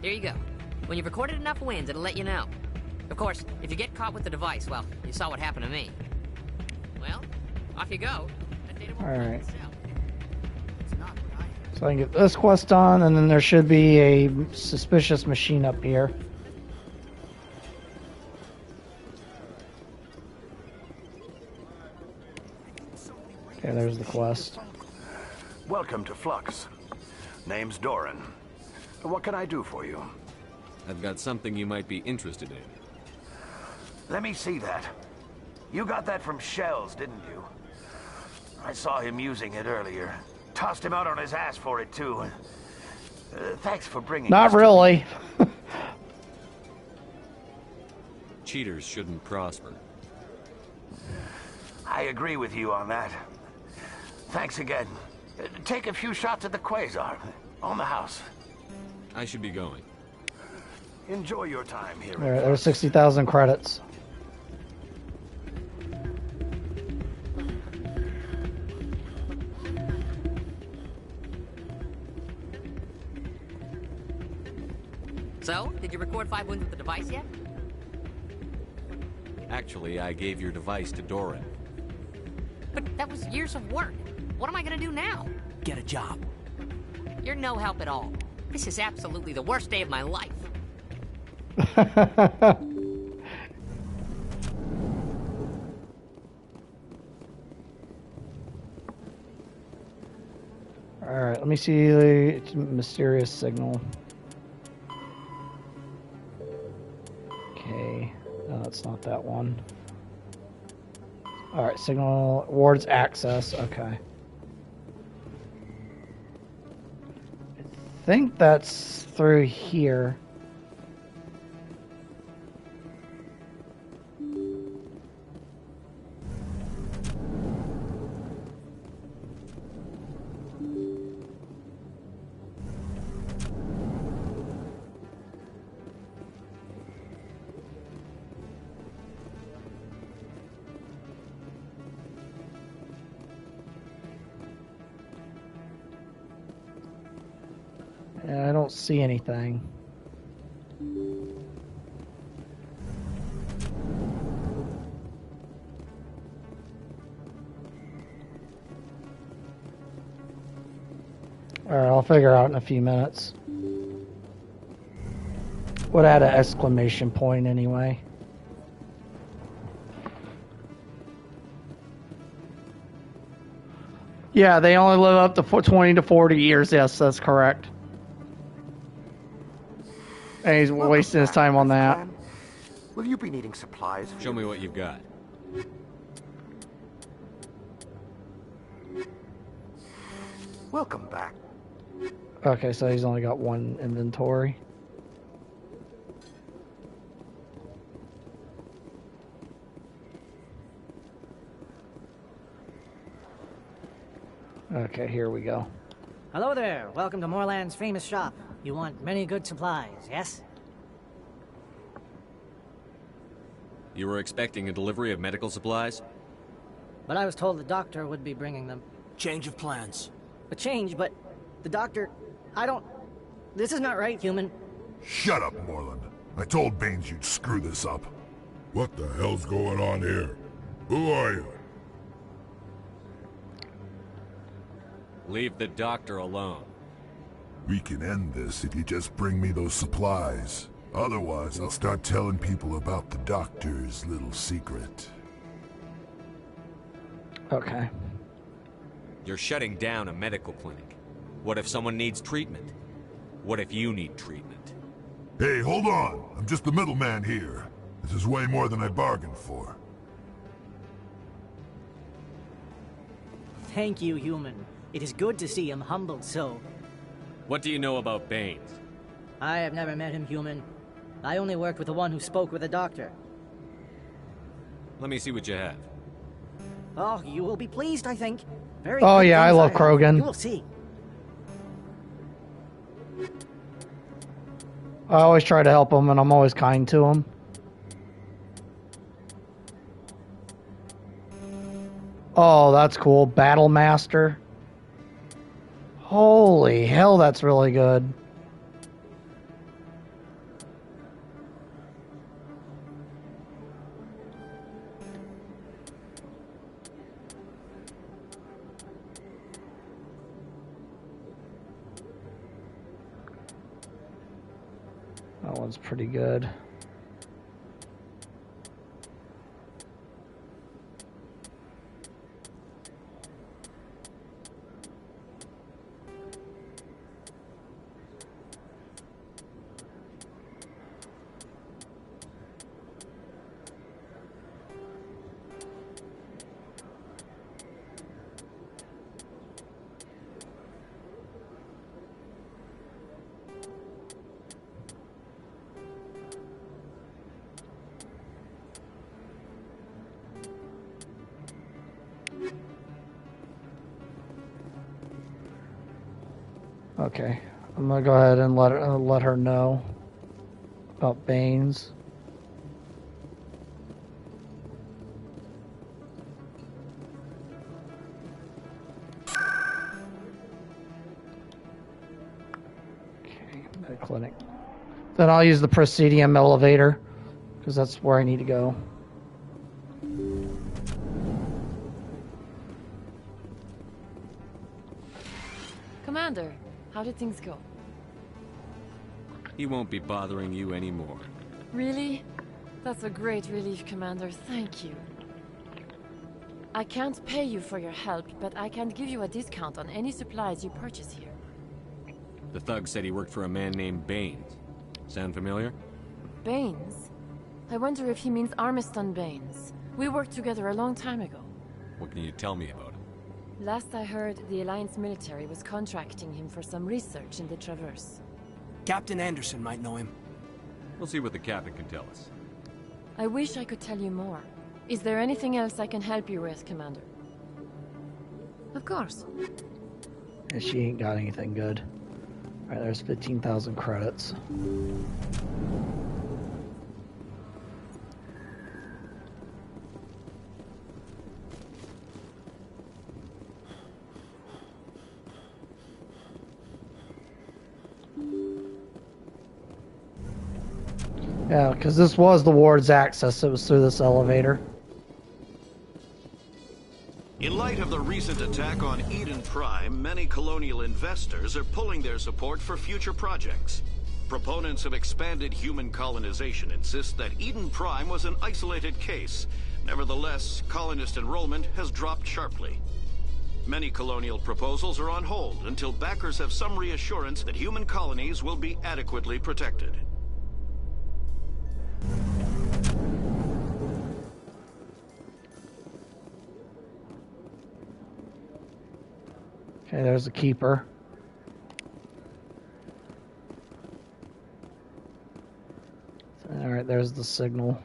Here you go. When you've recorded enough wins, it'll let you know. Of course, if you get caught with the device, well, you saw what happened to me. Well, off you go. Alright. So I can get this quest done, and then there should be a suspicious machine up here. Okay, there's the quest. Welcome to Flux. Name's Doran. What can I do for you? I've got something you might be interested in. Let me see that. You got that from Shells, didn't you? I saw him using it earlier. Tossed him out on his ass for it, too. Thanks for bringing Not really. Cheaters shouldn't prosper. I agree with you on that. Thanks again. Take a few shots at the Quasar. On the house. I should be going. Enjoy your time here. Alright, there's 60,000 credits. So, did you record 5 wins with the device yet? Actually, I gave your device to Doran. But that was years of work. What am I gonna do now? Get a job. You're no help at all. This is absolutely the worst day of my life. Alright, let me see the mysterious signal. Okay, no, it's not that one. Alright, signal wards access, okay. I think that's through here. I don't see anything. Alright, I'll figure out in a few minutes. Would add an exclamation point anyway. Yeah, they only live up to 20 to 40 years. Yes, that's correct. And he's wasting his time on that. Will you be needing supplies? Show me what you've got. Welcome back. Okay, so he's only got one inventory. Okay, here we go. Hello there. Welcome to Moorland's famous shop. You want many good supplies, yes? You were expecting a delivery of medical supplies? But I was told the doctor would be bringing them. Change of plans. A change, but the doctor... I don't... This is not right, human. Shut up, Moorland. I told Baines you'd screw this up. What the hell's going on here? Who are you? Leave the doctor alone. We can end this if you just bring me those supplies. Otherwise, I'll start telling people about the doctor's little secret. Okay. You're shutting down a medical clinic. What if someone needs treatment? What if you need treatment? Hey, hold on! I'm just the middleman here. This is way more than I bargained for. Thank you, human. It is good to see him humbled so. What do you know about Baines? I have never met him, human. I only worked with the one who spoke with the doctor. Let me see what you have. Oh, you will be pleased, I think. Very oh good yeah, I things love have. Krogan. You will see. I always try to help him, and I'm always kind to him. Oh, that's cool. Battle Master. Holy hell, that's really good. That one's pretty good. Okay, I'm gonna go ahead and let her know about Baines. Okay, clinic. Then I'll use the Presidium elevator because that's where I need to go. Commander, how did things go? He won't be bothering you anymore. Really? That's a great relief, Commander. Thank you. I can't pay you for your help, but I can give you a discount on any supplies you purchase here. The thug said he worked for a man named Baines. Sound familiar? Baines? I wonder if he means Armiston Baines. We worked together a long time ago. What can you tell me about him? Last I heard, the Alliance military was contracting him for some research in the Traverse. Captain Anderson might know him. We'll see what the captain can tell us. I wish I could tell you more. Is there anything else I can help you with, Commander? Of course. And she ain't got anything good. Alright, there's 15,000 credits. Yeah, because this was the ward's access. It was through this elevator. In light of the recent attack on Eden Prime, many colonial investors are pulling their support for future projects. Proponents of expanded human colonization insist that Eden Prime was an isolated case. Nevertheless, colonist enrollment has dropped sharply. Many colonial proposals are on hold until backers have some reassurance that human colonies will be adequately protected. Okay, there's the keeper. Alright, there's the signal.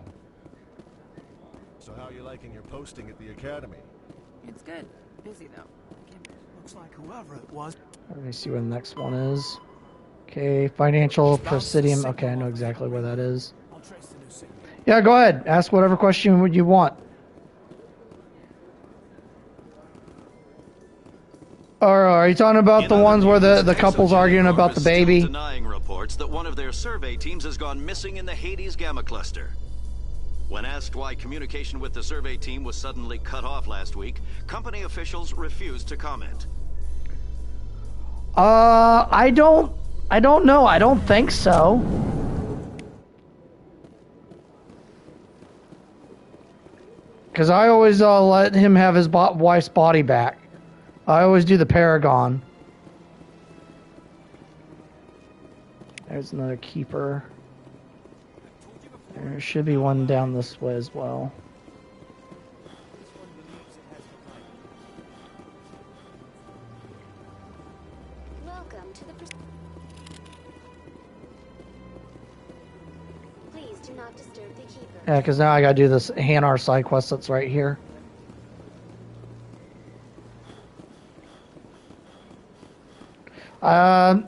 So how are you liking your posting at the academy? It's good. Busy though. Looks like whoever it was. Let me see where the next one is. Okay, financial Presidium. Okay, I know exactly where that is. Yeah, go ahead. Ask whatever question you want. Or are you talking about the ones where the couple's arguing about the baby? Denying reports that one of their survey teams has gone missing in the Hades Gamma Cluster. When asked why communication with the survey team was suddenly cut off last week, company officials refused to comment. I don't know. I don't think so. Because I always let him have his wife's body back. I always do the Paragon. There's another keeper. There should be one down this way as well. Welcome to the... Please do not disturb the keeper. Yeah, because now I gotta do this Hanar side quest that's right here.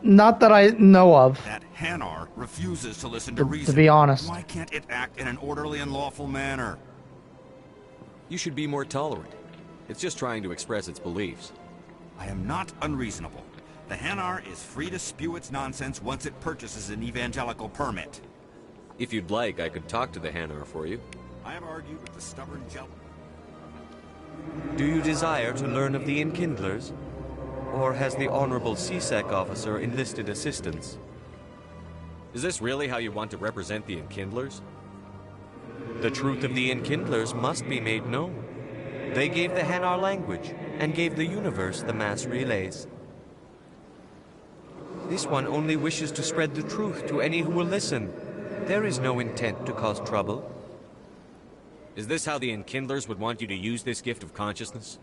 Not that I know of. That Hanar refuses to listen to reason. To be honest. Why can't it act in an orderly and lawful manner? You should be more tolerant. It's just trying to express its beliefs. I am not unreasonable. The Hanar is free to spew its nonsense once it purchases an evangelical permit. If you'd like, I could talk to the Hanar for you. I have argued with the stubborn gel. Do you desire to learn of the Enkindlers? Or has the Honorable CSEC officer enlisted assistance? Is this really how you want to represent the Enkindlers? The truth of the Enkindlers must be made known. They gave the Hanar language, and gave the universe the mass relays. This one only wishes to spread the truth to any who will listen. There is no intent to cause trouble. Is this how the Enkindlers would want you to use this gift of consciousness?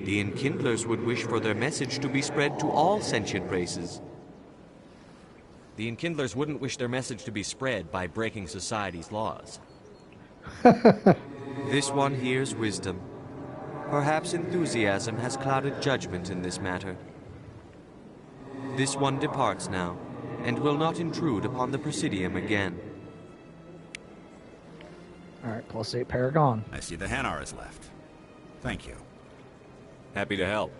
The Enkindlers would wish for their message to be spread to all sentient races. The Enkindlers wouldn't wish their message to be spread by breaking society's laws. This one hears wisdom. Perhaps enthusiasm has clouded judgment in this matter. This one departs now, and will not intrude upon the Presidium again. Alright, +8 Paragon. I see the Hanar is left. Thank you. Happy to help.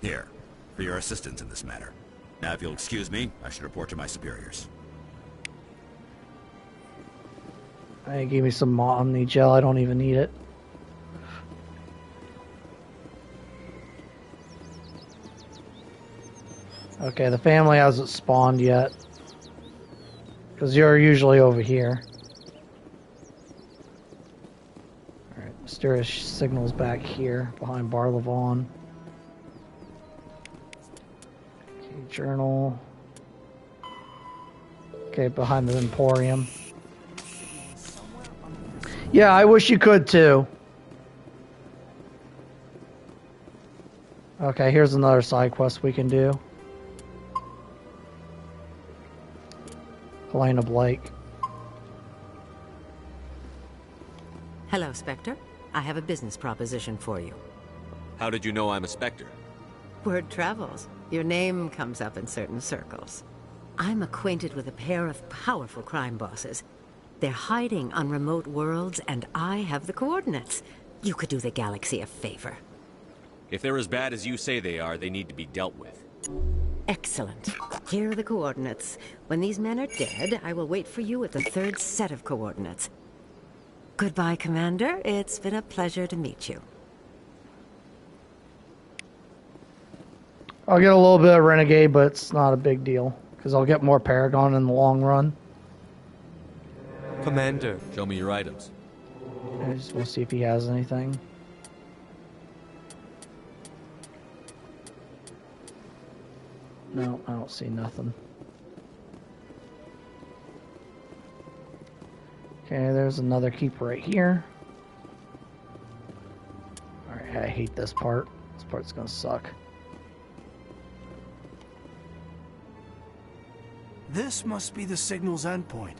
Here, for your assistance in this matter. Now, if you'll excuse me, I should report to my superiors. They gave me some Omni gel. I don't even need it. Okay, the family hasn't spawned yet. Because you're usually over here. Alright, mysterious signals back here, behind Barlavon. Okay, journal. Okay, behind the Emporium. Yeah, I wish you could too. Okay, here's another side quest we can do. Helena Blake. Hello, Spectre. I have a business proposition for you. How did you know I'm a Spectre? Word travels. Your name comes up in certain circles. I'm acquainted with a pair of powerful crime bosses. They're hiding on remote worlds, and I have the coordinates. You could do the galaxy a favor. If they're as bad as you say they are, they need to be dealt with. Excellent. Here are the coordinates. When these men are dead, I will wait for you at the third set of coordinates. Goodbye, Commander. It's been a pleasure to meet you. I'll get a little bit of Renegade, but it's not a big deal. Because I'll get more Paragon in the long run. Commander. Show me your items. I just want to see if he has anything. No, I don't see nothing. Okay, there's another keeper right here. Alright, I hate this part. This part's gonna suck. This must be the signal's endpoint.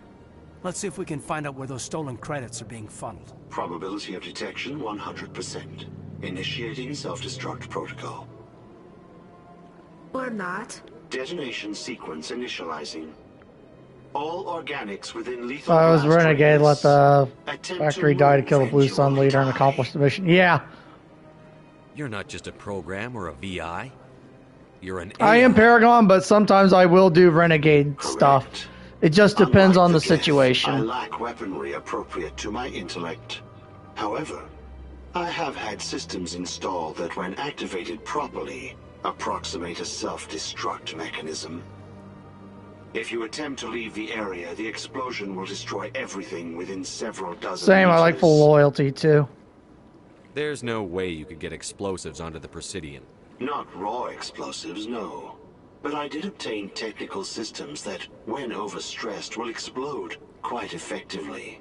Let's see if we can find out where those stolen credits are being funneled. Probability of detection 100%. Initiating self-destruct protocol. Or not. Detonation sequence initializing. All organics within lethal. If I was blast Renegade, let the Attempt factory to die to kill the move Blue and Sun you will leader and die. accomplish the mission. Yeah, You're not just a program or a VI. You're an I am Paragon, but sometimes I will do Renegade stuff. It just depends on the I situation. lack weaponry appropriate to my intellect. However, I have had systems installed that, when activated properly, approximate a self-destruct mechanism. If you attempt to leave the area, the explosion will destroy everything within several dozen Same, I like meters. full loyalty too. There's no way you could get explosives onto the Presidium. Not raw explosives, no. But I did obtain technical systems that, when overstressed, will explode quite effectively.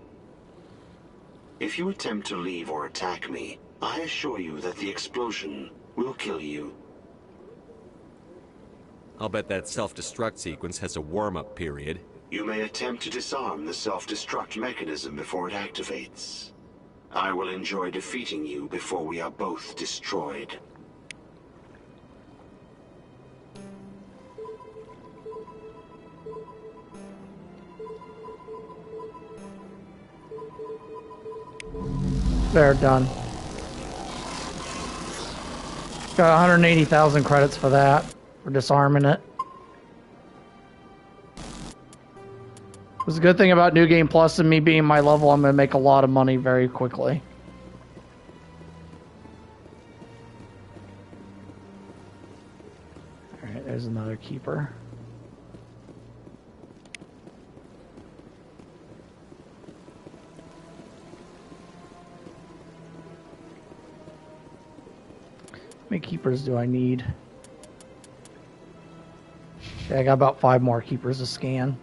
If you attempt to leave or attack me, I assure you that the explosion will kill you. I'll bet that self-destruct sequence has a warm-up period. You may attempt to disarm the self-destruct mechanism before it activates. I will enjoy defeating you before we are both destroyed. They're done. Got 180,000 credits for that, for disarming it. It's a good thing about New Game Plus and me being my level, I'm going to make a lot of money very quickly. Alright, there's another keeper. How many keepers do I need? Okay, I got about 5 more keepers to scan.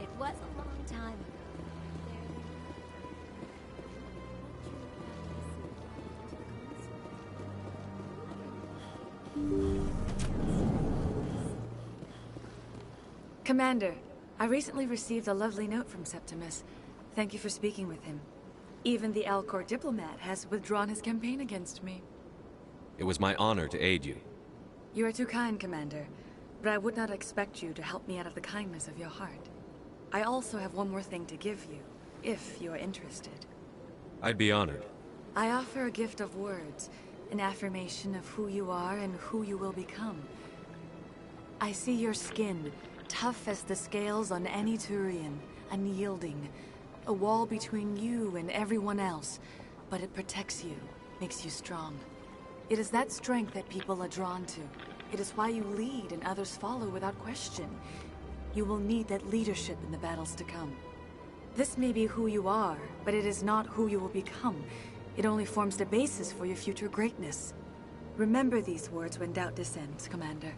It was a long time ago. Commander, I recently received a lovely note from Septimus. Thank you for speaking with him. Even the Alcor diplomat has withdrawn his campaign against me. It was my honor to aid you. You are too kind, Commander, but I would not expect you to help me out of the kindness of your heart. I also have one more thing to give you, if you are interested. I'd be honored. I offer a gift of words, an affirmation of who you are and who you will become. I see your skin, tough as the scales on any Turian, unyielding, a wall between you and everyone else, but it protects you, makes you strong. It is that strength that people are drawn to. It is why you lead and others follow without question. You will need that leadership in the battles to come. This may be who you are, but it is not who you will become. It only forms the basis for your future greatness. Remember these words when doubt descends, Commander.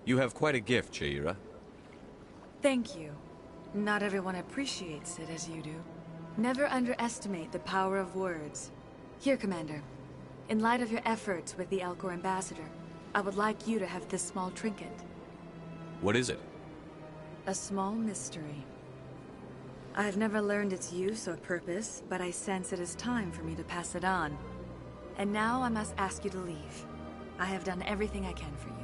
You have quite a gift, Sha'ira. Thank you. Not everyone appreciates it as you do. Never underestimate the power of words. Here, Commander. In light of your efforts with the Alcor ambassador, I would like you to have this small trinket. What is it? A small mystery. I have never learned its use or purpose, but I sense it is time for me to pass it on. And now I must ask you to leave. I have done everything I can for you.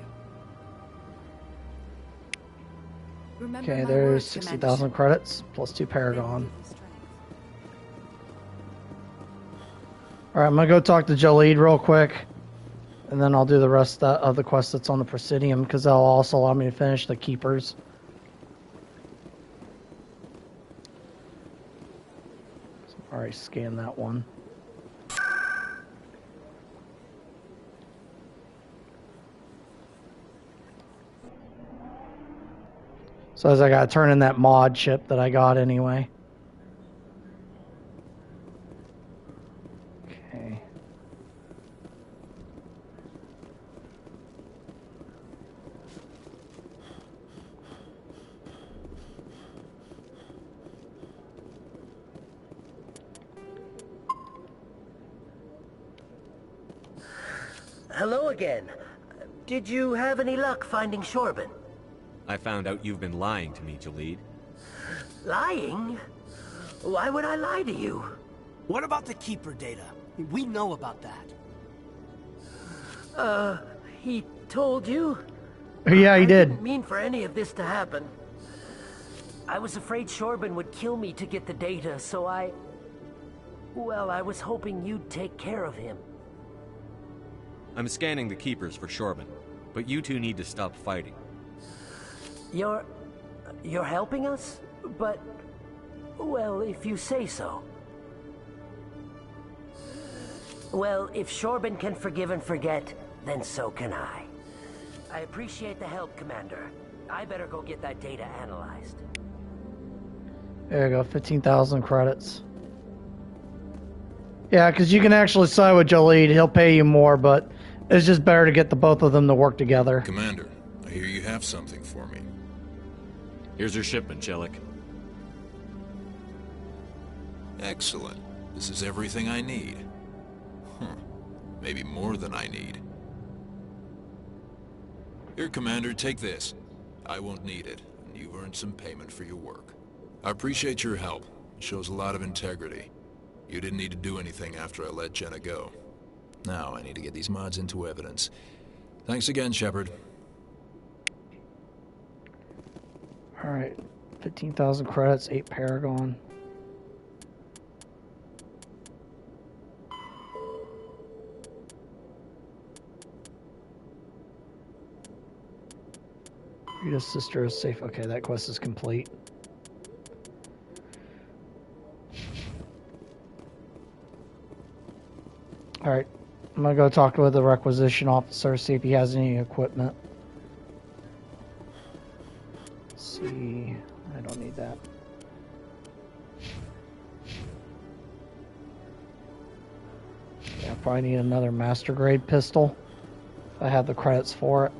Remember Okay, my there's words, 60,000 credits, plus 2 Paragon. Alright, I'm gonna go talk to Jaleed real quick. And then I'll do the rest of the quest that's on the Presidium, because that'll also allow me to finish the Keepers. So alright, scan that one. So as I gotta turn in that mod chip that I got anyway. Okay. Hello again. Did you have any luck finding Shorben? I found out you've been lying to me, Jaleed. Lying? Why would I lie to you? What about the Keeper data? We know about that. He told you? Yeah, he did. I didn't mean for any of this to happen. I was afraid Shorben would kill me to get the data, so well, I was hoping you'd take care of him. I'm scanning the Keepers for Shorben, but you two need to stop fighting. You're helping us? But, well, if you say so. Well, if Shorben can forgive and forget, then so can I. I appreciate the help, Commander. I better go get that data analyzed. There you go, 15,000 credits. Yeah, because you can actually side with Jaleed. He'll pay you more, but it's just better to get the both of them to work together. Commander, I hear you have something for me. Here's your shipment, Shellick. Excellent. This is everything I need. Maybe more than I need. Here, Commander, take this. I won't need it, and you've earned some payment for your work. I appreciate your help. It shows a lot of integrity. You didn't need to do anything after I let Jenna go. Now I need to get these mods into evidence. Thanks again, Shepard. Alright. 15,000 credits, 8 Paragon. Rita's sister is safe. Okay, that quest is complete. Alright, I'm gonna go talk with the requisition officer, see if he has any equipment. Let's see, I don't need that. Yeah, I probably need another master grade pistol. If I have the credits for it.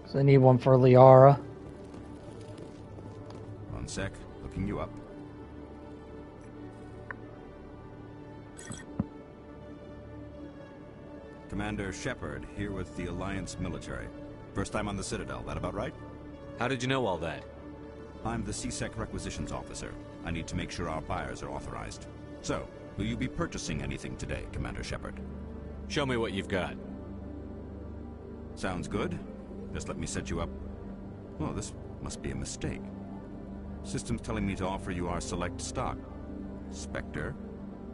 So I need one for Liara. One sec, looking you up. Commander Shepard, here with the Alliance military. First time on the Citadel, that about right? How did you know all that? I'm the C-Sec requisitions officer. I need to make sure our buyers are authorized. So, will you be purchasing anything today, Commander Shepard? Show me what you've got. Sounds good. Just let me set you up. Oh, this must be a mistake. System's telling me to offer you our select stock. Spectre?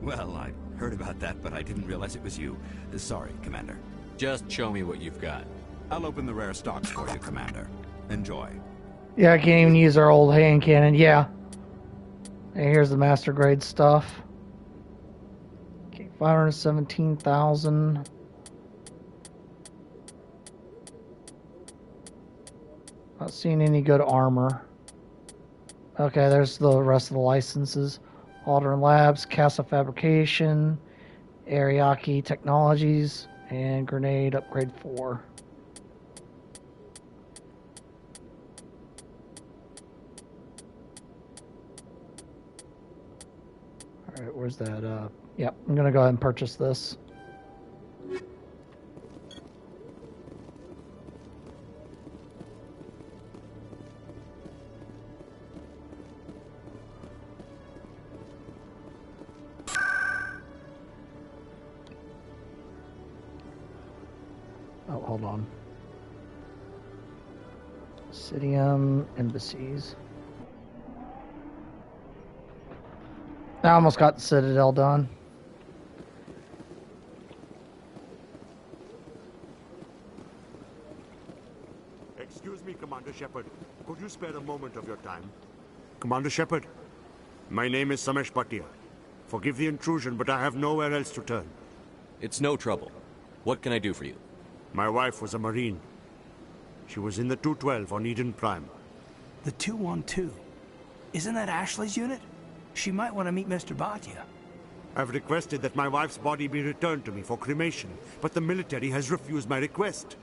Well, I heard about that, but I didn't realize it was you. Sorry, Commander. Just show me what you've got. I'll open the rare stocks for you, Commander. Enjoy. Yeah, I can't even use our old hand cannon. Yeah. Hey, here's the master grade stuff. Okay, 517,000. Not seeing any good armor. Okay, there's the rest of the licenses. Aldrin Labs, Casa Fabrication, Ariake Technologies, and Grenade Upgrade 4. Alright, where's that? Yep, I'm gonna go ahead and purchase this. Oh, hold on. Obsidian Embassies. I almost got the Citadel done. Excuse me, Commander Shepard. Could you spare a moment of your time? Commander Shepard, my name is Samesh Bhatia. Forgive the intrusion, but I have nowhere else to turn. It's no trouble. What can I do for you? My wife was a Marine. She was in the 212 on Eden Prime. The 212? Isn't that Ashley's unit? She might want to meet Mr. Bhatia. I've requested that my wife's body be returned to me for cremation, but the military has refused my request.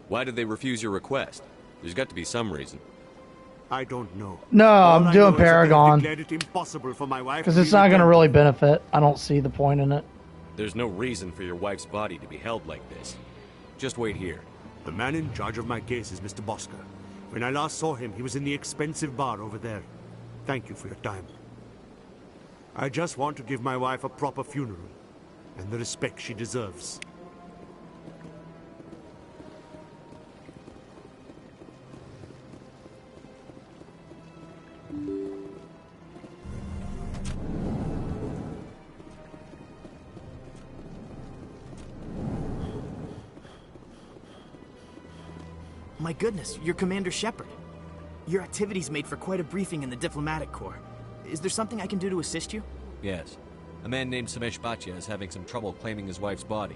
Why did they refuse your request? There's got to be some reason. I don't know. No, All I'm doing Paragon. Declared it impossible for my wife because it's not going to really benefit. I don't see the point in it. There's no reason for your wife's body to be held like this. Just wait here. The man in charge of my case is Mr. Bosker. When I last saw him, he was in the expensive bar over there. Thank you for your time. I just want to give my wife a proper funeral, and the respect she deserves. My goodness, you're Commander Shepard. Your activities made for quite a briefing in the Diplomatic Corps. Is there something I can do to assist you? Yes. A man named Samesh Bhatia is having some trouble claiming his wife's body.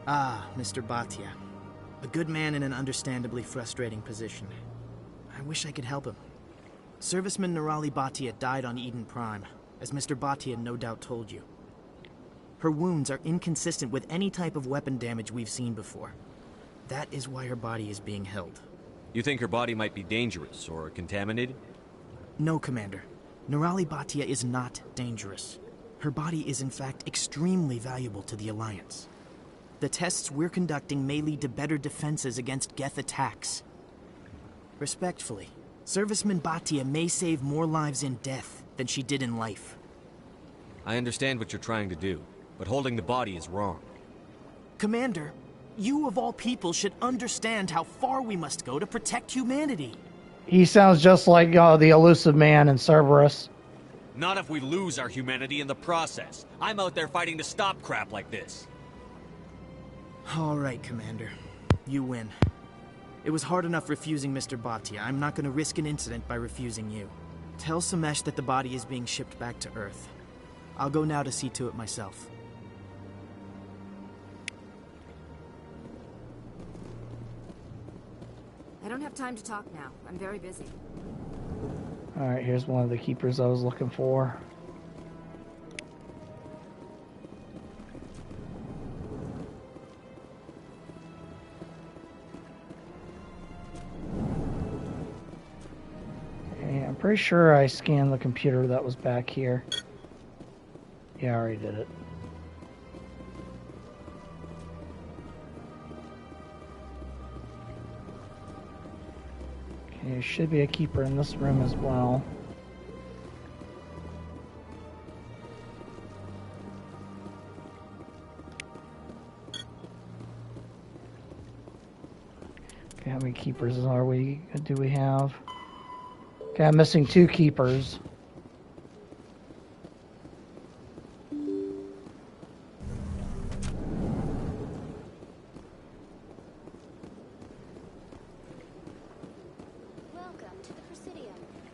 Ah, Mr. Bhatia. A good man in an understandably frustrating position. I wish I could help him. Serviceman Nirali Bhatia died on Eden Prime, as Mr. Bhatia no doubt told you. Her wounds are inconsistent with any type of weapon damage we've seen before. That is why her body is being held. You think her body might be dangerous or contaminated? No, Commander. Nirali Bhatia is not dangerous. Her body is in fact extremely valuable to the Alliance. The tests we're conducting may lead to better defenses against Geth attacks. Respectfully, Serviceman Bhatia may save more lives in death than she did in life. I understand what you're trying to do, but holding the body is wrong. Commander, you of all people should understand how far we must go to protect humanity. He sounds just like the elusive man in Cerberus. Not if we lose our humanity in the process. I'm out there fighting to stop crap like this. All right, Commander. You win. It was hard enough refusing Mr. Bhatia. I'm not going to risk an incident by refusing you. Tell Samesh that the body is being shipped back to Earth. I'll go now to see to it myself. I don't have time to talk now. I'm very busy. Alright, here's one of the keepers I was looking for. Okay, I'm pretty sure I scanned the computer that was back here. Yeah, I already did it. Okay, there should be a keeper in this room as well. Okay, how many keepers do we have? Okay, I'm missing 2 keepers.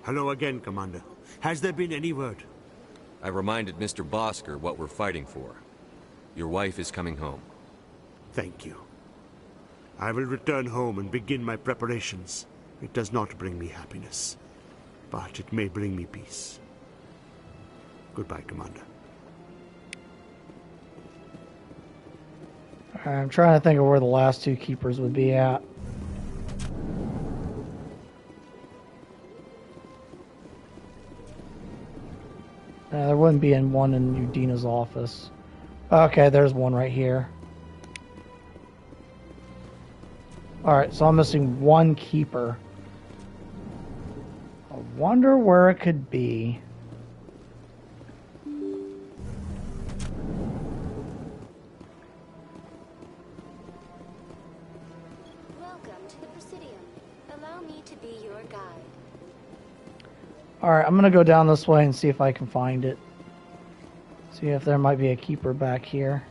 Hello again, Commander. Has there been any word? I reminded Mr. Bosker what we're fighting for. Your wife is coming home. Thank you. I will return home and begin my preparations. It does not bring me happiness, but it may bring me peace. Goodbye, Commander. I'm trying to think of where the last 2 keepers would be at. There wouldn't be one in Udina's office. Okay, there's one right here. Alright, so I'm missing 1 keeper. I wonder where it could be. Welcome to the Presidium. Allow me to be your guide. Alright, I'm gonna go down this way and see if I can find it. See if there might be a keeper back here.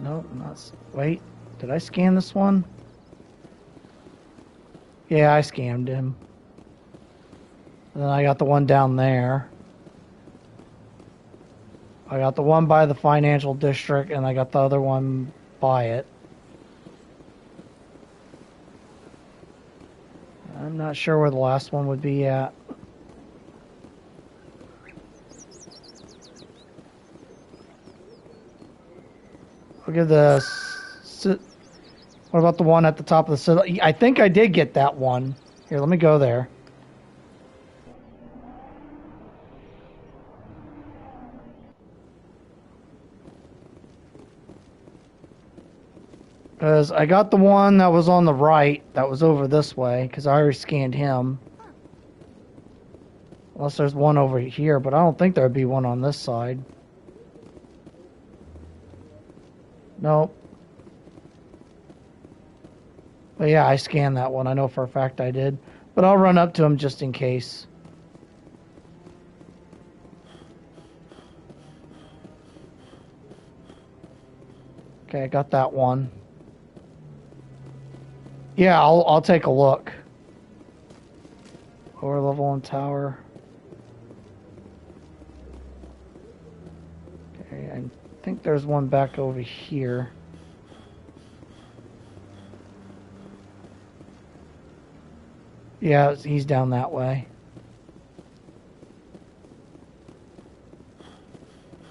Nope, not... Wait. Did I scan this one? Yeah, I scammed him. And then I got the one down there. I got the one by the financial district, and I got the other one by it. I'm not sure where the last one would be at. I'll give this... What about the one at the top of the citadel? I think I did get that one. Here, let me go there. Because I got the one that was on the right, that was over this way, because I already scanned him. Unless there's one over here, but I don't think there'd be one on this side. Nope. But yeah, I scanned that one. I know for a fact I did. But I'll run up to him just in case. Okay, I got that one. Yeah, I'll take a look. Lower level on tower. Okay, I think there's one back over here. Yeah, he's down that way.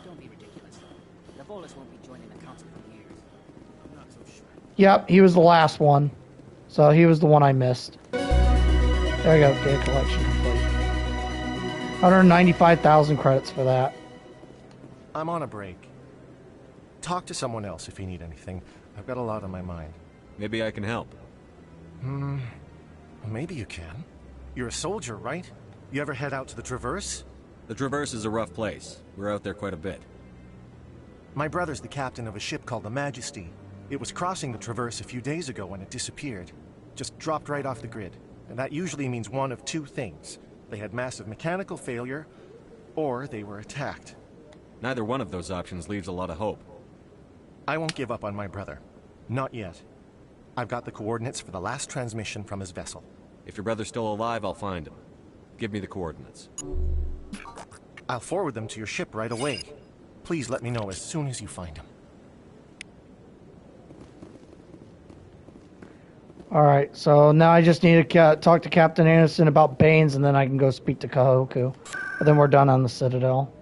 Don't be ridiculous. Levolis won't be joining the council for years. I'm not so sure. Yep, he was the last one. So he was the one I missed. There we go, data collection complete. 195,000 credits for that. I'm on a break. Talk to someone else if you need anything. I've got a lot on my mind. Maybe I can help. Maybe you can. You're a soldier, right? You ever head out to the Traverse? The Traverse is a rough place. We're out there quite a bit. My brother's the captain of a ship called the Majesty. It was crossing the Traverse a few days ago when it disappeared. Just dropped right off the grid. And that usually means one of two things. They had massive mechanical failure, or they were attacked. Neither one of those options leaves a lot of hope. I won't give up on my brother. Not yet. I've got the coordinates for the last transmission from his vessel. If your brother's still alive, I'll find him. Give me the coordinates. I'll forward them to your ship right away. Please let me know as soon as you find him. Alright, so now I just need to talk to Captain Anderson about Baines, and then I can go speak to Kahoku. And then we're done on the Citadel.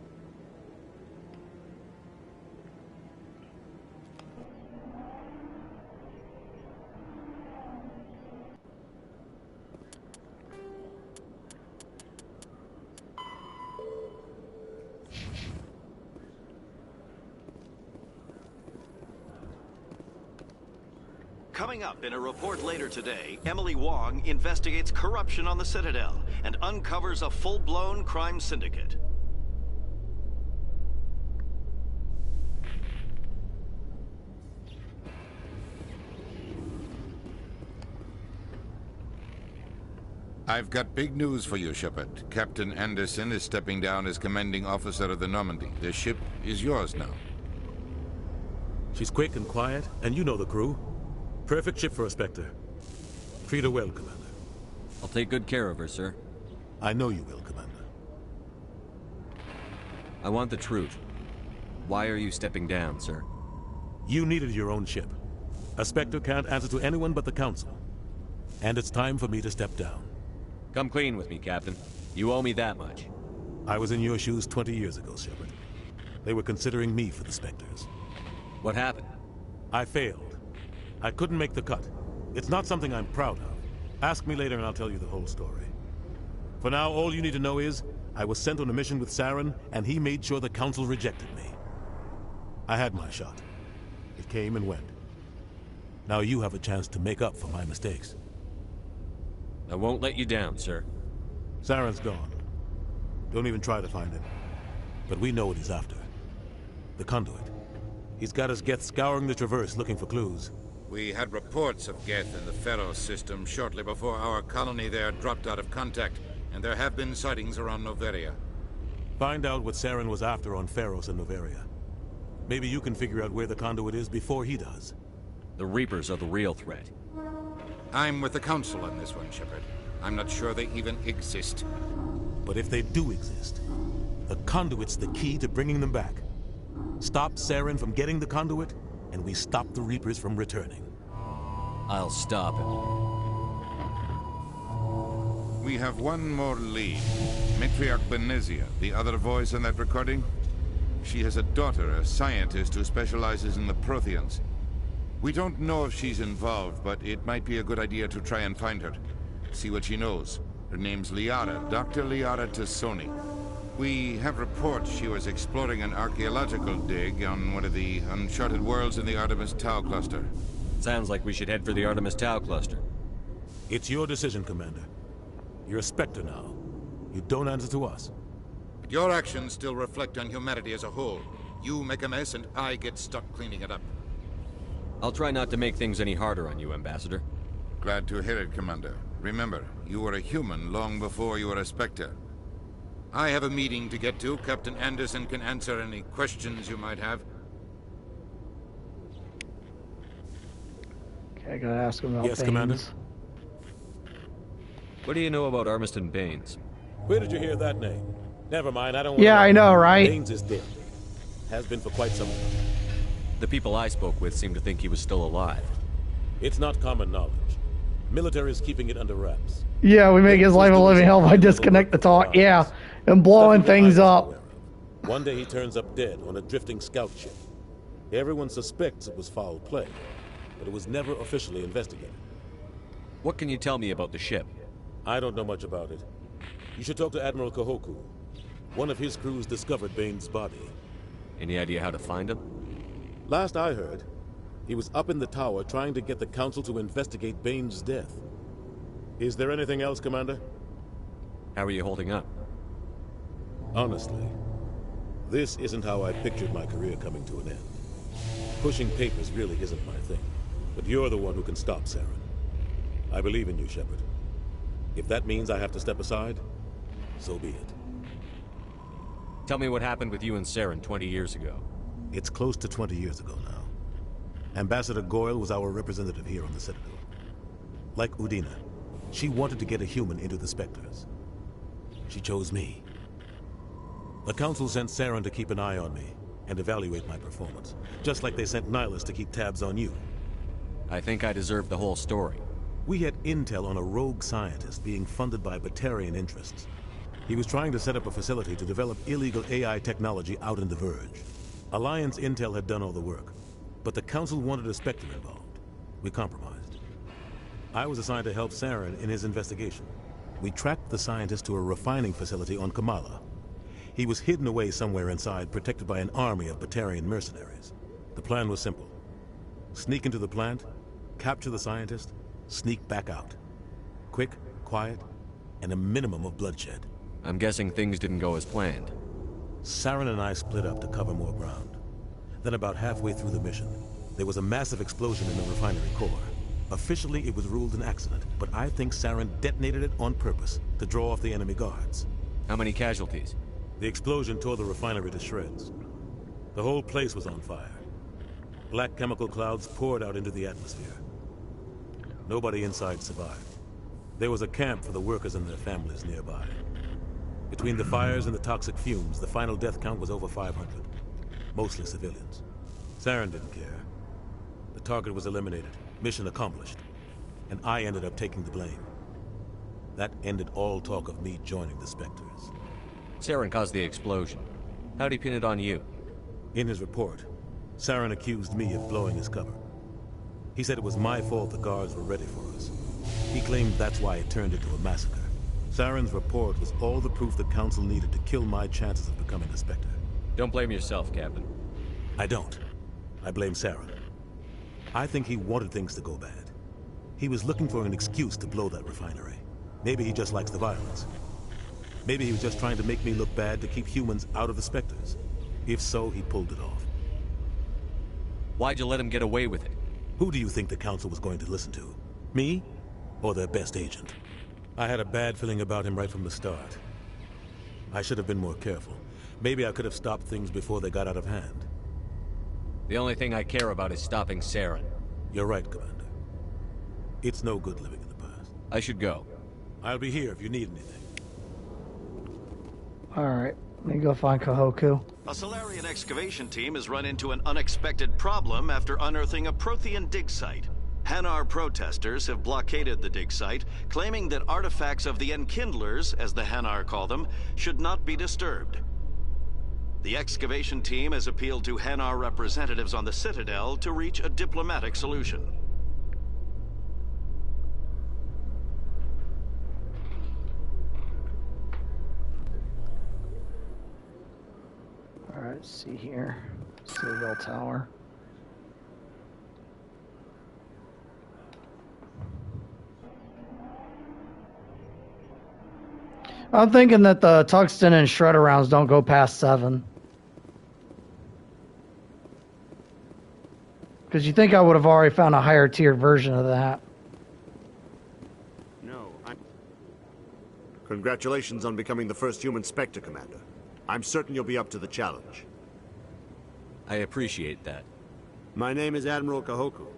Coming up in a report later today, Emily Wong investigates corruption on the Citadel and uncovers a full-blown crime syndicate. I've got big news for you, Shepard. Captain Anderson is stepping down as commanding officer of the Normandy. The ship is yours now. She's quick and quiet, and you know the crew. Perfect ship for a Spectre. Treat her well, Commander. I'll take good care of her, sir. I know you will, Commander. I want the truth. Why are you stepping down, sir? You needed your own ship. A Spectre can't answer to anyone but the Council. And it's time for me to step down. Come clean with me, Captain. You owe me that much. I was in your shoes 20 years ago, Shepard. They were considering me for the Spectres. What happened? I failed. I couldn't make the cut. It's not something I'm proud of. Ask me later and I'll tell you the whole story. For now, all you need to know is, I was sent on a mission with Saren, and he made sure the Council rejected me. I had my shot. It came and went. Now you have a chance to make up for my mistakes. I won't let you down, sir. Saren's gone. Don't even try to find him. But we know what he's after. The Conduit. He's got us Geth scouring the Traverse looking for clues. We had reports of Geth in the Pharos system shortly before our colony there dropped out of contact, and there have been sightings around Noveria. Find out what Saren was after on Pharos and Noveria. Maybe you can figure out where the Conduit is before he does. The Reapers are the real threat. I'm with the Council on this one, Shepard. I'm not sure they even exist. But if they do exist, the Conduit's the key to bringing them back. Stop Saren from getting the Conduit, and we stop the Reapers from returning. I'll stop him. We have one more lead. Matriarch Benezia, the other voice in that recording. She has a daughter, a scientist who specializes in the Protheans. We don't know if she's involved, but it might be a good idea to try and find her. See what she knows. Her name's Liara, Dr. Liara Tassoni. We have reports she was exploring an archaeological dig on one of the uncharted worlds in the Artemis Tau cluster. Sounds like we should head for the Artemis Tau cluster. It's your decision, Commander. You're a Spectre now. You don't answer to us. But your actions still reflect on humanity as a whole. You make a mess and I get stuck cleaning it up. I'll try not to make things any harder on you, Ambassador. Glad to hear it, Commander. Remember, you were a human long before you were a Spectre. I have a meeting to get to. Captain Anderson can answer any questions you might have. Okay, I gotta ask him about Yes, Baines. Commander. What do you know about Armiston Baines? Where did you hear that name? Never mind, I don't want Yeah, I know, right? Baines is dead. Has been for quite some time. The people I spoke with seemed to think he was still alive. It's not common knowledge. Military is keeping it under wraps. Yeah, we make his life a living hell if I disconnect the talk. Yeah, and blowing things up. One day he turns up dead on a drifting scout ship. Everyone suspects it was foul play, but it was never officially investigated. What can you tell me about the ship? I don't know much about it. You should talk to Admiral Kahoku. One of his crews discovered Bane's body. Any idea how to find him? Last I heard, he was up in the tower trying to get the Council to investigate Bane's death. Is there anything else, Commander? How are you holding up? Honestly, this isn't how I pictured my career coming to an end. Pushing papers really isn't my thing. But you're the one who can stop Saren. I believe in you, Shepard. If that means I have to step aside, so be it. Tell me what happened with you and Saren 20 years ago. It's close to 20 years ago now. Ambassador Goyle was our representative here on the Citadel. Like Udina, she wanted to get a human into the Spectres. She chose me. The Council sent Saren to keep an eye on me and evaluate my performance, just like they sent Nihilus to keep tabs on you. I think I deserve the whole story. We had intel on a rogue scientist being funded by Batarian interests. He was trying to set up a facility to develop illegal AI technology out in the Verge. Alliance intel had done all the work, but the Council wanted a Spectre involved. We compromised. I was assigned to help Saren in his investigation. We tracked the scientist to a refining facility on Kamala. He was hidden away somewhere inside, protected by an army of Batarian mercenaries. The plan was simple. Sneak into the plant, capture the scientist, sneak back out. Quick, quiet, and a minimum of bloodshed. I'm guessing things didn't go as planned. Saren and I split up to cover more ground. Then about halfway through the mission, there was a massive explosion in the refinery core. Officially, it was ruled an accident, but I think Saren detonated it on purpose to draw off the enemy guards. How many casualties? The explosion tore the refinery to shreds. The whole place was on fire. Black chemical clouds poured out into the atmosphere. Nobody inside survived. There was a camp for the workers and their families nearby. Between the fires and the toxic fumes, the final death count was over 500. Mostly civilians. Saren didn't care. The target was eliminated, mission accomplished, and I ended up taking the blame. That ended all talk of me joining the Spectres. Saren caused the explosion. How'd he pin it on you? In his report, Saren accused me of blowing his cover. He said it was my fault the guards were ready for us. He claimed that's why it turned into a massacre. Saren's report was all the proof the Council needed to kill my chances of becoming a Spectre. Don't blame yourself, Captain. I don't. I blame Saren. I think he wanted things to go bad. He was looking for an excuse to blow that refinery. Maybe he just likes the violence. Maybe he was just trying to make me look bad to keep humans out of the Spectres. If so, he pulled it off. Why'd you let him get away with it? Who do you think the Council was going to listen to? Me? Or their best agent? I had a bad feeling about him right from the start. I should have been more careful. Maybe I could have stopped things before they got out of hand. The only thing I care about is stopping Saren. You're right, Commander. It's no good living in the past. I should go. I'll be here if you need anything. Alright, let me go find Kahoku. A Solarian excavation team has run into an unexpected problem after unearthing a Prothean dig site. Hanar protesters have blockaded the dig site, claiming that artifacts of the Enkindlers, as the Hanar call them, should not be disturbed. The excavation team has appealed to Hanar representatives on the Citadel to reach a diplomatic solution. Alright, let's see here. Citadel Tower. I'm thinking that the tungsten and shredder rounds don't go past 7. Because you think I would have already found a higher tier version of that. No, Congratulations on becoming the first human Spectre, Commander. I'm certain you'll be up to the challenge. I appreciate that. My name is Admiral Kahoku.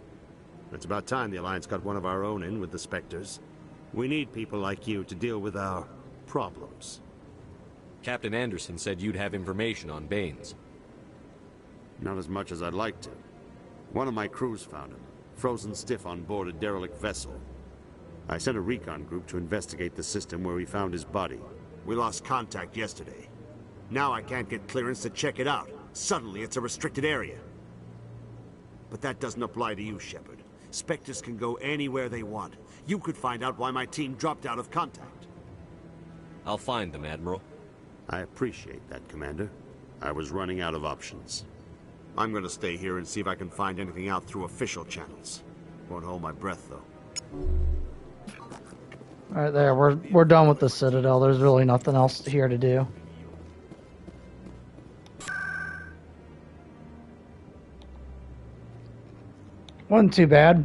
It's about time the Alliance got one of our own in with the Spectres. We need people like you to deal with our problems. Captain Anderson said you'd have information on Baines. Not as much as I'd like to. One of my crews found him, frozen stiff on board a derelict vessel. I sent a recon group to investigate the system where we found his body. We lost contact yesterday. Now I can't get clearance to check it out. Suddenly it's a restricted area. But that doesn't apply to you, Shepard. Spectres can go anywhere they want. You could find out why my team dropped out of contact. I'll find them, Admiral. I appreciate that, Commander. I was running out of options. I'm gonna stay here and see if I can find anything out through official channels. Won't hold my breath, though. Alright, there. We're done with the Citadel. There's really nothing else here to do. Wasn't too bad.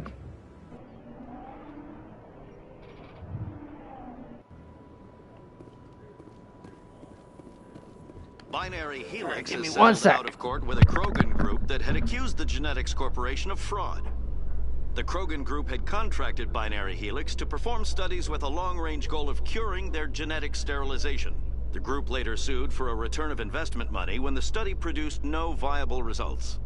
Binary Helix Give me has one settled sec. out of court with a Krogan group that had accused the Genetics Corporation of fraud. The Krogan group had contracted Binary Helix to perform studies with a long-range goal of curing their genetic sterilization. The group later sued for a return of investment money when the study produced no viable results.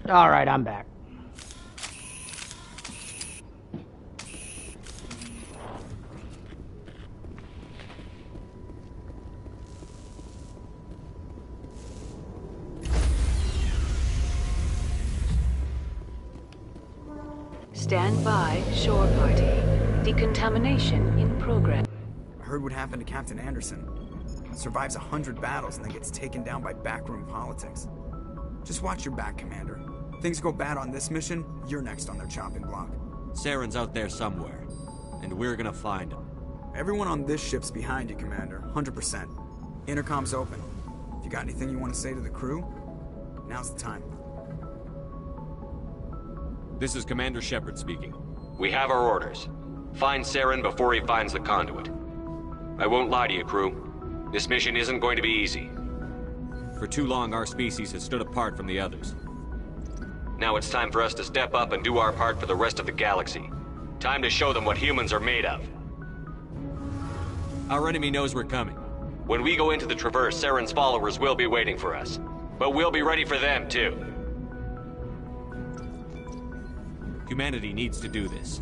All right, I'm back. Stand by, shore party. Decontamination in progress. I heard what happened to Captain Anderson. Survives 100 battles and then gets taken down by backroom politics. Just watch your back, Commander. Things go bad on this mission, you're next on their chopping block. Saren's out there somewhere, and we're gonna find him. Everyone on this ship's behind you, Commander. 100%. Intercom's open. If you got anything you want to say to the crew, now's the time. This is Commander Shepard speaking. We have our orders. Find Saren before he finds the conduit. I won't lie to you, crew. This mission isn't going to be easy. For too long, our species has stood apart from the others. Now it's time for us to step up and do our part for the rest of the galaxy. Time to show them what humans are made of. Our enemy knows we're coming. When we go into the Traverse, Saren's followers will be waiting for us. But we'll be ready for them, too. Humanity needs to do this.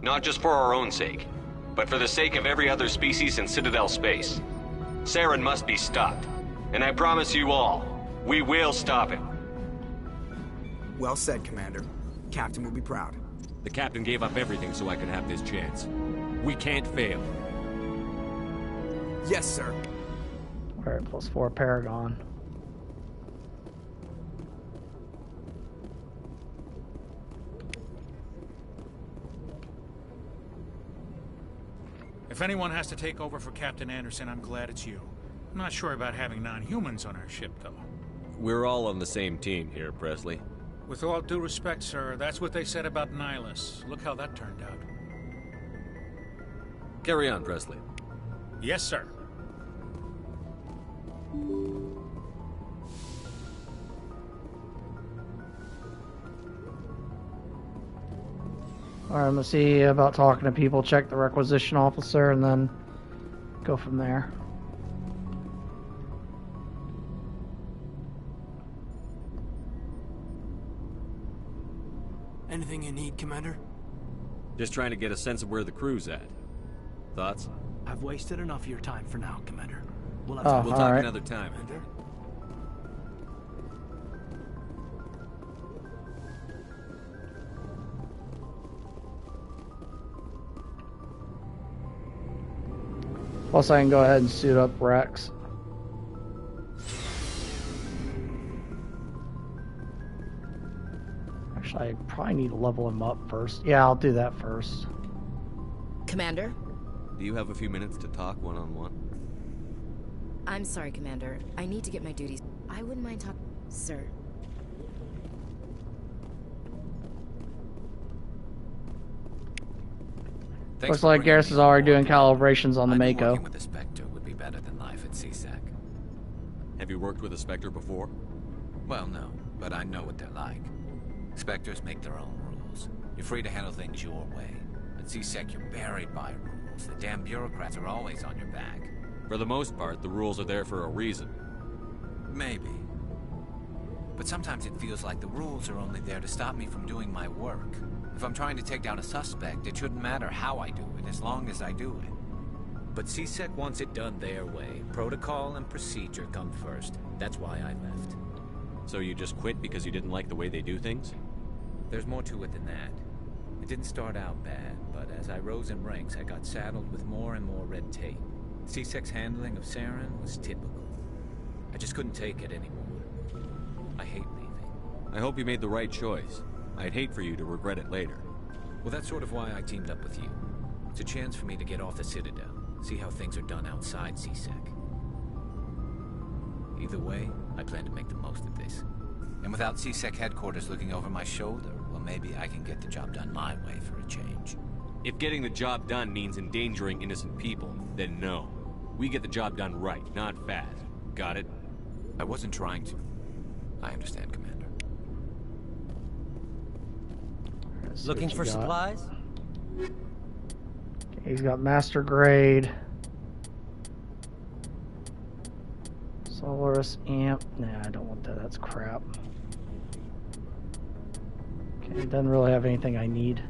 Not just for our own sake, but for the sake of every other species in Citadel space. Saren must be stopped. And I promise you all, we will stop him. Well said, Commander. Captain will be proud. The Captain gave up everything so I could have this chance. We can't fail. Yes, sir. Alright, +4 Paragon. If anyone has to take over for Captain Anderson, I'm glad it's you. I'm not sure about having non-humans on our ship, though. We're all on the same team here, Presley. With all due respect, sir, that's what they said about Nihilus. Look how that turned out. Carry on, Presley. Yes, sir. Alright, I'm gonna see about talking to people, check the requisition officer, and then go from there. Anything you need, Commander? Just trying to get a sense of where the crew's at. Thoughts? I've wasted enough of your time for now, Commander. We'll have We'll talk another time. Commander. Plus, I can go ahead and suit up Rex. Actually, I probably need to level him up first. Yeah, I'll do that first. Commander? Do you have a few minutes to talk one-on-one? I'm sorry, Commander. I need to get my duties. I wouldn't mind talking... Sir. Looks like Garrus is already doing calibrations on the Mako. Working with the Spectre would be better than life at CSAC. Have you worked with a Spectre before? Well, no, but I know what they're like. Spectres make their own rules. You're free to handle things your way. At C-Sec, you're buried by rules. The damn bureaucrats are always on your back. For the most part, the rules are there for a reason. Maybe. But sometimes it feels like the rules are only there to stop me from doing my work. If I'm trying to take down a suspect, it shouldn't matter how I do it, as long as I do it. But C-Sec wants it done their way. Protocol and procedure come first. That's why I left. So you just quit because you didn't like the way they do things? There's more to it than that. It didn't start out bad, but as I rose in ranks, I got saddled with more and more red tape. C-Sec's handling of Saren was typical. I just couldn't take it anymore. I hate leaving. I hope you made the right choice. I'd hate for you to regret it later. Well, that's sort of why I teamed up with you. It's a chance for me to get off the Citadel, see how things are done outside C-Sec. Either way, I plan to make the most of this. And without C-Sec headquarters looking over my shoulder, well, maybe I can get the job done my way for a change. If getting the job done means endangering innocent people, then no. We get the job done right, not fast. Got it? I wasn't trying to. I understand, Commander. Looking for supplies? Okay, he's got master grade. Solaris amp. Nah, I don't want that. That's crap. Okay, it doesn't really have anything I need.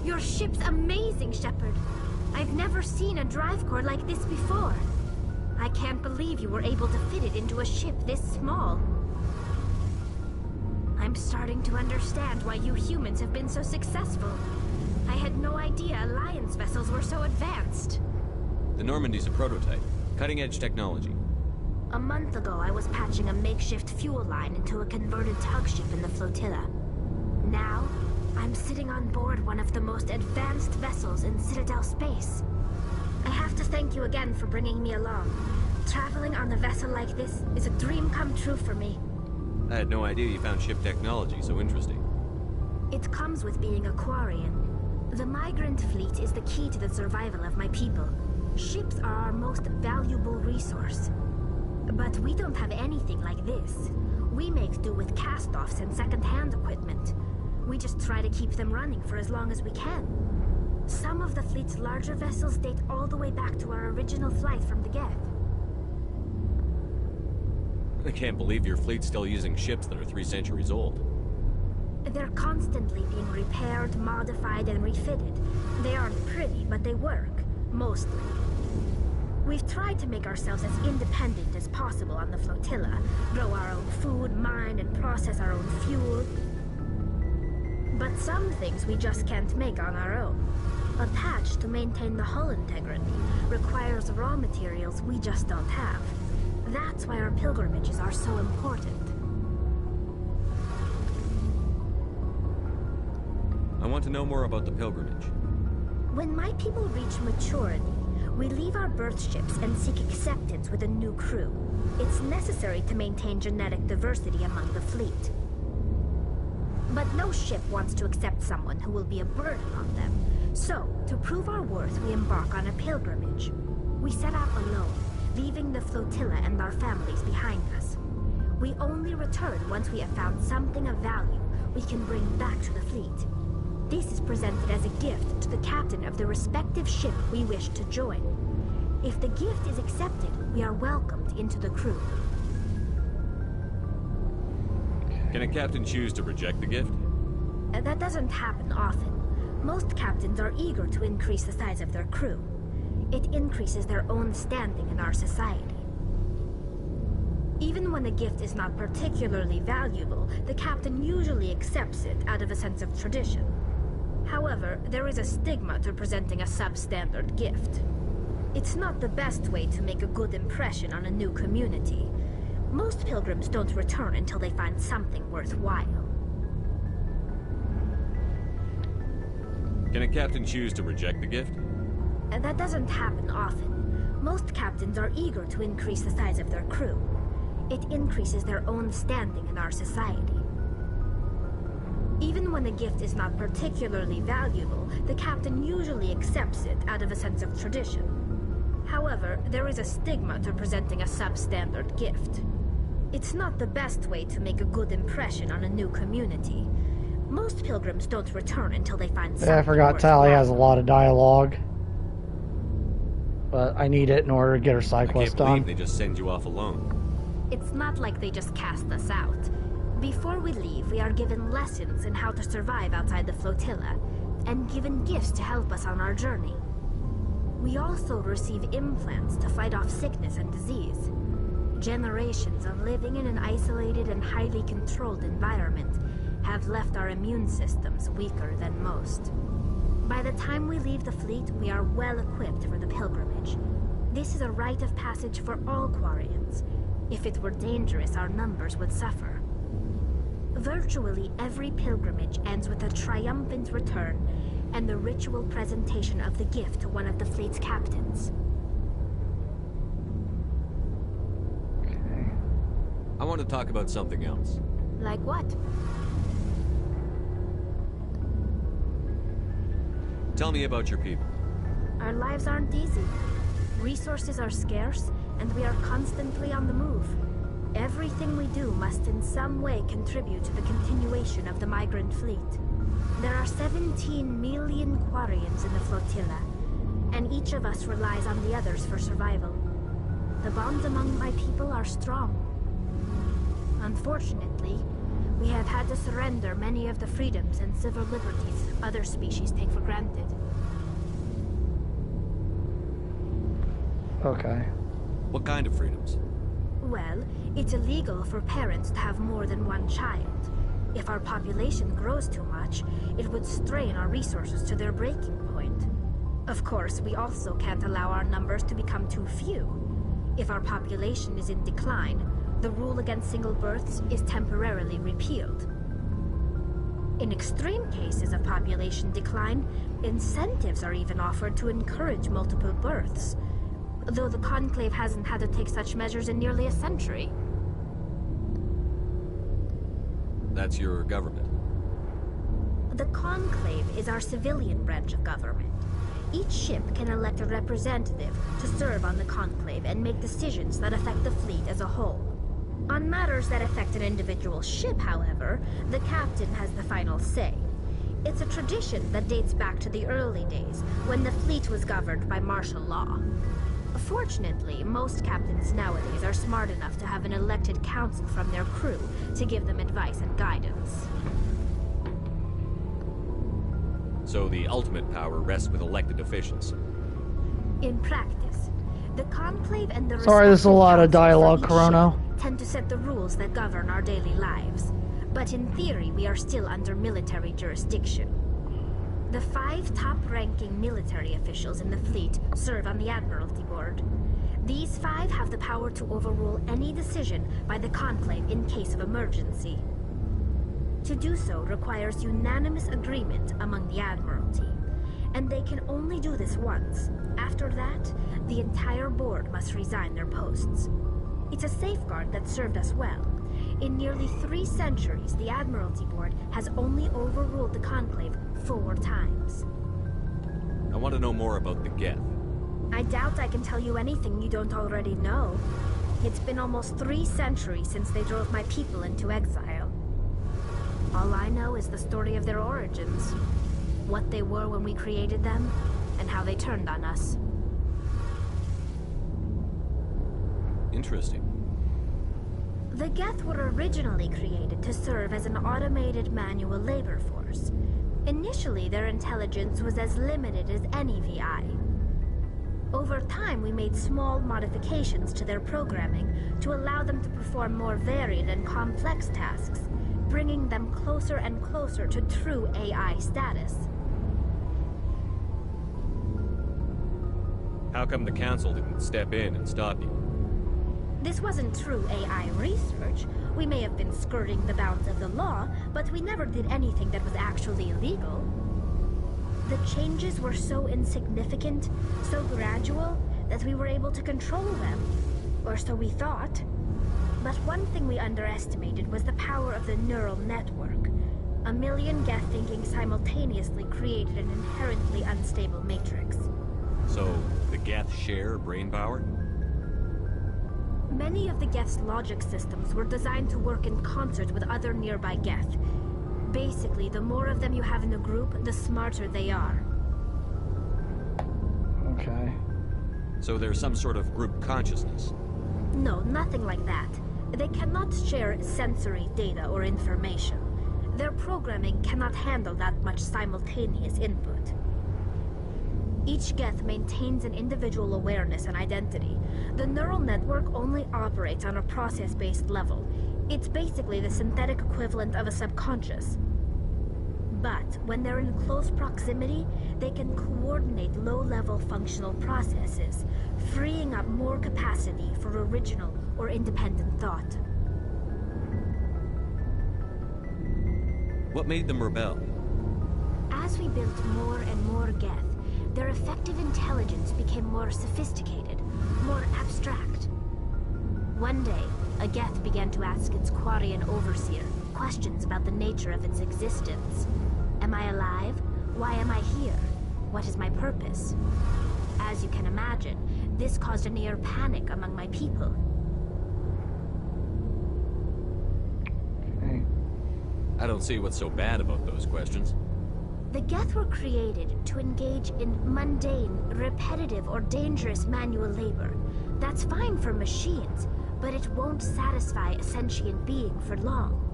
Your ship's amazing, Shepard. I've never seen a drive core like this before. I can't believe you were able to fit it into a ship this small. I'm starting to understand why you humans have been so successful. I had no idea Alliance vessels were so advanced. The Normandy's a prototype. Cutting-edge technology. A month ago, I was patching a makeshift fuel line into a converted tug ship in the flotilla. Now, I'm sitting on board one of the most advanced vessels in Citadel space. I have to thank you again for bringing me along. Traveling on a vessel like this is a dream come true for me. I had no idea you found ship technology so interesting. It comes with being a Quarian. The migrant fleet is the key to the survival of my people. Ships are our most valuable resource. But we don't have anything like this. We make do with cast-offs and second-hand equipment. We just try to keep them running for as long as we can. Some of the fleet's larger vessels date all the way back to our original flight from the Geth. I can't believe your fleet's still using ships that are 3 centuries old. They're constantly being repaired, modified, and refitted. They aren't pretty, but they work. Mostly. We've tried to make ourselves as independent as possible on the flotilla. Grow our own food, mine, and process our own fuel. But some things we just can't make on our own. A patch to maintain the hull integrity requires raw materials we just don't have. That's why our pilgrimages are so important. I want to know more about the pilgrimage. When my people reach maturity, we leave our birth ships and seek acceptance with a new crew. It's necessary to maintain genetic diversity among the fleet. But no ship wants to accept someone who will be a burden on them. So, to prove our worth, we embark on a pilgrimage. We set out alone, leaving the flotilla and our families behind us. We only return once we have found something of value we can bring back to the fleet. This is presented as a gift to the captain of the respective ship we wish to join. If the gift is accepted, we are welcomed into the crew. Can a captain choose to reject the gift? That doesn't happen often. Most captains are eager to increase the size of their crew. It increases their own standing in our society. Even when a gift is not particularly valuable, the captain usually accepts it out of a sense of tradition. However, there is a stigma to presenting a substandard gift. It's not the best way to make a good impression on a new community. Most pilgrims don't return until they find something worthwhile. Can a captain choose to reject the gift? That doesn't happen often. Most captains are eager to increase the size of their crew. It increases their own standing in our society. Even when a gift is not particularly valuable, the captain usually accepts it out of a sense of tradition. However, there is a stigma to presenting a substandard gift. It's not the best way to make a good impression on a new community. Most pilgrims don't return until they find something. Yeah, I forgot Tally has a lot of dialogue. But I need it in order to get her side quest done. I can't believe they just send you off alone. It's not like they just cast us out. Before we leave, we are given lessons in how to survive outside the flotilla, and given gifts to help us on our journey. We also receive implants to fight off sickness and disease. Generations of living in an isolated and highly controlled environment have left our immune systems weaker than most. By the time we leave the fleet, we are well equipped for the pilgrimage. This is a rite of passage for all Quarians. If it were dangerous, our numbers would suffer. Virtually every pilgrimage ends with a triumphant return and the ritual presentation of the gift to one of the fleet's captains. I want to talk about something else. Like what? Tell me about your people. Our lives aren't easy. Resources are scarce, and we are constantly on the move. Everything we do must in some way contribute to the continuation of the migrant fleet. There are 17 million Quarians in the flotilla, and each of us relies on the others for survival. The bonds among my people are strong. Unfortunately, we have had to surrender many of the freedoms and civil liberties other species take for granted. Okay. What kind of freedoms? Well, it's illegal for parents to have more than one child. If our population grows too much, it would strain our resources to their breaking point. Of course, we also can't allow our numbers to become too few. If our population is in decline, the rule against single births is temporarily repealed. In extreme cases of population decline, incentives are even offered to encourage multiple births, though the Conclave hasn't had to take such measures in nearly a century. That's your government? The Conclave is our civilian branch of government. Each ship can elect a representative to serve on the Conclave and make decisions that affect the fleet as a whole. On matters that affect an individual ship, however, the captain has the final say. It's a tradition that dates back to the early days, when the fleet was governed by martial law. Fortunately, most captains nowadays are smart enough to have an elected council from their crew to give them advice and guidance. So the ultimate power rests with elected officials. In practice, the Conclave and the Sorry, there's a lot of dialogue, Chrono. Tend to set the rules that govern our daily lives. But in theory, we are still under military jurisdiction. The 5 top-ranking military officials in the fleet serve on the Admiralty Board. These 5 have the power to overrule any decision by the Conclave in case of emergency. To do so requires unanimous agreement among the Admiralty, and they can only do this once. After that, the entire board must resign their posts. It's a safeguard that served us well. In nearly 3 centuries, the Admiralty Board has only overruled the Conclave 4 times. I want to know more about the Geth. I doubt I can tell you anything you don't already know. It's been almost 3 centuries since they drove my people into exile. All I know is the story of their origins, what they were when we created them, and how they turned on us. Interesting. The Geth were originally created to serve as an automated manual labor force. Initially, their intelligence was as limited as any VI. Over time, we made small modifications to their programming to allow them to perform more varied and complex tasks, bringing them closer and closer to true AI status. How come the Council didn't step in and stop you? This wasn't true AI research. We may have been skirting the bounds of the law, but we never did anything that was actually illegal. The changes were so insignificant, so gradual, that we were able to control them. Or so we thought. But one thing we underestimated was the power of the neural network. A million Geth thinking simultaneously created an inherently unstable matrix. So, the Geth share brain power? Many of the Geth's logic systems were designed to work in concert with other nearby Geth. Basically, the more of them you have in a group, the smarter they are. Okay. So there's some sort of group consciousness? No, nothing like that. They cannot share sensory data or information. Their programming cannot handle that much simultaneous input. Each Geth maintains an individual awareness and identity. The neural network only operates on a process-based level. It's basically the synthetic equivalent of a subconscious. But when they're in close proximity, they can coordinate low-level functional processes, freeing up more capacity for original or independent thought. What made them rebel? As we built more and more Geth, their effective intelligence became more sophisticated, more abstract. One day, a Geth began to ask its Quarian overseer questions about the nature of its existence. Am I alive? Why am I here? What is my purpose? As you can imagine, this caused a near panic among my people. Okay. I don't see what's so bad about those questions. The Geth were created to engage in mundane, repetitive, or dangerous manual labor. That's fine for machines, but it won't satisfy a sentient being for long.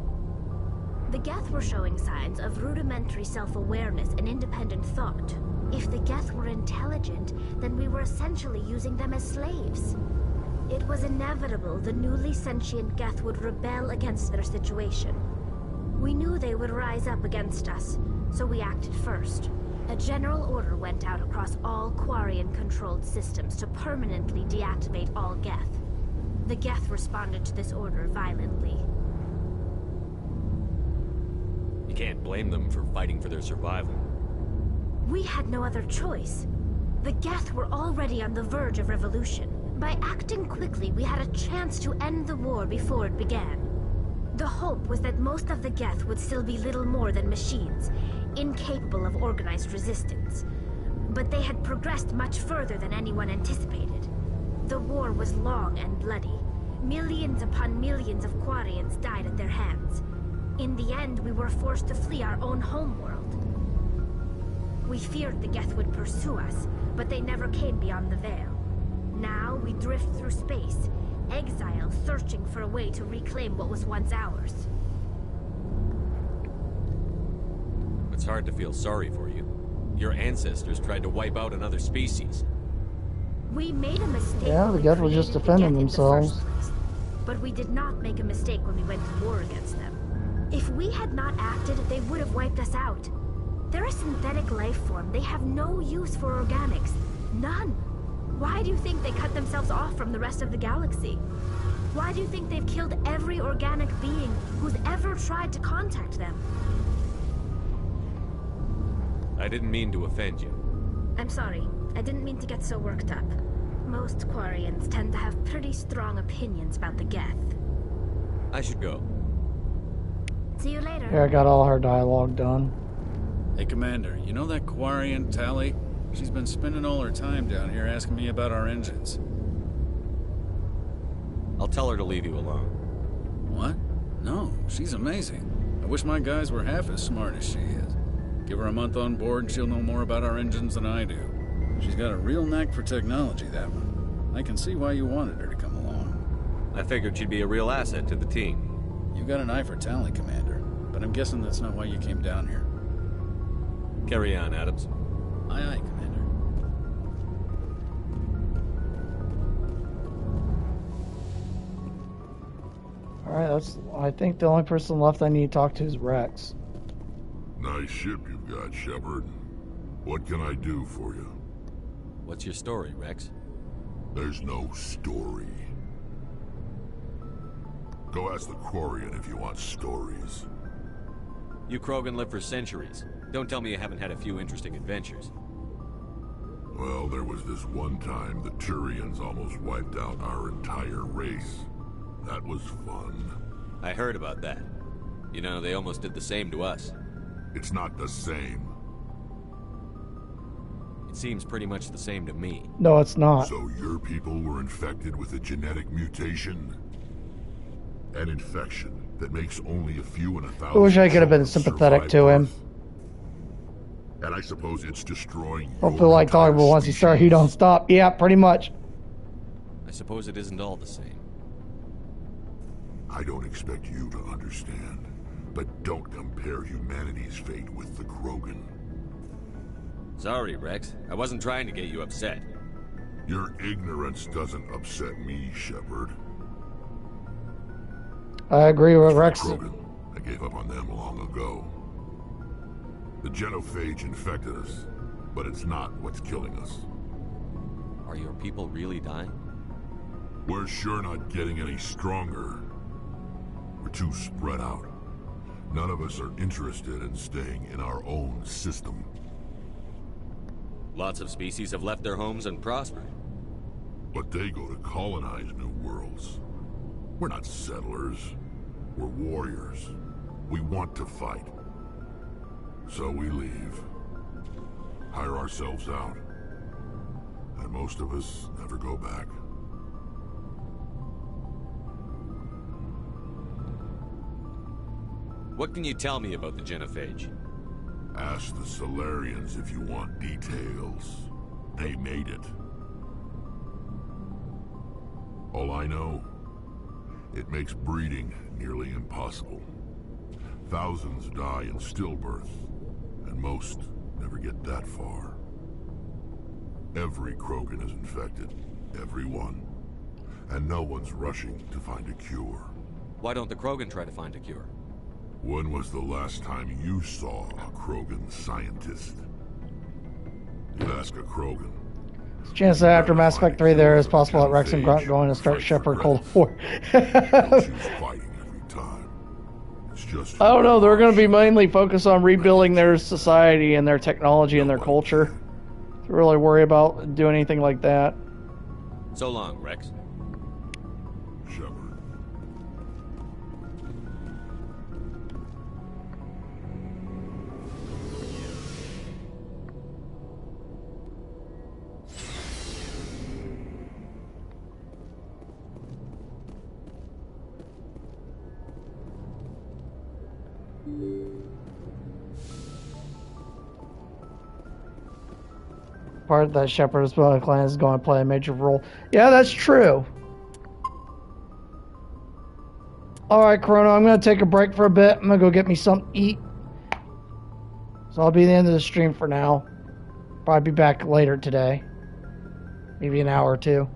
The Geth were showing signs of rudimentary self-awareness and independent thought. If the Geth were intelligent, then we were essentially using them as slaves. It was inevitable the newly sentient Geth would rebel against their situation. We knew they would rise up against us, so we acted first. A general order went out across all Quarian-controlled systems to permanently deactivate all Geth. The Geth responded to this order violently. You can't blame them for fighting for their survival. We had no other choice. The Geth were already on the verge of revolution. By acting quickly, we had a chance to end the war before it began. The hope was that most of the Geth would still be little more than machines, incapable of organized resistance. But they had progressed much further than anyone anticipated. The war was long and bloody. Millions upon millions of Quarians died at their hands. In the end, we were forced to flee our own homeworld. We feared the Geth would pursue us, but they never came beyond the Veil. Now we drift through space, exile, searching for a way to reclaim what was once ours. It's hard to feel sorry for you. Your ancestors tried to wipe out another species. We made a mistake. Yeah, the Geth were just defending themselves. But we did not make a mistake when we went to war against them. If we had not acted, they would have wiped us out. They're a synthetic life form. They have no use for organics. None. Why do you think they cut themselves off from the rest of the galaxy? Why do you think they've killed every organic being who's ever tried to contact them? I didn't mean to offend you. I'm sorry. I didn't mean to get so worked up. Most Quarians tend to have pretty strong opinions about the Geth. I should go. See you later. Yeah, I got all her dialogue done. Hey, Commander, you know that Quarian, Tali? She's been spending all her time down here asking me about our engines. I'll tell her to leave you alone. What? No, she's amazing. I wish my guys were half as smart as she is. Give her a month on board and she'll know more about our engines than I do. She's got a real knack for technology, that one. I can see why you wanted her to come along. I figured she'd be a real asset to the team. You got an eye for Tali, Commander, but I'm guessing that's not why you came down here. Carry on, Adams. Aye, aye, Commander. Alright, I think the only person left I need to talk to is Rex. Nice ship you've got, Shepard. What can I do for you? What's your story, Rex? There's no story. Go ask the Quarian if you want stories. You Krogan live for centuries. Don't tell me you haven't had a few interesting adventures. Well, there was this one time the Turians almost wiped out our entire race. That was fun. I heard about that. You know, they almost did the same to us. It's not the same. It seems pretty much the same to me. No, it's not. So your people were infected with a genetic mutation? An infection that makes only a few in 1,000. I wish I could have been sympathetic to him. And I suppose it's destroying Hopefully like Dogville once you start, you don't stop. Yeah, pretty much. I suppose it isn't all the same. I don't expect you to understand, but don't compare humanity's fate with the Krogan. Sorry, Rex. I wasn't trying to get you upset. Your ignorance doesn't upset me, Shepard. I agree with Rex. Krogan. I gave up on them long ago. The genophage infected us, but it's not what's killing us. Are your people really dying? We're sure not getting any stronger. We're too spread out. None of us are interested in staying in our own system. Lots of species have left their homes and prospered. But they go to colonize new worlds. We're not settlers. We're warriors. We want to fight. So we leave. Hire ourselves out. And most of us never go back. What can you tell me about the genophage? Ask the Solarians if you want details. They made it. All I know, it makes breeding nearly impossible. Thousands die in stillbirth, and most never get that far. Every Krogan is infected. Every one. And no one's rushing to find a cure. Why don't the Krogan try to find a cure? When was the last time you saw a Krogan scientist? You ask a Krogan. There's a chance that after Mass Effect 3 there is possible that Rex and Grunt going to start Shepard Cold War. I don't know, they're going to be mainly focused on rebuilding their society and their technology and their culture. To really worry about doing anything like that. So long, Rex. Shepard. Part that Shepard's clan is going to play a major role. Yeah, that's true. Alright, Chrono, I'm going to take a break for a bit. I'm going to go get me something to eat. So I'll be the end of the stream for now. Probably be back later today. Maybe an hour or two.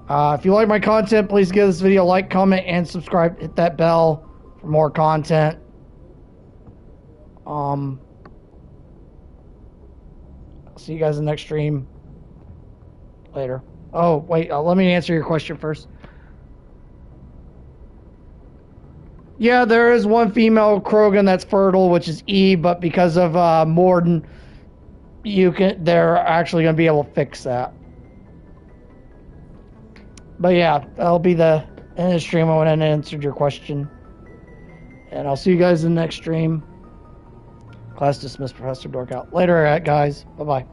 If you like my content, please give this video a like, comment, and subscribe. Hit that bell for more content. See you guys in the next stream. Later. Oh, wait. Let me answer your question first. Yeah, there is one female Krogan that's fertile, which is Eve, but because of Mordin, they're actually going to be able to fix that. But yeah, that'll be the end of the stream. I went and answered your question. And I'll see you guys in the next stream. Class dismissed. Professor Dork out. Later, guys. Bye-bye.